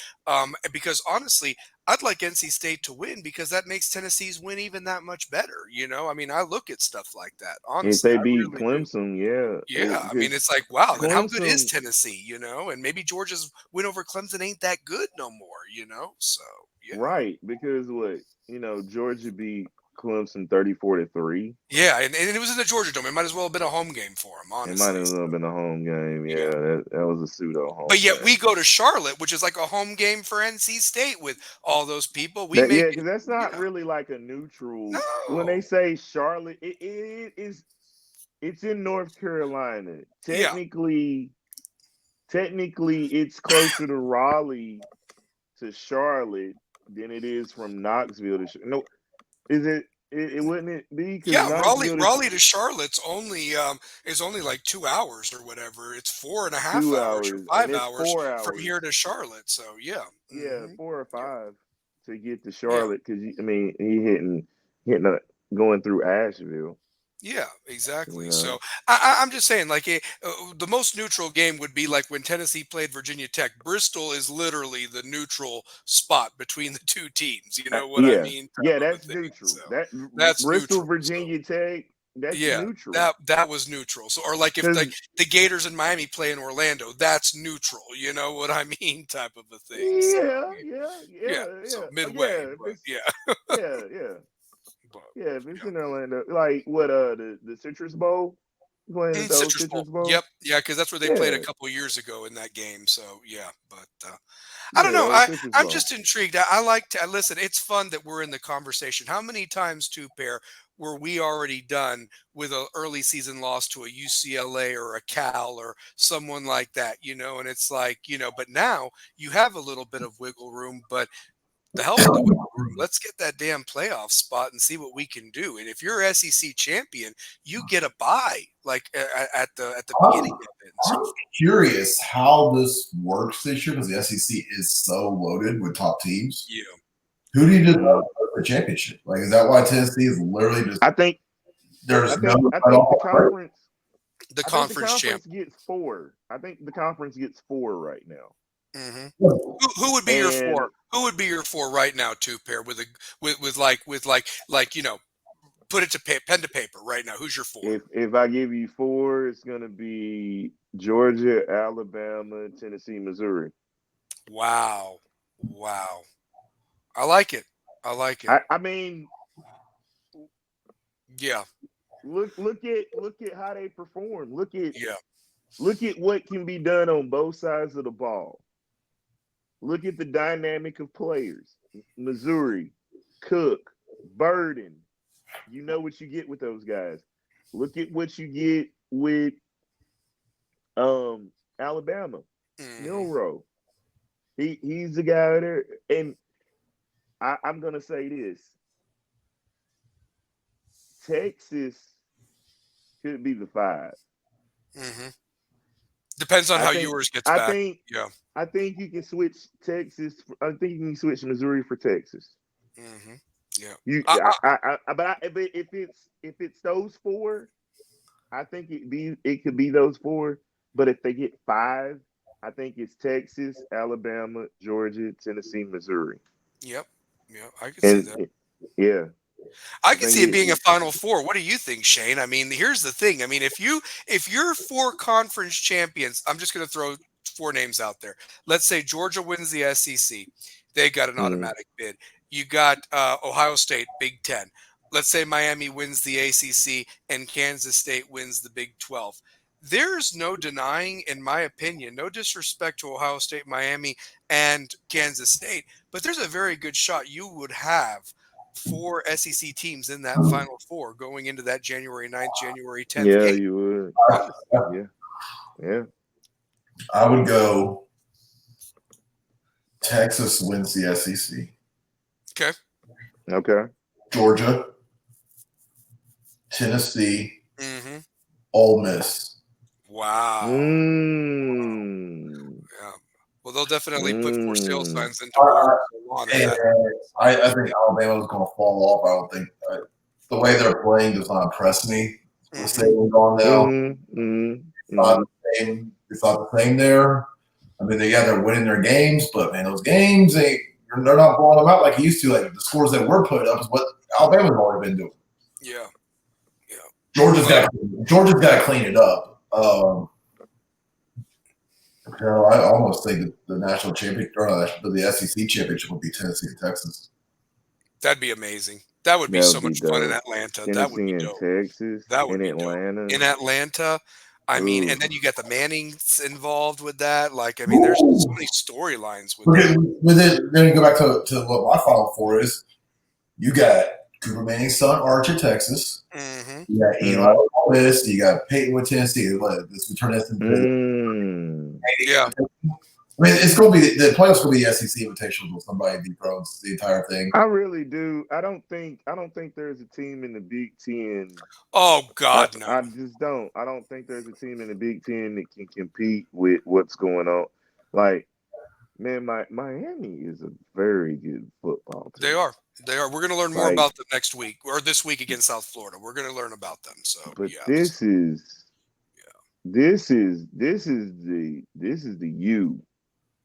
because honestly, I'd like NC State to win because that makes Tennessee's win even that much better. I mean, I look at stuff like that. If Honestly, they I beat really do. Clemson, yeah. Yeah, I mean, it's like, wow, then how good is Clemson- Tennessee? And maybe Georgia's win over Clemson ain't that good no more. So yeah, Right, because Georgia beat Clemson 34-3. yeah, and it was in the Georgia Dome. It might as well have been a home game for them, It honestly. might as well have been a home game. Yeah, that was a pseudo home. But yet game. we go to Charlotte, which is like a home game for NC State with all those people. Because that's not really like a neutral. No. When they say Charlotte, it's in North Carolina. Technically, it's closer to Raleigh to Charlotte than it is from Knoxville to no. Is it? It wouldn't it be? Yeah, Raleigh to Charlotte's is only like 2 hours or whatever. It's 4.5 hours or 5 hours, 4 hours from here to Charlotte. So yeah, yeah, 4 or 5 to get to Charlotte because he hitting going through Asheville. Yeah, exactly. Yeah. So I'm just saying, like, the most neutral game would be like when Tennessee played Virginia Tech. Bristol is literally the neutral spot between the two teams. You know what I mean? Yeah, that's neutral. So that's Bristol, neutral, Virginia Tech. That's neutral. That was neutral. So, or like if like the Gators in Miami play in Orlando, that's neutral. You know what I mean? Type of a thing. Yeah. So midway, yeah. Yeah, if it's in Orlando, like what the Citrus Bowl, playing at the Citrus Bowl. Yep, yeah, because that's where they played a couple years ago in that game. So yeah, but I don't know. I'm just intrigued. I like to listen. It's fun that we're in the conversation. How many times, Two-Pair, were we already done with an early season loss to a UCLA or a Cal or someone like that? And it's like but now you have a little bit of wiggle room, but. The hell with the wiggle room. Let's get that damn playoff spot and see what we can do. And if you're SEC champion, you get a bye, like at the beginning of it. I'm curious how this works this year because the SEC is so loaded with top teams. Yeah. Who do you just for the championship? Like, is that why Tennessee is literally just? I think there's the conference champ gets 4. I think the conference gets 4 right now. Mm-hmm. Who would be your 4? Who would be your 4 right now? Two-Pair with put it to pen to paper right now. Who's your 4? If I give you 4, it's gonna be Georgia, Alabama, Tennessee, Missouri. Wow. I like it. I mean, yeah. Look at how they perform. Look at what can be done on both sides of the ball. Look at the dynamic of players. Missouri, Cook, Burden. You know what you get with those guys. Look at what you get with Alabama. Milroe. He's the guy there. And I'm gonna say this. Texas could be the 5. Mm-hmm. Depends on how yours gets back. I think you can switch Texas. I think you can switch Missouri for Texas. Mm-hmm. Yeah. But if it's those 4, I think it could be those 4. But if they get 5, I think it's Texas, Alabama, Georgia, Tennessee, Missouri. Yep. Yeah, I can see that. Yeah. I can see it being a Final Four. What do you think, Shane? I mean, here's the thing. I mean, if you're 4 conference champions, I'm just going to throw 4 names out there. Let's say Georgia wins the SEC. They got an automatic bid. You got Ohio State, Big Ten. Let's say Miami wins the ACC and Kansas State wins the Big 12. There's no denying, in my opinion, no disrespect to Ohio State, Miami, and Kansas State, but there's a very good shot you would have 4 SEC teams in that Final Four going into that January 9th, January 10th Yeah, game. you would. Yeah. I would go Texas wins the SEC. Okay. Georgia, Tennessee, Mm-hmm. Ole Miss. Wow. Mm. Yeah. Well, they'll definitely put for sale signs into I, Warren Lawn if and, that. I think Alabama's going to fall off. I don't think the way they're playing does not impress me. The stadium's on now. It's not the same there. I mean, they're winning their games, but man, those games they're not blowing them out like it used to. Like the scores that we're putting up is what Alabama's already been doing. Yeah. Georgia's got to clean it up. I almost think the national championship or the SEC championship would be Tennessee and Texas. That'd be amazing. That would be so much fun in Atlanta. That would be dope. Texas, That would be Atlanta. dope. In Atlanta, I mean, and then you got the Mannings involved with that. Like, I mean, there's so many storylines with that. Then you go back to what my Final Four is. You got Cooper Manning's son, Arch at Texas. Mm-hmm. You got Eli at Ole Miss. You got Peyton with Tennessee. This return Yeah. I mean, it's going to be the playoffs. Going to be the SEC Invitational. Somebody dethrones the entire thing. I really do. I don't think there's a team in the Big Ten. Oh God, no! I just don't. I don't think there's a team in the Big Ten that can compete with what's going on. Like, man, Miami is a very good football team. They are. We're going to learn more about them next week or this week against South Florida. We're going to learn about them. So, but yeah. This is the U.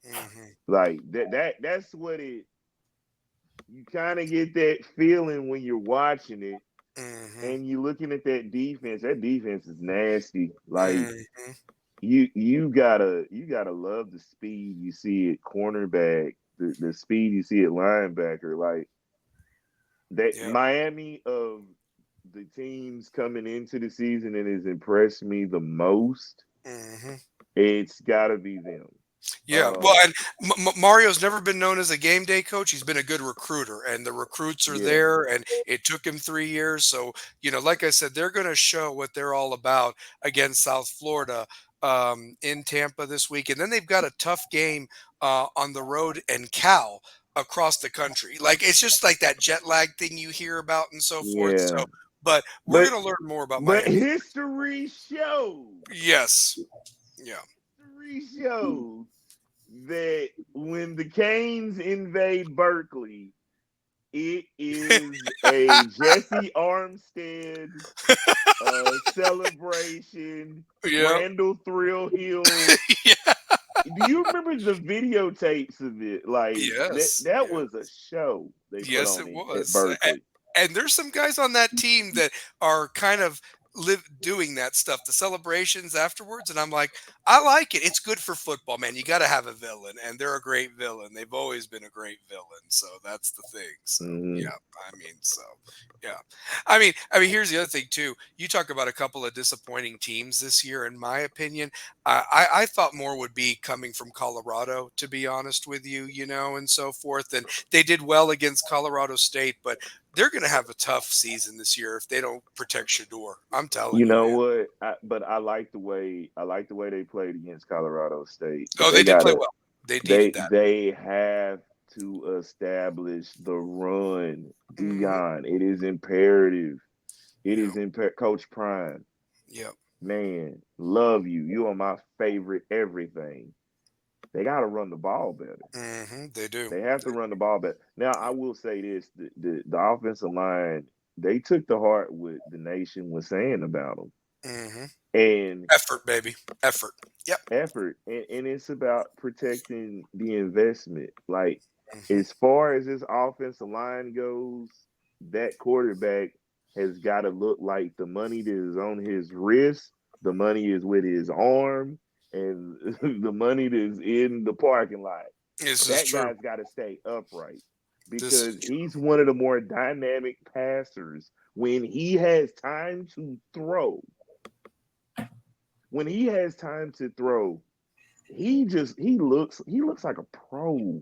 Mm-hmm. Like that's what it. You kind of get that feeling when you're watching it, and you're looking at that defense. That defense is nasty. Like you gotta love the speed you see at cornerback, the speed you see at linebacker. Like that Miami of the teams coming into the season that has impressed me the most. It's got to be them. Yeah, well, and Mario's never been known as a game day coach. He's been a good recruiter, and the recruits are there, and it took him 3 years. So, like I said, they're going to show what they're all about against South Florida in Tampa this week. And then they've got a tough game on the road in Cal across the country. Like, it's just like that jet lag thing you hear about and so forth. So, but we're going to learn more about Miami. But history shows. Yes. Yeah. History shows that when the Canes invade Berkeley, it is a Jesse Armstead celebration. Randall Thrill Hill. Do you remember the videotapes of it? Like, that was a show. Yes, it was. At Berkeley. And there's some guys on that team that are kind of doing that stuff, the celebrations afterwards, and I'm like, I like it. It's good for football, man. You got to have a villain, and they're a great villain. They've always been a great villain, so that's the thing. So I mean, here's the other thing too. You talk about a couple of disappointing teams this year, in my opinion. I thought more would be coming from Colorado, to be honest with you, and so forth. And they did well against Colorado State, but they're going to have a tough season this year if they don't protect Shador. I'm telling you. You know what? I like the way they played against Colorado State. Oh, they did play well. They needed that. They have to establish the run, Dion. It is imperative. It is imperative. Coach Prime. Yep. Man, love you. You are my favorite everything. They got to run the ball better. They do. They have to run the ball better. Now, I will say this. The offensive line, they took to heart what the nation was saying about them. And effort, baby. Effort. Yep. Effort. And it's about protecting the investment. Like, as far as this offensive line goes, that quarterback has got to look like the money that is on his wrist, the money is with his arm, and the money that is in the parking lot. That guy's got to stay upright because he's one of the more dynamic passers when he has time to throw. When he has time to throw, he looks like a pro.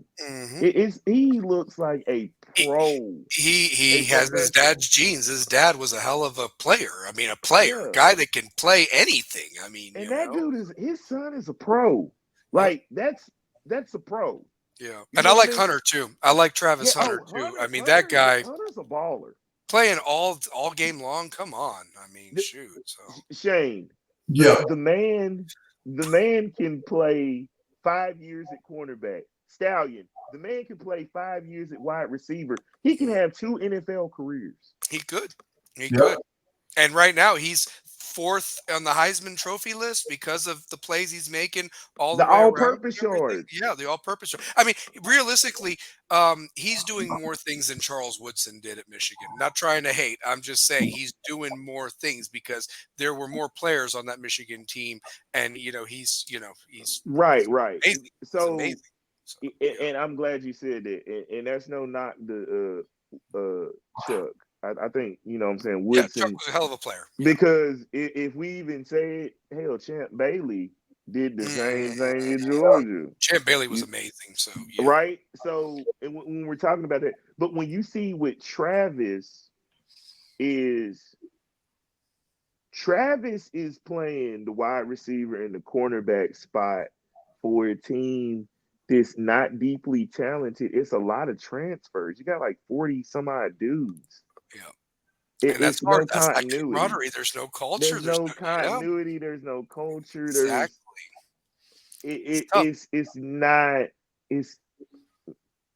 He looks like a pro. He has his dad's genes. His dad was a hell of a player. I mean, a guy that can play anything. I mean, and that dude his son is a pro. Like that's a pro. Yeah, and I like Hunter too. I like Travis Hunter too. I mean, that guy. Hunter's a baller. playing all game long. Come on, I mean, shoot. So Shane, Yeah. the man can play 5 years at cornerback. Stallion, the man can play 5 years at wide receiver. He can have 2 NFL careers. he could, he Yep. could, and right now he's 4th on the Heisman Trophy list because of the plays he's making all the The way around. all-purpose and everything. yards. Yeah, the all-purpose. I mean, realistically, he's doing more things than Charles Woodson did at Michigan. Not trying to hate. I'm just saying he's doing more things because there were more players on that Michigan team, and he's Right. amazing. He's So, amazing. So, yeah. and I'm glad you said that. And that's no knock to Chuck. I think what I'm saying, Yeah, Chuck Woodson, was a hell of a player. Yeah. because if we even say it, hell, Champ Bailey did the same thing in Georgia. Champ Bailey was amazing. So yeah. Right. So, and when we're talking about that, but when you see what Travis is playing the wide receiver and the cornerback spot for a team that's not deeply talented. It's a lot of transfers. You got like 40 some odd dudes. Yeah. And It's hard. no That's that continuity. camaraderie. There's no culture. There's no continuity. There's no culture. Exactly. It's not.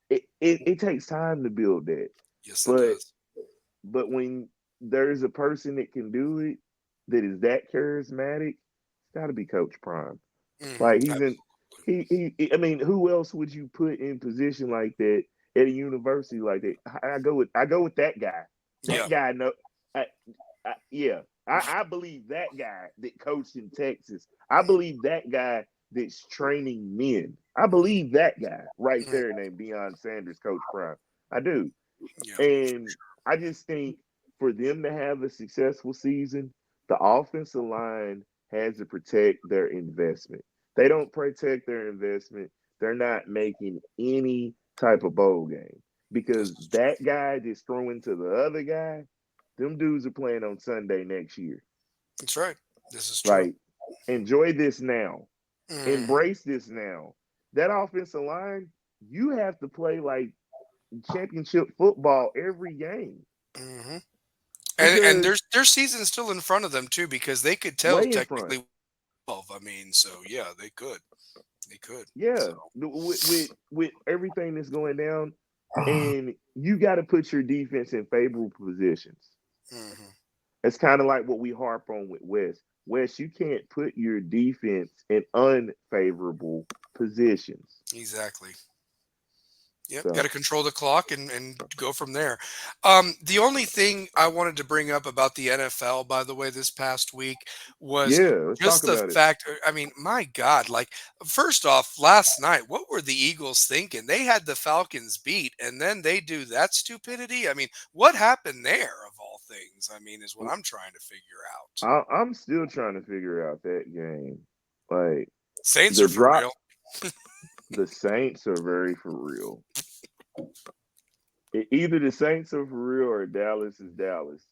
It takes time to build that. Yes, it does. But when there's a person that can do it, that is that charismatic, it's got to be Coach Prime. Like I mean, who else would you put in position like that at a university like that? I go with that guy. That guy, no, I believe that guy that coached in Texas. I believe that guy that's training men. I believe that guy right there named Deion Sanders, Coach Prime. I do. Yeah. And I just think for them to have a successful season, the offensive line has to protect their investment. They don't protect their investment, they're not making any type of bowl game, because that guy that's throwing to the other guy, them dudes are playing on Sunday next year. That's right. This is true. Like, enjoy this now. Embrace this now. That offensive line, you have to play like championship football every game. Mm-hmm. And their season's still in front of them too, because they could tell technically 12. I mean, so yeah, they could. Yeah, so. with everything that's going down, and you got to put your defense in favorable positions. Mm-hmm. It's kind of like what we harp on with Wes. Wes, you can't put your defense in unfavorable positions. Exactly. Yep, So. got to control the clock and go from there. The only thing I wanted to bring up about the NFL, by the way, this past week was just the fact. I mean, my God, like, first off, last night, what were the Eagles thinking? They had the Falcons beat, and then they do that stupidity. I mean, what happened there, of all things? I mean, is what I'm trying to figure out. I'm still trying to figure out that game. Like, Saints are for real. The Saints are very for real. Either the Saints are for real or Dallas is Dallas.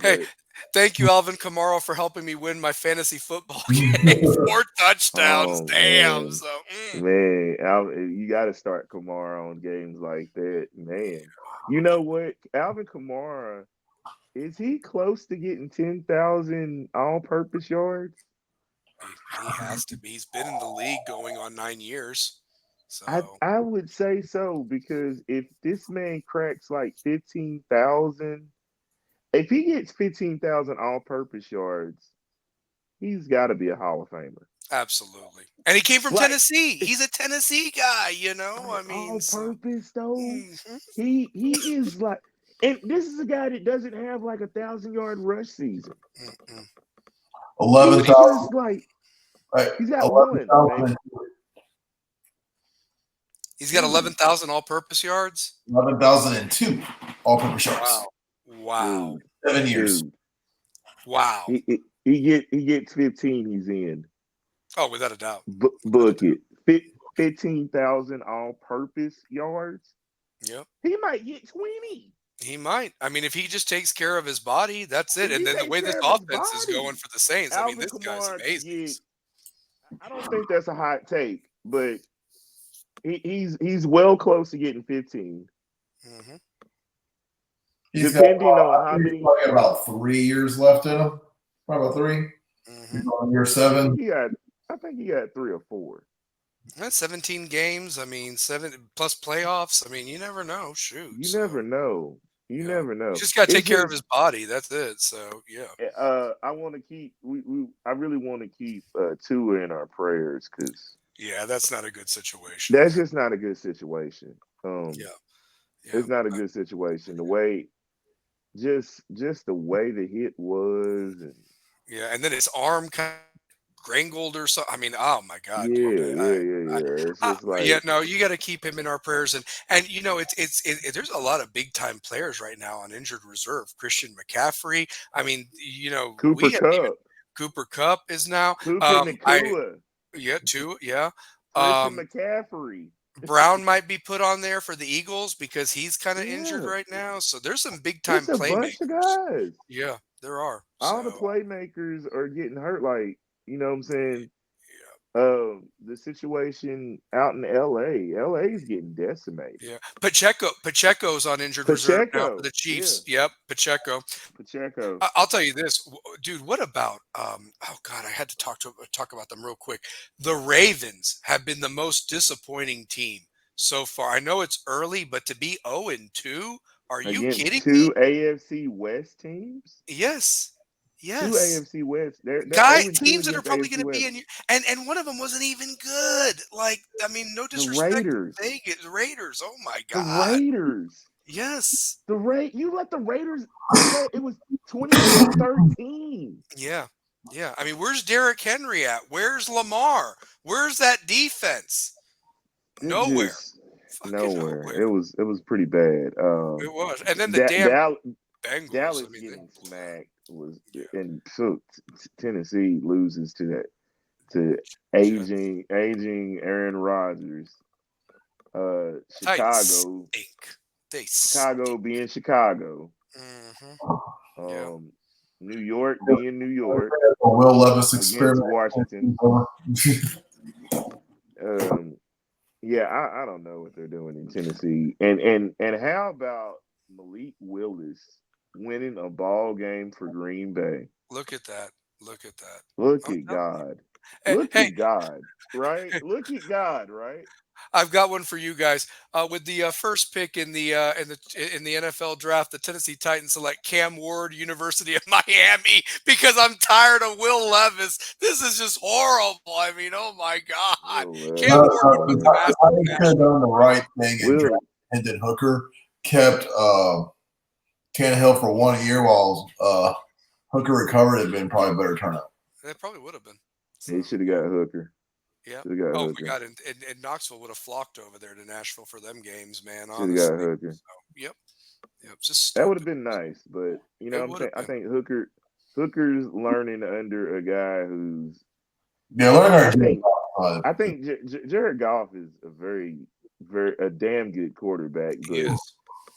Hey, thank you, Alvin Kamara, for helping me win my fantasy football game. 4 touchdowns. Damn. Man. So, man, Alvin, you got to start Kamara on games like that, man. You know what? Alvin Kamara, is he close to getting 10,000 all-purpose yards? He has to be. He's been in the league going on 9 years. So I would say so, because if this man cracks like 15,000, if he gets 15,000 all-purpose yards, he's got to be a Hall of Famer. Absolutely. And he came from Tennessee. He's a Tennessee guy, you know. I mean, all-purpose though. Mm-hmm. He is like, and this is a guy that doesn't have like 1,000-yard rush season. 11,000. Like, right. He's got 11,000. He's got 11,000 all-purpose yards. 11,002 all-purpose yards. Wow. 7 years. Dude. Wow. He gets 15. He's in. Oh, without a doubt. Book it. 15,000 all-purpose yards. Yep. He might get 20. He might. I mean, if he just takes care of his body, that's it. And then the way this offense is going for the Saints, I mean, this guy's amazing. I don't think that's a hot take, but he's well close to getting 15. Mm-hmm. He's depending got, on how I think many. he's probably got about 3 years left in him. Probably about 3. He's on year 7. I think he got 3 or 4. That's 17 games. I mean, 7 plus playoffs. I mean, you never know. Shoot. You So, never know. You yeah. never know. He's just got to It's take care of just, his body. That's it. So, yeah. I want to keep. I really want to keep Tua in our prayers because Yeah, that's not a good situation. that's Man. just not a good situation. Yeah. Yeah. It's not a good situation. The way, just the way the hit was, and Yeah. And then his arm kind of grangled or something. I mean, oh my God, dude. yeah. It's just Yeah, like no, you got to keep him in our prayers, and you know, there's a lot of big time players right now on injured reserve. Christian McCaffrey. I mean, you know, Cooper we haven't even Cup, Cooper Cup is now. Puka I Nakua, yeah, too, yeah. Christian Um, McCaffrey. Brown might be put on there for the Eagles because he's kind of injured Yeah, right now. So there's some big time it's a bunch of playmakers. guys. Yeah, there are. All the So playmakers are getting hurt. Like, you know what I'm saying? yeah. The situation out in LA is getting decimated. Yeah, Pacheco's on injured reserve now for Pacheco, the yeah, Chiefs. Yep, Pacheco. Pacheco. I'll tell you this, dude. What about? Oh God, I had to talk about them real quick. The Ravens have been the most disappointing team so far. I know it's early, but to be 0-2, are you Against kidding me? two AFC West teams. Yes, Two yes. AFC West. They're Guy 0-2 teams that are against probably AFC going to be West. in your and one of them wasn't even good. Like, I mean, no The disrespect to Raiders. Vegas, the Raiders. Oh my The God. Raiders. Yes. You let the Raiders. It was 28-13. Yeah. Yeah. I mean, where's Derrick Henry at? Where's Lamar? Where's that defense? It Nowhere. just Fucking nowhere. nowhere. It was pretty bad. It was. And then the damn Bengals. Dallas I mean, getting smacked was, and so Tennessee loses to yeah. aging Aaron Rodgers. Titans Chicago stink. They stink. being Chicago. Mm-hmm. Yeah. New York being New York Will Levis against experiment. Washington. Yeah, I don't know what they're doing in Tennessee. And how about Malik Willis winning a ball game for Green Bay? Look at that. Look at that. Look I'm at telling God. you. Look Hey, at God, right? Look at God, right? I've got one for you guys. With the first pick in the NFL draft, the Tennessee Titans select Cam Ward, University of Miami, because I'm tired of Will Levis. This is just horrible. I mean, oh my God, Cam Will Ward would be the I massive think match. could have done the right thing and Will drafted Hendon Hooker, kept Tannehill for 1 year while Hooker recovered. It'd been probably a better turnout. That probably would have been. So, he should have got Hooker. yeah. Should have got Oh Hooker. my God, and Knoxville would have flocked over there to Nashville for them games, man. Should have got Honestly. Hooker. So, yep. Just That would have stupid. been nice, but you know It what I'm would saying? have I been. think Hooker's learning under a guy who's Yeah, Leonard. I think Jared Goff is a damn good quarterback, but Yes.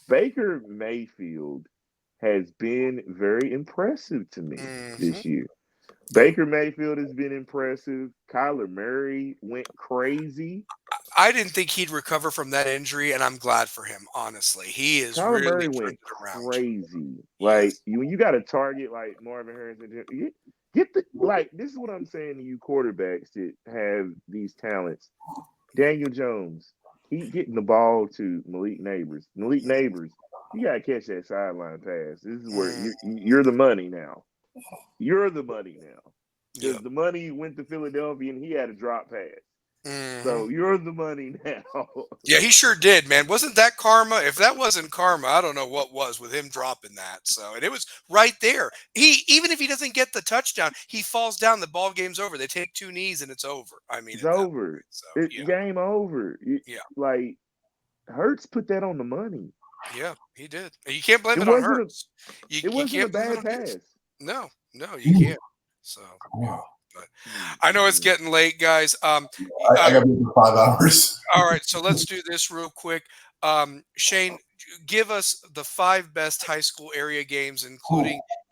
Baker Mayfield has been very impressive to me this year. Baker Mayfield has been impressive. Kyler Murray went crazy. I didn't think he'd recover from that injury, and I'm glad for him. Honestly, he is Kyler really Murray turned went it around. crazy. Yes. Like when you got a target like Marvin Harrison, get the like. This is what I'm saying to you, quarterbacks that have these talents. Daniel Jones, keep getting the ball to Malik Neighbors. Malik Neighbors, you gotta catch that sideline pass. This is where you're the money now. You're the money now. Because the money went to Philadelphia and he had a drop pass. So you're the money now. Yeah, he sure did, man. Wasn't that karma? If that wasn't karma, I don't know what was with him dropping that. So, and it was right there. Even if he doesn't get the touchdown, he falls down. The ball game's over. They take 2 knees and it's over. I mean, It's at that over. point. So, It's yeah, game over. yeah, Like Hurts put that on the money. yeah, he did. And you can't blame It it on wasn't Hurts. You It wasn't a can't blame it bad on his. pass. No, you can't. So, yeah. But I know it's getting late, guys. I got to be for 5 hours. All right, so let's do this real quick. Shane, give us the 5 best high school area games,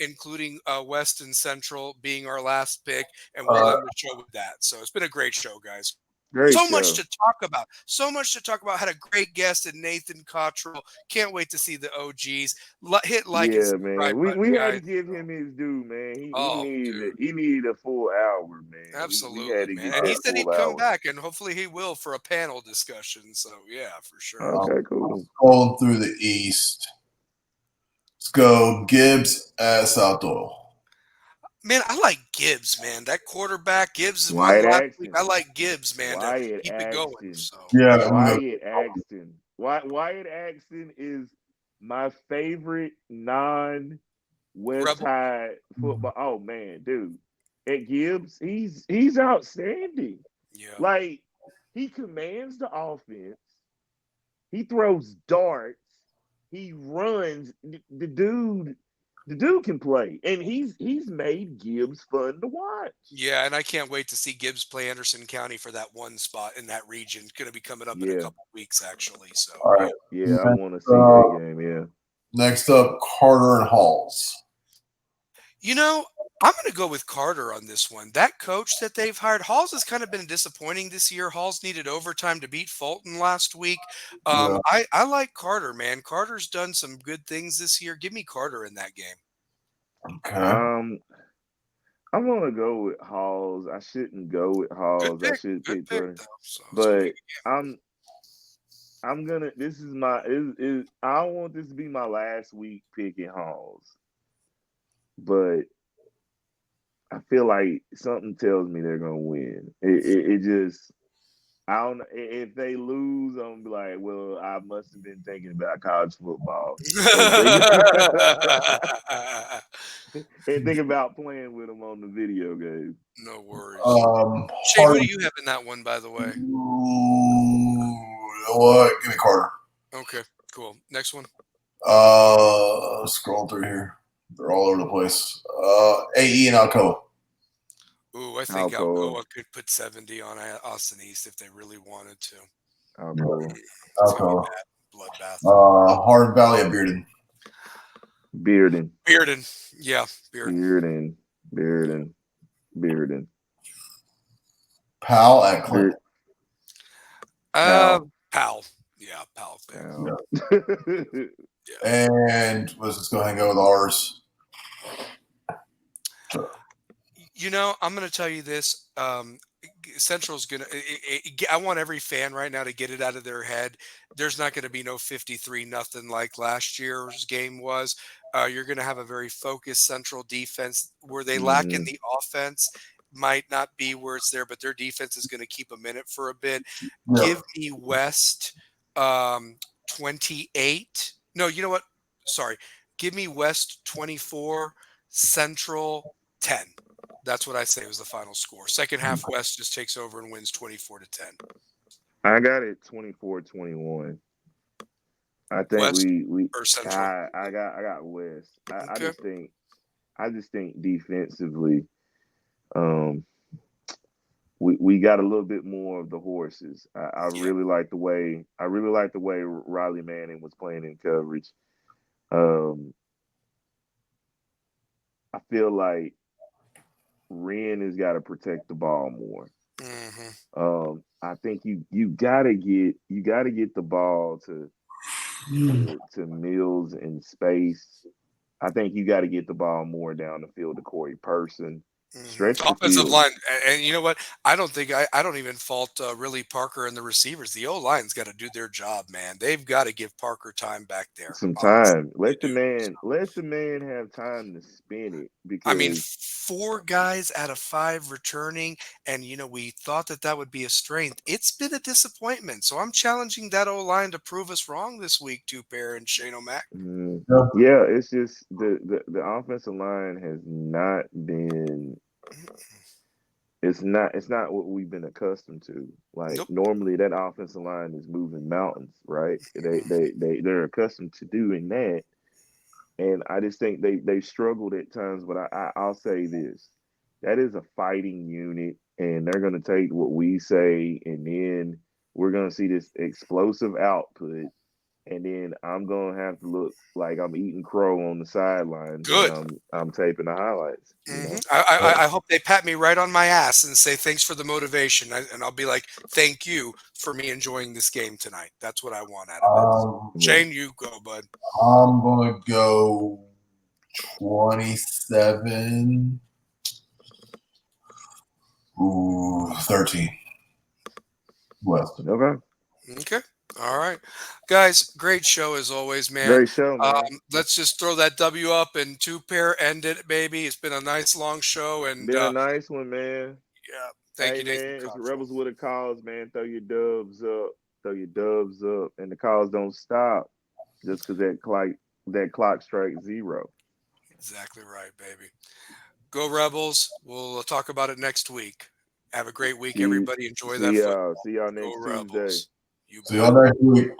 including West and Central being our last pick, and we'll end the show with that. So it's been a great show, guys. Great So show. much to talk about. So much to talk about. Had a great guest in Nathan Cottrell. Can't wait to see the OGs. Hit like and Yeah, subscribe man. button, We had guys. to give him his due, man. Oh, dude. He needed a full hour, man. We Absolutely, had to man. get And he that said full he'd come hour. back, and hopefully he will for a panel discussion. So, yeah, for sure. Okay, cool. Scrolling through the East. Let's go Gibbs at South Doyle. Man, I like Gibbs, man. That quarterback, Gibbs won Wyatt last week. Axton. I like Gibbs, man, to Wyatt keep it going. Axton. So, Yeah, I'm gonna Wyatt Axton. Wyatt Axton is my favorite non-West Rebel. Side football. Oh man, dude. At Gibbs, he's outstanding. Yeah. Like he commands the offense. He throws darts. He runs. The dude can play, and he's made Gibbs fun to watch. Yeah, and I can't wait to see Gibbs play Anderson County for that one spot in that region. Going to be coming up in a Yeah. couple weeks, actually. So, All right. Yeah, I want to see that game. Yeah. Next up, Carter and Halls. you know, I'm going to go with Carter on this one. That coach that they've hired, Halls has kind of been disappointing this year. Halls needed overtime to beat Fulton last week. Yeah. I like Carter, man. Carter's done some good things this year. Give me Carter in that game. Okay. I'm gonna go with Halls. I shouldn't go with Halls. I should pick Jordan. But I'm gonna. This is my. I want this to be my last week picking Halls, but I feel like something tells me they're gonna win. It just. I don't know if they lose. I'm gonna be like, well, I must have been thinking about college football and think about playing with them on the video game. No worries. Shane, Carter, who do you have in that one, by the way? What? Give me Carter. Okay, cool. Next one. Scroll through here. They're all over the place. AE and Alcoa. Ooh, I think Alcoa. Alcoa could put 70 on Austin East if they really wanted to. Alcoa. It's gonna be bad. Bloodbath. Hard Valley of Bearden. Bearden. Yeah, Bearden. Bearden. Powell at Clinton. Powell. Yeah, Powell. Yeah. And let's just go ahead and go with ours. You know, I'm going to tell you this. Central's going to – I want every fan right now to get it out of their head. There's not going to be no 53-0 like last year's game was. You're going to have a very focused Central defense where they lack in the offense. Might not be where it's there, but their defense is going to keep them in it for a bit. Yeah. Give me West 28. No, you know what? Sorry. Give me West 24, Central 10. That's what I say was the final score. Second half, West just takes over and wins 24-10. I got it 24-21. I think West we or Central. I got West. Okay. I just think defensively, we got a little bit more of the horses. I really like the way Riley Manning was playing in coverage. I feel like Wren has got to protect the ball more. Mm-hmm. I think you gotta get the ball to Mills in space. I think you got to get the ball more down the field to Corey Person. Stretch the offensive field. line, and you know what? I don't even fault really Parker and the receivers. The O-line's got to do their job, man. They've got to give Parker time back there. Some time. Let the man have time to spin it. Because I mean, 4 guys out of 5 returning, and we thought that would be a strength. It's been a disappointment. So I'm challenging that O-line to prove us wrong this week, Two-Pair and Shane O'Mac. Yeah, it's just the offensive line has not been. It's not what we've been accustomed to. Like normally, that offensive line is moving mountains, right? They're accustomed to doing that, and I just think they struggled at times. But I'll say this: that is a fighting unit, and they're going to take what we say, and then we're going to see this explosive output. and then I'm gonna have to look like I'm eating crow on the sidelines Good. when I'm taping the highlights. I hope they pat me right on my ass and say thanks for the motivation, and I'll be like, thank you for me enjoying this game tonight. That's what I want out of it. Shane, you go, bud. I'm gonna go 27. 13. West. Okay. Okay. All right. Guys, great show as always, man. Great show, man. Let's just throw that W up and two-pair, end it, baby. It's been a nice long show. And Been a nice one, man. Yeah. Thank you, Nathan man. It's Cottrell. Rebels with a cause, man. Throw your doves up. Throw your doves up. And the calls don't stop just because that clock strikes 0. Exactly right, baby. Go Rebels. We'll talk about it next week. Have a great week, everybody. Enjoy that football. See y'all next Go Tuesday. Rebels. You See y'all next week.